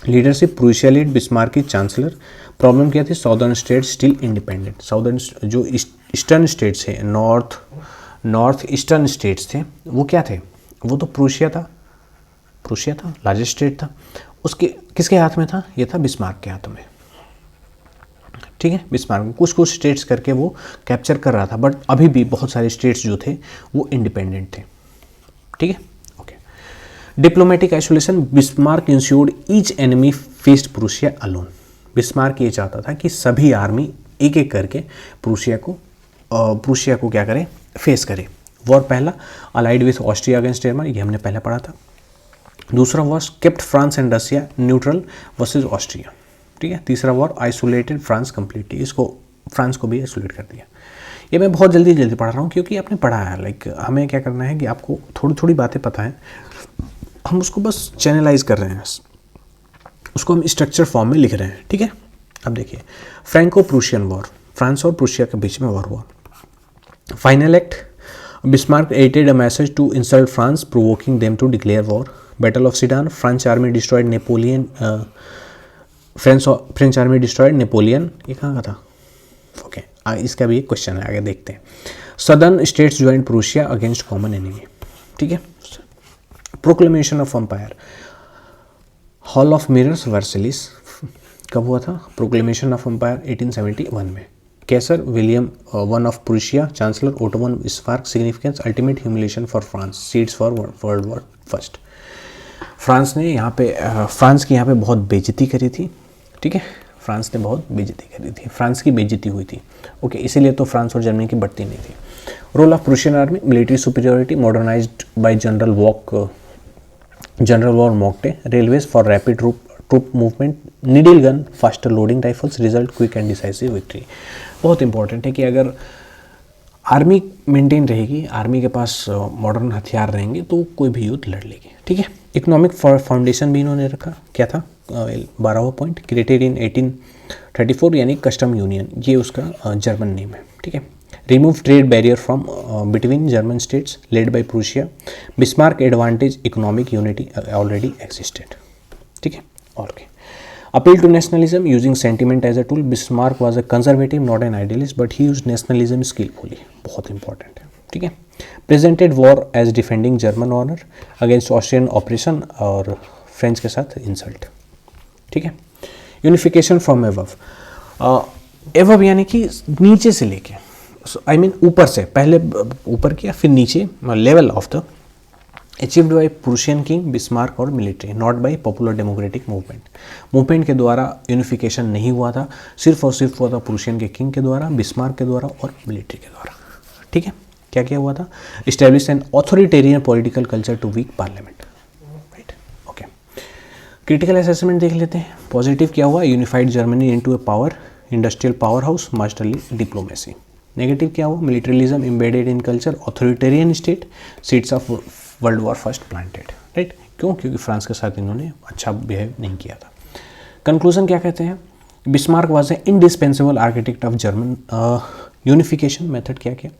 Leadership Prussia lead, Bismarck की चांसलर। प्रॉब्लम क्या थी? Southern state still independent. Southern जो ईस्टर्न स्टेट्स थे, नॉर्थ ईस्टर्न स्टेट्स थे, वो क्या थे? वो तो प्रूसिया था, लार्जेस्ट स्टेट था। उसके किसके हाथ में था? ये था बिस्मार्क के हाथ में। ठीक है। बिस्मार्क कुछ स्टेट्स करके वो कैप्चर कर रहा था, बट अभी भी बहुत सारे स्टेट्स जो थे वो इंडिपेंडेंट थे। ठीक है, okay. Diplomatic isolation, Bismarck insured each enemy faced Prussia alone. Bismarck ये चाहता था कि सभी आर्मी एक एक करके प्रूसिया को क्या करे? फेस करे। वॉर पहला, allied with Austria against Denmark, ये हमने पहले पढ़ा था। दूसरा war kept France and Russia neutral versus Austria. ठीक है। तीसरा वॉर आइसोलेटेड फ्रांस कम्प्लीटली, इसको फ्रांस को भी आइसोलेट कर दिया। ये मैं बहुत जल्दी पढ़ रहा हूँ क्योंकि आपने पढ़ा है। लाइक हमें क्या करना है कि आपको थोड़ी बातें पता है, हम उसको बस चैनलाइज कर रहे हैं, उसको हम स्ट्रक्चर फॉर्म में लिख रहे हैं। ठीक है। अब देखिए फ्रैंको प्रूशियन वॉर, फ्रांस और प्रूशिया के बीच में वॉर हुआ। Final act, Bismarck edited a message to insult France provoking them to declare war. Battle of Sedan, French army destroyed Napoleon, French army destroyed Napoleon. ये कहाँ का था? Okay, इसका भी एक क्वेश्चन है, आगे देखते हैं। Southern states joined Prussia against common enemy. ठीक है। Proclamation of empire, hall of mirrors Versailles, कब हुआ था? प्रोक्लेमेशन ऑफ एम्पायर 1871 में। Kaiser William one of Prussia, chancellor Otto von Bismarck. Significance, ultimate humiliation for France, seeds for world war first. France की यहाँ पे बहुत बेइज्जती करी थी, ठीक है, फ्रांस ने बहुत बेइज्जती करी थी, फ्रांस की बेइज्जती हुई थी, ओके, इसीलिए तो फ्रांस और जर्मनी की बढ़ती नहीं थी। Role of Prussian army, military superiority, modernised by general von Moltke, railways for rapid troop movement, needle gun, faster loading rifles, result quick and decisive victory. बहुत इंपॉर्टेंट है कि अगर आर्मी मेंटेन रहेगी, आर्मी के पास मॉडर्न हथियार रहेंगे तो कोई भी युद्ध लड़ लेगी, ठीक है। इकोनॉमिक फाउंडेशन भी इन्होंने रखा, क्या था 12वां पॉइंट, क्रिएटेड इन 1834 यानी कस्टम यूनियन, ये उसका जर्मन नेम है, ठीक है। Remove trade barrier from between German states led by Prussia, Bismarck advantage economic unity already existed, ठीक है। Okay, appeal to nationalism using sentiment as a tool, Bismarck was a conservative not an idealist but he used nationalism skilfully, बहुत important है, ठीक है। Presented war as defending German honour against Austrian oppression और French के साथ insult, ठीक है। Unification from एवव यानी कि नीचे से लेके, आई मीन ऊपर से, पहले ऊपर किया फिर नीचे, level of the achieved by Prussian king, Bismarck और military, not by popular democratic movement के द्वारा यूनिफिकेशन नहीं हुआ था, सिर्फ और सिर्फ हुआ था प्रूशियन के किंग के द्वारा, बिस्मार्क के द्वारा और मिलिट्री के द्वारा, ठीक है। क्या क्या हुआ था? Establish an authoritarian political culture to weak parliament, right, okay. Critical assessment देख लेते हैं। पॉजिटिव क्या हुआ? Unified Germany into a power industrial powerhouse, masterly diplomacy. Negative क्या हुआ? Militarism embedded in culture, authoritarian state, seeds of world war first planted, right. क्यों? क्योंकि France के साथ इन्होंने अच्छा बिहेव नहीं किया था। कंक्लूजन क्या कहते हैं? Bismarck was a indispensable architect of German unification method. क्या क्या?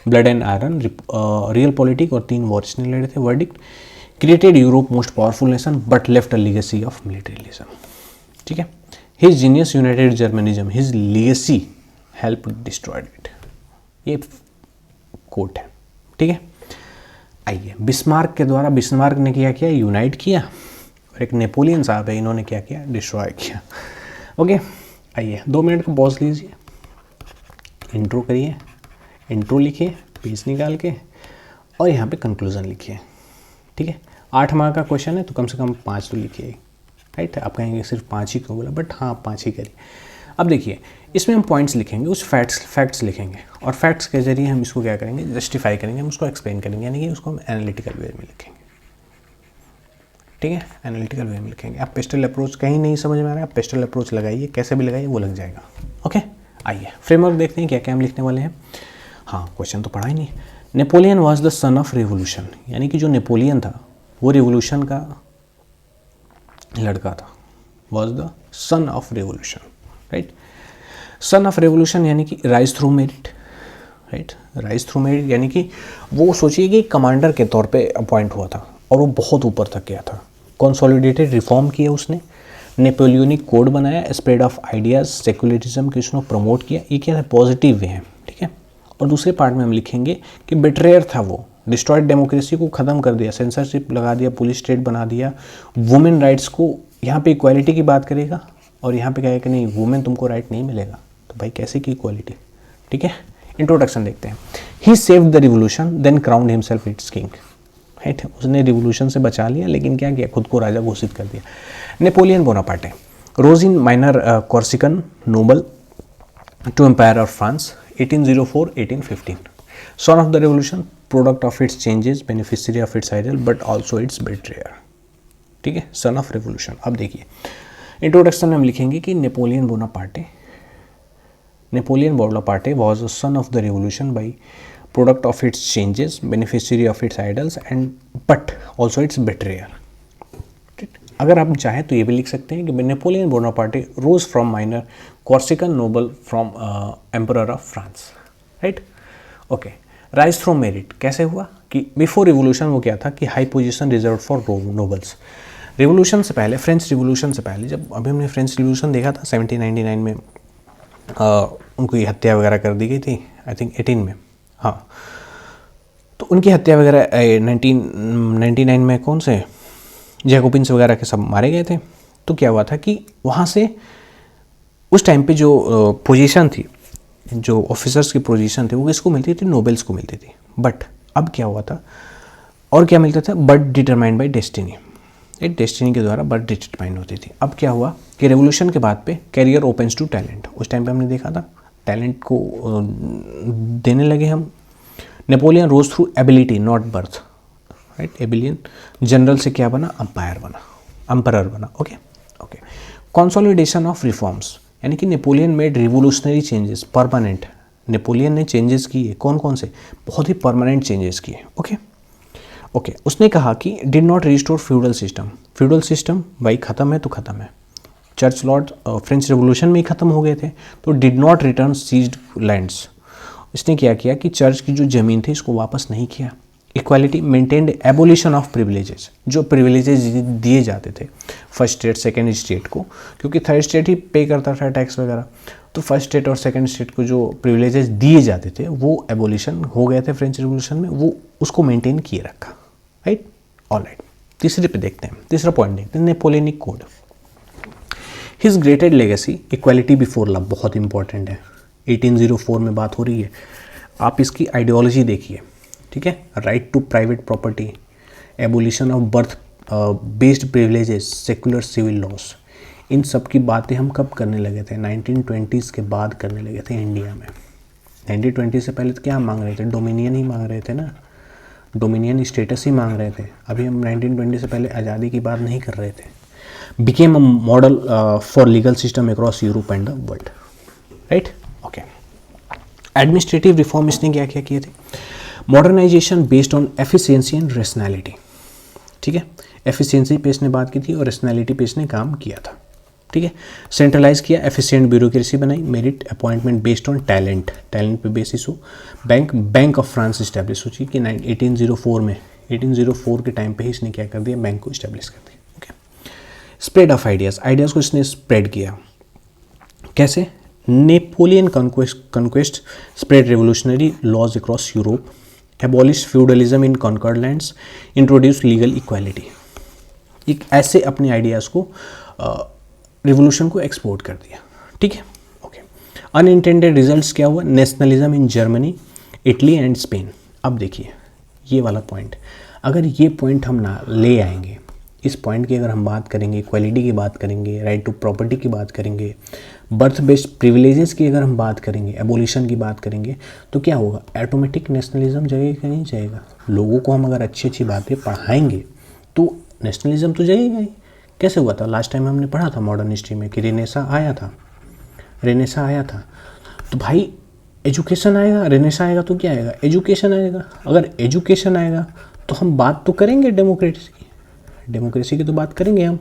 Blood and iron, realpolitik और 3 वॉर्स ने लड़े थे। Verdict, created Europe most powerful nation but left a legacy of militarism, ठीक है। His genius united Germanism, his legacy help destroyed it, ये quote है, ठीक है। आइए, बिस्मार्क के द्वारा, बिस्मार्क ने क्या किया? यूनाइट किया, और एक नेपोलियन साहब है, इन्होंने क्या किया? डिस्ट्रॉय किया, ओके। आइए 2 मिनट का पॉज लीजिए, इंट्रो करिए, इंट्रो लिखिए पेज निकाल के, और यहाँ पे कंक्लूजन लिखिए, ठीक है। 8 मार्क का क्वेश्चन है तो कम से कम 5 तो लिखिए, राइट। आप कहेंगे सिर्फ 5 ही क्यों बोला, बट हाँ 5 ही करिए। अब देखिए, इसमें हम पॉइंट्स लिखेंगे, उस फैक्ट्स लिखेंगे, और फैक्ट्स के जरिए हम इसको क्या करेंगे? जस्टिफाई करेंगे, हम उसको एक्सप्लेन करेंगे, यानी कि उसको हम एनालिटिकल वे में लिखेंगे, ठीक है। एनालिटिकल वे में लिखेंगे। आप पेस्टल अप्रोच कहीं नहीं समझ में आ रहा है, आप पेस्टल अप्रोच लगाइए, कैसे भी लगाइए वो लग जाएगा, ओके। आइए फ्रेमवर्क देखते हैं क्या क्या हम लिखने वाले हैं। हाँ, क्वेश्चन तो पढ़ा ही नहीं। Napoleon was the son of revolution, यानी कि जो नेपोलियन था वो रिवोल्यूशन का लड़का था, was the son of revolution, right. Sun of revolution यानी कि rise through merit, right, rise through merit, यानी कि वो सोचिए कि कमांडर के तौर पे अपॉइंट हुआ था और वो बहुत ऊपर तक गया था। कंसोलिडेटेड रिफॉर्म किया उसने, नेपोलियनिक कोड बनाया, स्प्रेड ऑफ आइडियाज़, सेकुलरिज्म की उसने प्रमोट किया, ये क्या है? पॉजिटिव वे है, ठीक है। और दूसरे पार्ट में हम लिखेंगे कि बेट्रेयर था वो, डिस्ट्रॉयड डेमोक्रेसी को ख़त्म कर दिया, सेंसरशिप लगा दिया, पुलिस स्टेट बना दिया, वुमेन राइट्स को, यहाँ पे इक्वालिटी की बात करेगा, और यहाँ पे क्या है कि नहीं, वुमेन तुमको राइट नहीं मिलेगा, तो भाई कैसे की इक्वालिटी, ठीक है। इंट्रोडक्शन देखते हैं। He saved the revolution then crowned himself its king, right. उसने रिवोल्यूशन से बचा लिया, लेकिन क्या किया? खुद को राजा घोषित कर दिया। Napoleon Bonaparte rose in minor Corsican noble to empire of France 1804-1815, son of the revolution, product of its changes, beneficiary of its ideal but also its betrayer, ठीक है। Son of revolution. अब देखिए इंट्रोडक्शन में हम लिखेंगे कि Napoleon Bonaparte was a son of the revolution byproduct of its changes, beneficiary of its ideals and but also its betrayer, ठीक। अगर आप चाहें तो ये भी लिख सकते हैं कि Napoleon Bonaparte rose from minor Corsican noble from emperor of France, right, okay. Rise from merit कैसे हुआ? कि बिफोर रिवोल्यूशन वो क्या था कि high position reserve for nobles. Revolution से पहले, फ्रेंच रिवोल्यूशन से पहले, जब अभी हमने फ्रेंच रिवोल्यूशन देखा था 1799 में, उनकी हत्या वगैरह कर दी गई थी, आई थिंक 18 में, हाँ। तो उनकी हत्या वगैरह 1999 में कौन से जैकोबिन्स वगैरह के सब मारे गए थे। तो क्या हुआ था कि वहाँ से उस टाइम पे जो पोजीशन थी, जो ऑफिसर्स की पोजीशन थी, वो किसको मिलती थी? नोबल्स को मिलती थी। बट अब क्या हुआ था, और क्या मिलता था? बट डिटरमाइंड बाई डेस्टिनी, एक डेस्टिनी के द्वारा बर्थ डिटरमाइन होती थी। अब क्या हुआ कि रेवोल्यूशन के बाद पे कैरियर ओपन्स टू टैलेंट, उस टाइम पे हमने देखा था टैलेंट को देने लगे हम। Napoleon rose through ability not birth, right. एबिलियन जनरल से क्या बना, अंपायर बना, अंपरर बना। Okay okay. Consolidation of reforms, यानी कि Napoleon made revolutionary changes permanent. Napoleon ने चेंजेस किए, कौन कौन से, बहुत ही परमानेंट चेंजेस किए। Okay okay. उसने कहा कि did not restore feudal system. Feudal system भाई ख़त्म है तो ख़त्म है, चर्च लॉर्ड फ्रेंच रेवोल्यूशन में ही ख़त्म हो गए थे। तो did not return seized lands, इसने क्या किया कि चर्च की जो ज़मीन थी इसको वापस नहीं किया। Equality maintained, abolition of privileges, जो प्रिविलेजेस दिए जाते थे फर्स्ट स्टेट सेकेंड स्टेट को, क्योंकि थर्ड स्टेट ही पे करता था टैक्स वगैरह, तो फर्स्ट स्टेट और सेकेंड स्टेट को जो प्रिविलेजेस दिए जाते थे वो एबोलिशन हो गए थे फ्रेंच रिवोल्यूशन में, वो उसको मेंटेन किए रखा, राइट। All right. तीसरे पे देखते हैं, तीसरा पॉइंट देखते हैं, Napoleonic code. His greatest legacy, equality before law, बहुत इंपॉर्टेंट है। 1804 में बात हो रही है, आप इसकी आइडियोलॉजी देखिए, ठीक है। Right to private property, abolition of birth based privileges, secular civil laws, इन सब की बातें हम कब करने लगे थे, 1920s के बाद करने लगे थे इंडिया में। 1920 से पहले तो क्या मांग रहे थे, डोमिनियन ही मांग रहे थे ना, डोमिनियन स्टेटस ही मांग रहे थे। अभी हम 1920 से पहले आज़ादी की बात नहीं कर रहे थे। Became a model for legal system across Europe and the world, right. Okay. Administrative reform इसने क्या क्या किए थे, modernisation based on efficiency and rationality, ठीक है। एफिशिएंसी पे इसने बात की थी और रेशनैलिटी पे इसने काम किया था, ठीक है। सेंट्रलाइज किया, एफिशिएंट ब्यूरोक्रेसी बनाई, merit appointment based on talent, talent पे बेसिस हो। बैंक ऑफ फ्रांस इस्टेब्लिश हो, कि 1804 में, 1804 के टाइम पे ही इसने क्या कर दिया, बैंक को इस्टेब्लिश कर दिया। Okay. Spread of ideas, ideas को इसने स्प्रेड किया, कैसे, Napoleon conquest spread revolutionary laws across Europe, abolish feudalism in conquered lands, introduce legal equality. एक ऐसे अपने आइडियाज़ को रिवोल्यूशन को एक्सपोर्ट कर दिया, ठीक है। ओके। अनइंटेंडेड रिजल्ट्स क्या हुआ, nationalism in Germany, Italy and Spain. अब देखिए ये वाला पॉइंट, अगर ये पॉइंट हम ना ले आएंगे, इस पॉइंट की अगर हम बात करेंगे, इक्वालिटी की बात करेंगे, राइट टू प्रॉपर्टी की बात करेंगे, बर्थ बेस्ड प्रिविलेजेस की अगर हम बात करेंगे, एबोलिशन की बात करेंगे, तो क्या होगा, ऑटोमेटिक नेशनलिज्म जगेगा कि नहीं जाएगा। लोगों को हम अगर अच्छी अच्छी बातें पढ़ाएंगे तो नेशनलिज्म तो जगेगा ही। कैसे हुआ था, लास्ट टाइम हमने पढ़ा था मॉडर्न हिस्ट्री में कि रेनेसा आया था, तो भाई एजुकेशन आएगा, रेनेसा आएगा तो क्या आएगा, एजुकेशन आएगा। अगर एजुकेशन आएगा तो हम बात तो करेंगे डेमोक्रेसी की तो बात करेंगे हम,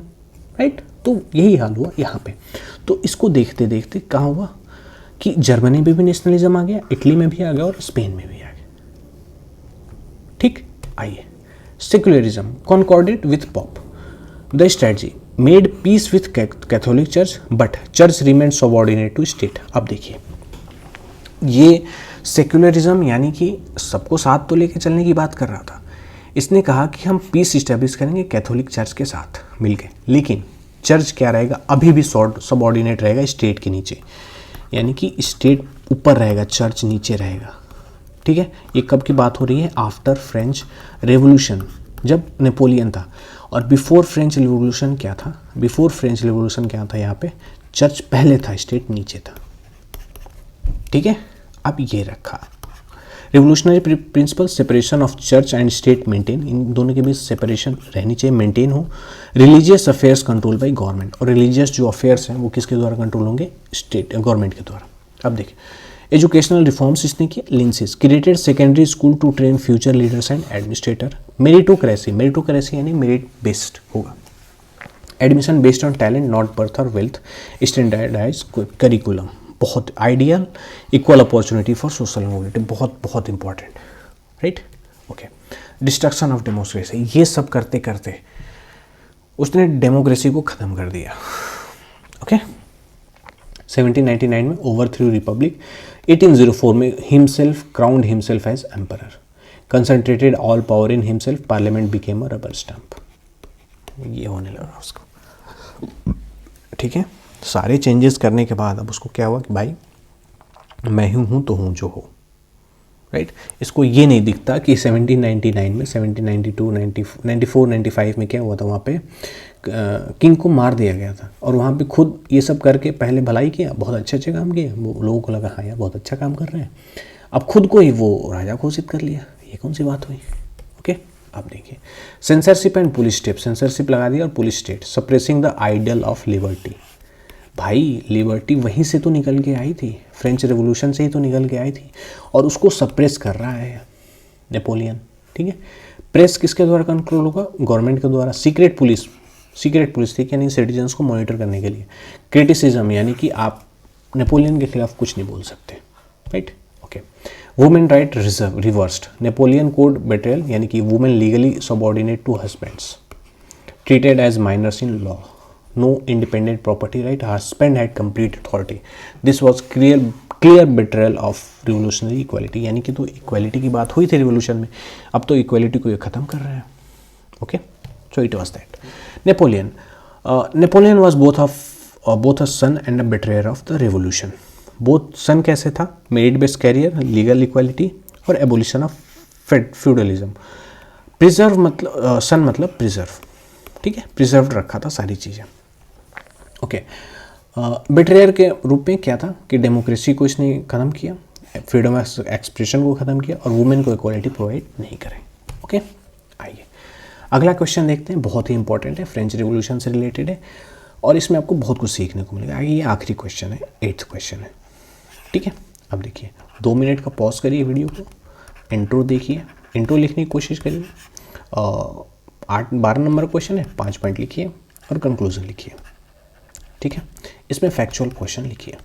राइट। तो यही हाल हुआ यहाँ पे। तो इसको देखते देखते कहाँ हुआ कि जर्मनी में भी नेशनलिज्म आ गया, इटली में भी आ गया और स्पेन में भी आ गया, ठीक। आइए, secularism concordat with Pope, the strategy made peace with Catholic church but church remain subordinate to state. अब देखिए ये सेक्युलरिज्म यानी कि सबको साथ तो लेके चलने की बात कर रहा था। इसने कहा कि हम पीस इस्टेब्लिश करेंगे कैथोलिक चर्च के साथ मिलके, लेकिन चर्च क्या रहेगा, अभी भी सबऑर्डिनेट रहेगा स्टेट के नीचे, यानी कि स्टेट ऊपर रहेगा, चर्च नीचे रहेगा, ठीक है। ये कब की बात हो रही है, आफ्टर फ्रेंच रेवोल्यूशन, जब नेपोलियन था। और बिफोर फ्रेंच रेवोल्यूशन क्या था, यहाँ पे चर्च पहले था, स्टेट नीचे था, ठीक है। अब ये रखा revolutionary principle, separation of church and state maintain, इन दोनों के बीच सेपरेशन रहनी चाहिए, मेंटेन हो। Religious affairs control by government, और रिलीजियस जो अफेयर्स हैं वो किसके द्वारा कंट्रोल होंगे, स्टेट गवर्नमेंट के द्वारा। अब देखिए एजुकेशनल रिफॉर्म्स इसने किए, lycées created secondary school to train future leaders and administrator. Meritocracy यानी मेरिट बेस्ड होगा, admission based on talent not birth और वेल्थ, स्टैंडर्डाइज करिकुलम, बहुत ideal, equal opportunity for social mobility, बहुत important, right. Okay. Destruction of democracy, ये सब करते करते उसने डेमोक्रेसी को ख़त्म कर दिया, ओके। 1799 में ओवरथ्रू रिपब्लिक, 1804 में himself crowned himself as emperor, concentrated all power in himself, parliament became a rubber stamp, ये होने लगा उसको, ठीक है। सारे चेंजेस करने के बाद अब उसको क्या हुआ कि भाई मैं ही हूँ तो हूँ जो हो, राइट। इसको ये नहीं दिखता कि 1799 में 1792 94 95 में क्या हुआ था, वहाँ पे किंग को मार दिया गया था और वहाँ पे खुद ये सब करके पहले भलाई किया, बहुत अच्छे काम किए, वो लोगों को लगा हाँ यार बहुत अच्छा काम कर रहे हैं, अब खुद को ही वो राजा घोषित कर लिया। ये कौन सी बात हुई? ओके, अब देखिए censorship and police state, censorship लगा दिया और police state, suppressing the ideal of liberty. भाई लिबर्टी वहीं से तो निकल के आई थी, फ्रेंच रेवोल्यूशन से ही तो निकल के आई थी, और उसको सप्रेस कर रहा है नेपोलियन। ठीक है, प्रेस किसके द्वारा कंट्रोल होगा? गवर्नमेंट के द्वारा। सीक्रेट पुलिस थी, यानी सिटीजन्स को मॉनिटर करने के लिए। क्रिटिसिज्म, यानी कि आप नेपोलियन के खिलाफ कुछ नहीं बोल सकते, right. Okay, women right reversed, Napoleon code betrayal, यानी कि women legally subordinate to husbands, treated as minors in law, no independent property right, husband had complete authority. This was clear betrayal of revolutionary equality, यानी कि तो equality की बात हुई थी revolution में, अब तो इक्वालिटी को ये ख़त्म कर रहे हैं। Okay, so it was that. Napoleon was both a son and a betrayer of the revolution. Both son कैसे था? Merit based career, legal equality और एबोलिशन ऑफ फ्यूडलिज्म। प्रिजर्व मतलब सन मतलब प्रिजर्व, ठीक है, प्रिजर्व रखा था सारी चीज़ें। ओके, बेट्रेयर के रूप में क्या था कि डेमोक्रेसी को इसने ख़त्म किया, फ्रीडम ऑफ एक्सप्रेशन को ख़त्म किया और वुमेन को इक्वालिटी प्रोवाइड नहीं करें। ओके, आइए अगला क्वेश्चन देखते हैं, बहुत ही इंपॉर्टेंट है, फ्रेंच रिवोल्यूशन से रिलेटेड है और इसमें आपको बहुत कुछ सीखने को मिलेगा। आइए, ये आखिरी क्वेश्चन है, 8th क्वेश्चन है। ठीक है, अब देखिए 2 मिनट का पॉज करिए वीडियो को, इंट्रो देखिए, इंट्रो लिखने की कोशिश करिए। 12 नंबर क्वेश्चन है, 5 पॉइंट लिखिए और कंक्लूजन लिखिए। ठीक है, इसमें फैक्चुअल क्वेश्चन लिखिए।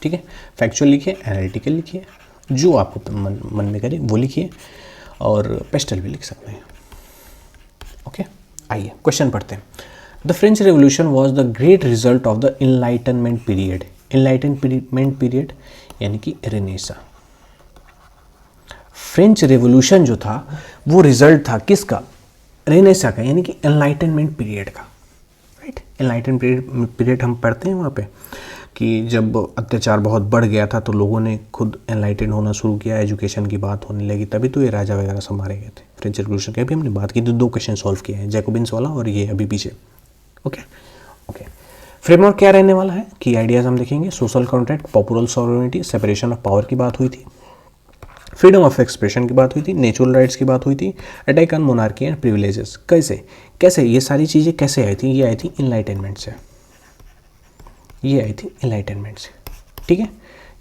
ठीक है, फैक्चुअल लिखिए, एनालिटिकल लिखिए, जो आपको मन में करे वो लिखिए और पेस्टल भी लिख सकते हैं। ओके, आइए क्वेश्चन पढ़ते हैं। The French revolution was the great result of the enlightenment period. Enlightenment period यानी कि रेनेसा। फ्रेंच रेवोल्यूशन जो था वो रिजल्ट था किसका? रेनेसा का, यानी कि एनलाइटनमेंट पीरियड का, राइट। एनलाइटनमेंट पीरियड हम पढ़ते हैं वहाँ पे कि जब अत्याचार बहुत बढ़ गया था तो लोगों ने खुद एनलाइटन होना शुरू किया, एजुकेशन की बात होने लगी, तभी तो ये राजा वगैरह सब मारे गए थे। फ्रेंच रेवोल्यूशन की अभी हमने बात की थी, 2 क्वेश्चन सॉल्व किए हैं, जैकोबिन्स वाला और ये अभी पीछे। ओके, फ्रेमवर्क क्या रहने वाला है कि आइडियाज हम देखेंगे। Social contract, popular sovereignty, separation of power की बात हुई थी, फ्रीडम ऑफ एक्सप्रेशन की बात हुई थी, नेचुरल राइट्स की बात हुई थी, attack on monarchy and privileges. कैसे ये सारी चीज़ें कैसे आई थी? ये आई थी इनलाइटनमेंट से, ठीक है।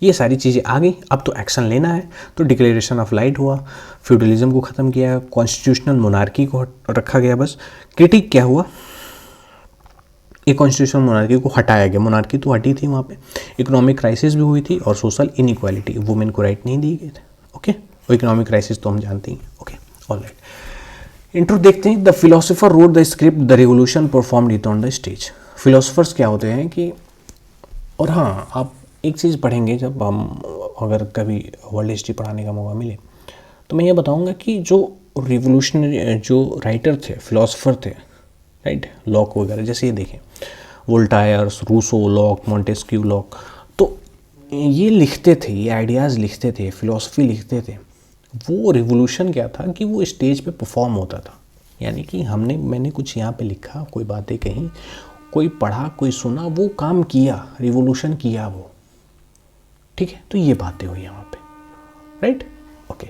ये सारी चीज़ें आ गई, अब तो एक्शन लेना है। तो डिक्लेरेशन ऑफ लाइट हुआ, फ्यूडलिज्म को ख़त्म किया, कॉन्स्टिट्यूशनल मोनार्की को रखा गया। बस क्रिटिक क्या हुआ? ये कॉन्स्टिट्यूशनल मोनार्की को हटाया गया, मोनार्की तो हटी थी वहाँ पे। इकोनॉमिक क्राइसिस भी हुई थी और सोशल इनइक्वालिटी, वुमेन को राइट नहीं दिए गए थे। ओके, वो इकोनॉमिक क्राइसिस तो हम जानते हैं। ओके, ऑलराइट, इंट्रो देखते हैं। The philosopher wrote the script, the revolution performed it on the stage. Philosophers क्या होते हैं कि, और हाँ, आप एक चीज़ पढ़ेंगे जब हम, अगर कभी वर्ल्ड हिस्ट्री पढ़ाने का मौका मिले तो मैं ये बताऊंगा कि जो रिवोल्यूशनरी जो राइटर थे, फिलोसोफर थे, राइट, लॉक वगैरह, जैसे ये देखें Voltaire, Rousseau, Locke, Montesquieu, Locke, तो ये लिखते थे, ये आइडियाज़ लिखते थे, फिलॉसफी लिखते थे। वो रिवोल्यूशन क्या था कि वो स्टेज पे परफॉर्म होता था, यानी कि मैंने कुछ यहाँ पे लिखा, कोई बातें कहीं, कोई पढ़ा, कोई सुना, वो काम किया, रिवोल्यूशन किया वो, ठीक है। तो ये बातें हुई यहाँ पे, राइट। ओके,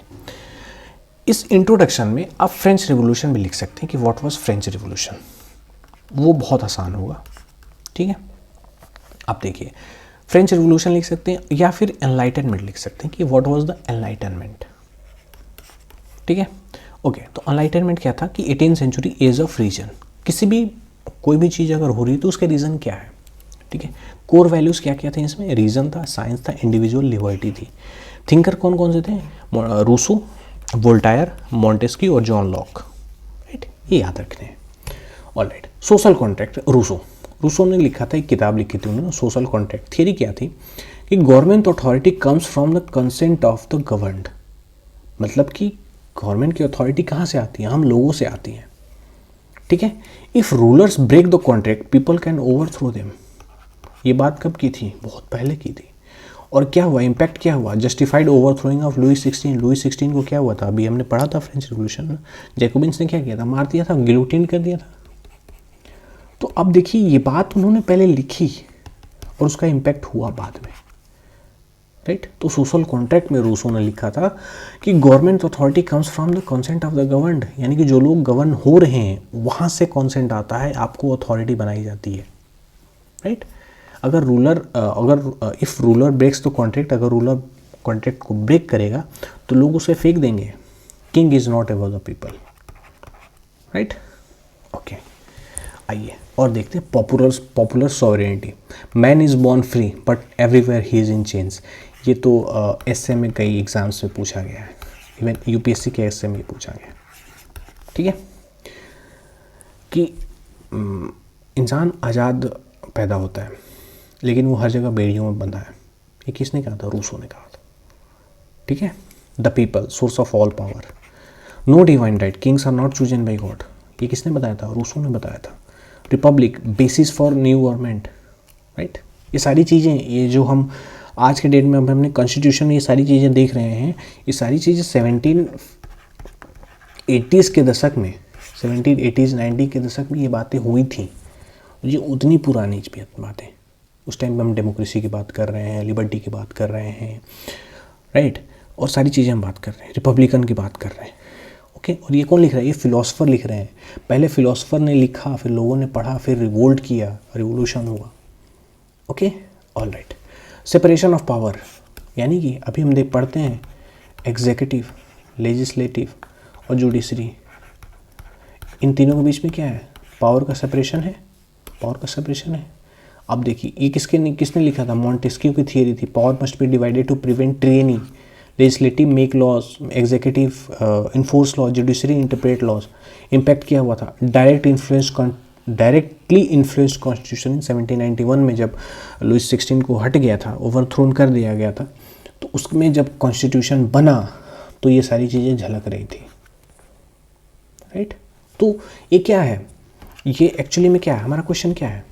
इस इंट्रोडक्शन में आप फ्रेंच रिवोल्यूशन भी लिख सकते हैं कि व्हाट वाज फ्रेंच रिवोल्यूशन, वो बहुत आसान होगा, ठीक है। आप देखिए, फ्रेंच रिवोल्यूशन लिख सकते हैं या फिर एनलाइटनमेंट लिख सकते हैं कि व्हाट वाज द एनलाइटनमेंट, ठीक है। ओके, तो एनलाइटनमेंट क्या था कि 18th century as of reason, किसी भी कोई भी चीज़ अगर हो रही है तो उसके रीज़न क्या है, ठीक है। कोर वैल्यूज़ क्या क्या थे इसमें? रीज़न था, साइंस था, इंडिविजुअल लिबर्टी थी। थिंकर कौन कौन से थे? रूसो, वोल्टायर, मॉन्टेस्क्यू और जॉन लॉक, राइट, ये याद रखने हैं। ऑलराइट, सोशल कॉन्ट्रैक्ट, रूसो ने लिखा था, एक किताब लिखी थी उन्होंने, सोशल कॉन्ट्रैक्ट। थियरी क्या थी कि government authority comes from the consent of the governed, मतलब कि गवर्नमेंट की अथॉरिटी कहाँ से आती है? हम लोगों से आती है, ठीक है। If rulers break the contract, people can overthrow them. ये बात कब की थी? बहुत पहले की थी। और क्या हुआ, इम्पैक्ट क्या हुआ, जस्टिफाइड ओवरथ्रोइंग ऑफ लुई 16। लुई 16 को क्या हुआ था, अभी हमने पढ़ा था फ्रेंच रिवॉल्यूशन में, जैकोबिन्स ने क्या किया था, मार दिया था, गिलोटिन कर दिया था। तो अब देखिए ये बात उन्होंने पहले लिखी और उसका इम्पैक्ट हुआ बाद में, राइट। तो सोशल कॉन्ट्रैक्ट में रूसो ने लिखा था कि government authority comes from the consent of the governed, यानी कि जो लोग गवर्न हो रहे हैं वहाँ से कॉन्सेंट आता है, आपको अथॉरिटी बनाई जाती है, राइट। अगर if ruler breaks the contract, अगर रूलर कॉन्ट्रैक्ट को ब्रेक करेगा तो लोग उसे फेंक देंगे। King is not above the people, right. Okay, आइए और देखते हैं popular sovereignty. Man is born free but everywhere he is in chains. ये तो एसए में कई एग्जाम्स में पूछा गया है, इवन यूपीएससी के एसए में पूछा गया है, ठीक है, कि इंसान आज़ाद पैदा होता है लेकिन वो हर जगह बेड़ियों में बंधा है। ये किसने कहा था, रूसो ने कहा था, ठीक है। The people source of all power, no divine right, kings are not chosen by God. ये किसने बताया था, रूसो ने बताया था। Republic, basis for new government, right. ये सारी चीज़ें, ये जो हम आज के डेट में हमने कॉन्स्टिट्यूशन में ये सारी चीज़ें देख रहे हैं, ये सारी चीज़ें 1780s के दशक में, 1780s 90 के दशक में ये बातें हुई थी। ये उतनी पुरानी बातें, उस टाइम पे हम डेमोक्रेसी की बात कर रहे हैं, लिबर्टी की बात कर रहे हैं, राइट। और सारी चीज़ें हम बात कर रहे हैं, रिपब्लिकन की बात कर रहे हैं, ओके। और ये कौन लिख रहा है, ये फिलोसोफर लिख रहे हैं। पहले फिलोसोफर ने लिखा, फिर लोगों ने पढ़ा, फिर रिवोल्ट किया, रिवोल्यूशन हुआ, okay, all right. Separation of power, यानी कि अभी हम पढ़ते हैं एग्जीक्यूटिव, लेजिस्लेटिव और जुडिशरी, इन तीनों के बीच में क्या है, पावर का सेपरेशन है, पावर का सेपरेशन है। अब देखिए ये किसने लिखा था, मॉन्टेस्क्यू की थियरी थी, power must be divided to prevent tyranny, legislative make laws, executive enforce law, judiciary interpret laws. Impact क्या हुआ था, डायरेक्टली इन्फ्लुएंस कॉन्स्टिट्यूशन इन 1791 में, जब लुई 16 को हट गया था, ओवरथ्रोन कर दिया गया था, तो उसमें जब कॉन्स्टिट्यूशन बना तो ये सारी चीज़ें झलक रही थी, राइट। तो ये क्या है, ये एक्चुअली में क्या है, हमारा क्वेश्चन क्या है,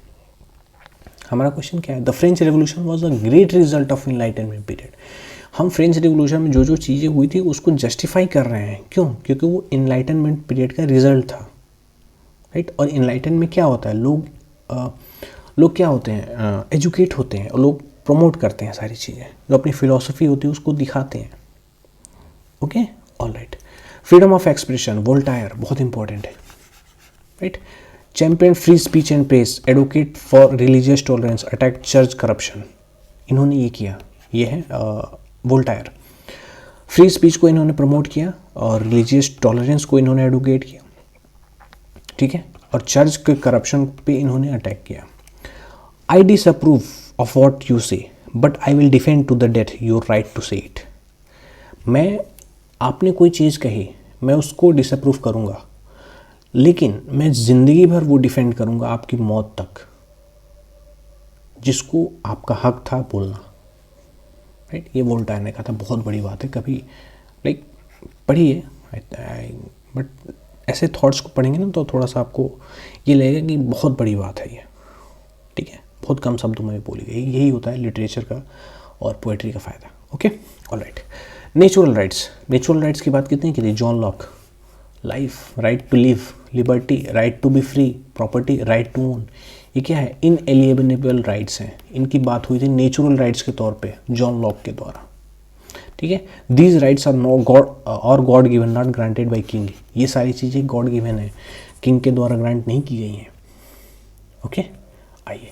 हमारा क्वेश्चन क्या है, the French revolution was a great result of enlightenment period. हम फ्रेंच रिवोल्यूशन में जो जो चीज़ें हुई थी उसको जस्टिफाई कर रहे हैं, क्यों, क्योंकि वो इनलाइटनमेंट पीरियड का रिजल्ट था, राइट। और इनलाइटन में क्या होता है, लोग क्या होते हैं, एजुकेट होते हैं और लोग प्रमोट करते हैं सारी चीज़ें, जो अपनी फिलॉसफी होती है उसको दिखाते हैं, okay, all right. Freedom of expression, Voltaire बहुत इंपॉर्टेंट है, right. Champion free speech and press, advocate for religious tolerance, attack church corruption, इन्होंने ये किया, ये है वोल्टायर। फ्री स्पीच को इन्होंने प्रमोट किया और रिलीजियस टॉलरेंस को इन्होंने एडवोकेट किया, ठीक है, और चर्च के करप्शन पे इन्होंने अटैक किया। I disapprove of what you say but I will defend to the death your right to say it. मैं, आपने कोई चीज़ कही, मैं उसको डिसअप्रूव करूँगा, लेकिन मैं ज़िंदगी भर वो डिफेंड करूँगा आपकी मौत तक, जिसको आपका हक था बोलना, राइट। ये वोल्टायर ने कहा था, बहुत बड़ी बात है, कभी पढ़िए, बट ऐसे थॉट्स को पढ़ेंगे ना तो थोड़ा सा आपको ये लगेगा कि बहुत बड़ी बात है ये, ठीक है, बहुत कम शब्दों में बोली गई। यही होता है लिटरेचर का और पोएट्री का फ़ायदा, okay, all right. Natural rights की बात कितनी की थी, John Locke, life, right to live, liberty, right to be free, property, right to own, ये क्या है, इनएलिएबल राइट्स हैं। इनकी बात हुई थी नेचुरल राइट्स के तौर पे जॉन लॉक के द्वारा, ठीक है। These rights are no God और God given, not granted by king, ये सारी चीज़ें गॉड गिवन है, किंग के द्वारा ग्रांट नहीं की गई हैं, ओके। आइए,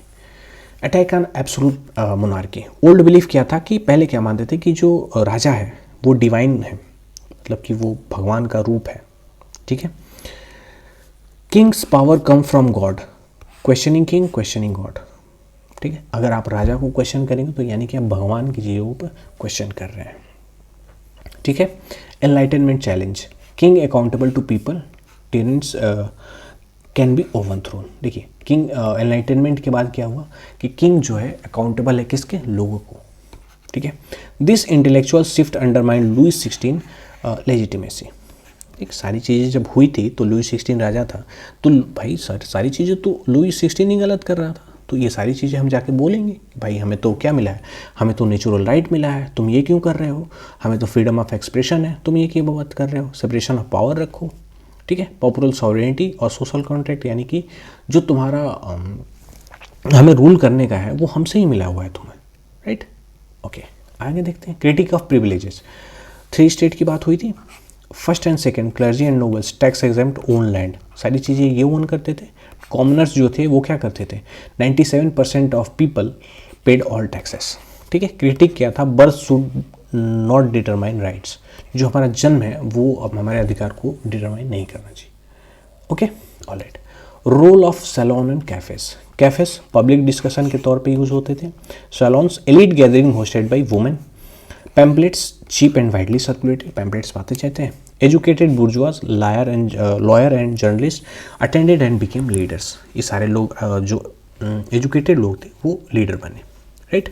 attack on absolute monarchy. Old belief क्या था कि पहले क्या मानते थे कि जो राजा है वो डिवाइन है, मतलब कि वो भगवान का रूप है, ठीक है। Kings power come from God, questioning king, questioning God, ठीक है। अगर आप राजा को क्वेश्चन करेंगे तो यानी कि आप भगवान की चीज़ों पर क्वेश्चन कर रहे हैं, ठीक है। Enlightenment challenge, king accountable to people, tyrants can be overthrown. देखिए किंग, एनलाइटनमेंट के बाद क्या हुआ कि किंग जो है अकाउंटेबल है किसके, लोगों को, ठीक है। This intellectual shift undermine Louis 16 legitimacy. एक सारी चीज़ें जब हुई थी तो लुई 16 राजा था, तो भाई सारी चीज़ें तो लुई 16 ही गलत कर रहा था, तो ये सारी चीज़ें हम जाके बोलेंगे भाई हमें तो क्या मिला है, हमें तो नेचुरल राइट मिला है, तुम ये क्यों कर रहे हो, हमें तो फ्रीडम ऑफ एक्सप्रेशन है, तुम ये क्यों बात कर रहे हो, सेपरेशन ऑफ पावर रखो, ठीक है, पॉपुलर सॉवरेनिटी और सोशल कॉन्ट्रैक्ट, यानी कि जो तुम्हारा हमें रूल करने का है वो हमसे ही मिला हुआ है तुम्हें, राइट। ओके, आगे देखते हैं। क्रिटिक ऑफ प्रिविलेजेस, 3 स्टेट की बात हुई थी। First and second, clergy and nobles tax exempt own land, सारी चीज़ें ये ओन करते थे। कॉमनर्स जो थे वो क्या करते थे, 97% of people paid all taxes, ठीक है। क्रिटिक क्या था, birth should not determine rights, जो हमारा जन्म है वो अब हमारे अधिकार को डिटरमाइन नहीं करना चाहिए। Okay, alright. Role of salon and cafes, cafes public discussion के तौर पे यूज होते थे, salons elite gathering hosted by women, pamphlets cheap and widely circulated, pamphlets पाते चाहते हैं। Educated bourgeois, lawyer and journalist attended and became leaders, ये सारे लोग जो एजुकेटेड लोग थे वो लीडर बने, right.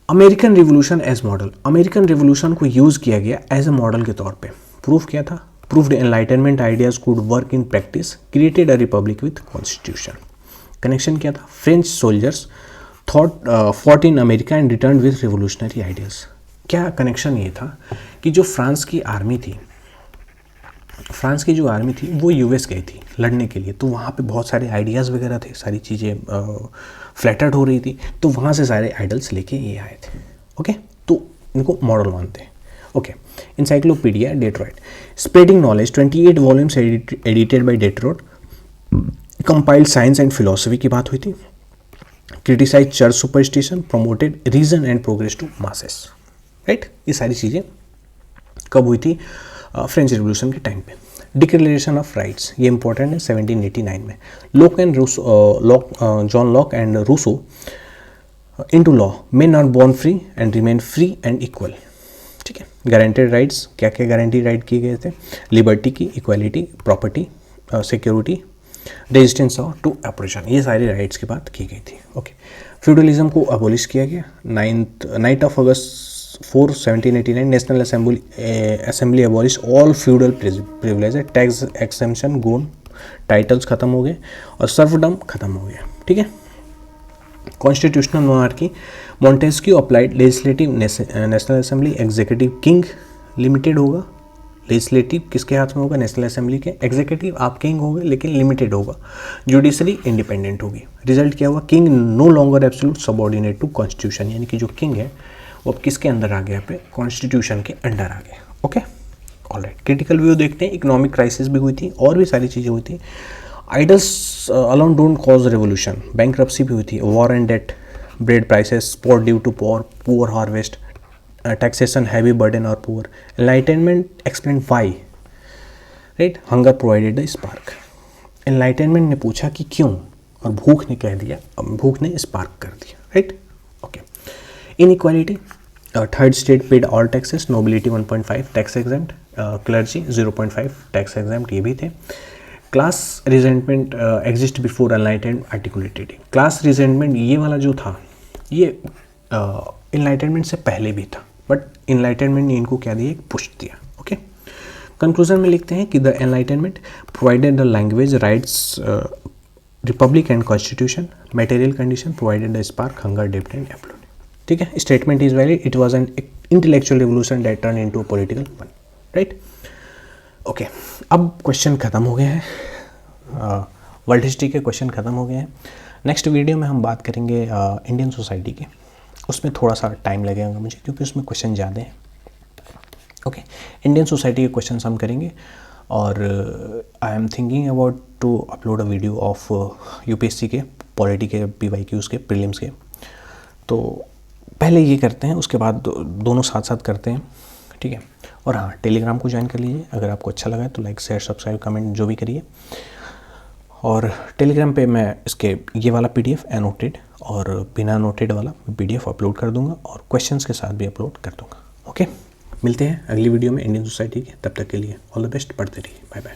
American revolution as model, American revolution को यूज़ किया गया एज ए मॉडल के तौर पे। प्रूफ क्या था, proved enlightenment ideas could work in practice, created a republic with constitution. Connection क्या था, French soldiers fought in America and return with revolutionary ideas. क्या कनेक्शन ये था कि जो फ्रांस की जो आर्मी थी वो यूएस गई थी लड़ने के लिए, तो वहाँ पे बहुत सारे आइडियाज़ वगैरह थे, सारी चीज़ें फ्लैटर्ड हो रही थी, तो वहाँ से सारे आइडल्स लेके ये आए थे। ओके, तो इनको मॉडल मानते हैं। Okay, encyclopedia Diderot, spreading knowledge, 28 volumes edited by Diderot, compiled science and philosophy की बात हुई थी। Criticise church superstition, promoted reason and progress to masses, right. ये सारी चीज़ें कब हुई थी, फ्रेंच रिवोल्यूशन के टाइम पे। डिक्लेरेशन ऑफ राइट्स, ये इंपॉर्टेंट है, 1789 में। Locke and John Locke and Rousseau into law, men are born free and remain free and equal, ठीक है। गारंटेड राइट्स, क्या क्या गारंटी राइट किए गए थे, लिबर्टी की, equality, property, security, resistance to oppression, ये सारी राइट्स की बात की गई थी। ओके, फ्यूडलिज्म को अबोलिश किया गया। Night of August 4, 1789, national assembly abolished all feudal privilege, tax exemption gone, titles खत्म हो गए और सर्वडम खत्म हो गया, ठीक है। Constitutional monarchy, Montesquieu applied legislative national assembly, executive king limited होगा, लेजिस्लेटिव किसके हाथ में होगा, नेशनल असेंबली के, एग्जीक्यूटिव आप किंग होंगे लेकिन लिमिटेड होगा, जुडिशरी इंडिपेंडेंट होगी। रिजल्ट क्या हुआ, king no longer absolute subordinate to constitution, यानी कि जो किंग है वो अब किसके अंदर आ गया, पे कॉन्स्टिट्यूशन के अंडर आ गया। Okay, alright. क्रिटिकल व्यू देखते हैं। इकोनॉमिक क्राइसिस भी हुई थी और भी सारी चीज़ें हुई थी। Ideals alone don't cause revolution, bankruptcy भी हुई थी, war and debt, bread prices, poor due to poor harvest, taxation heavy burden or poor, enlightenment explained why, right, hunger provided the spark, enlightenment ने पूछा कि क्यों, और भूख ने कह दिया, भूख ने स्पार्क कर दिया, right. Okay, inequality, third state paid all taxes, nobility 1.5 tax exempt, clergy 0.5 tax exempt, ये भी थे। Class resentment exist before enlightened articulated, class resentment ये वाला जो था ये इनलाइटनमेंट से पहले भी था, बट इनलाइटनमेंट ने इनको क्या दिया, एक पुश दिया। ओके, कंक्लूजन में लिखते हैं कि the enlightenment provided the language, rights, Republic and constitution, material condition provided the spark, hunger, डेब्ट एंड एप्लॉय, ठीक है। Statement is valid, it was an intellectual revolution that turn into a political one, right. Okay, अब question खत्म हो गए हैं, world history के question खत्म हो गए हैं। नेक्स्ट वीडियो में हम बात करेंगे इंडियन सोसाइटी की, उसमें थोड़ा सा टाइम लगेगा मुझे क्योंकि उसमें क्वेश्चन ज़्यादा हैं। ओके, इंडियन सोसाइटी के क्वेश्चन हम करेंगे और I am thinking about to upload a video of UPSC के पॉलिटी के PYQs के प्रीलिम्स के, तो पहले ये करते हैं, उसके बाद दोनों साथ साथ करते हैं, ठीक है। और हाँ, टेलीग्राम को ज्वाइन कर लीजिए, अगर आपको अच्छा लगा है तो लाइक शेयर सब्सक्राइब कमेंट जो भी करिए। और टेलीग्राम पे मैं इसके ये वाला PDF एनोटेड और बिना नोटेड वाला PDF अपलोड कर दूंगा और क्वेश्चंस के साथ भी अपलोड कर दूंगा। ओके, मिलते हैं अगली वीडियो में इंडियन सोसाइटी के, तब तक के लिए ऑल द बेस्ट, पढ़ते रहिए, बाय बाय।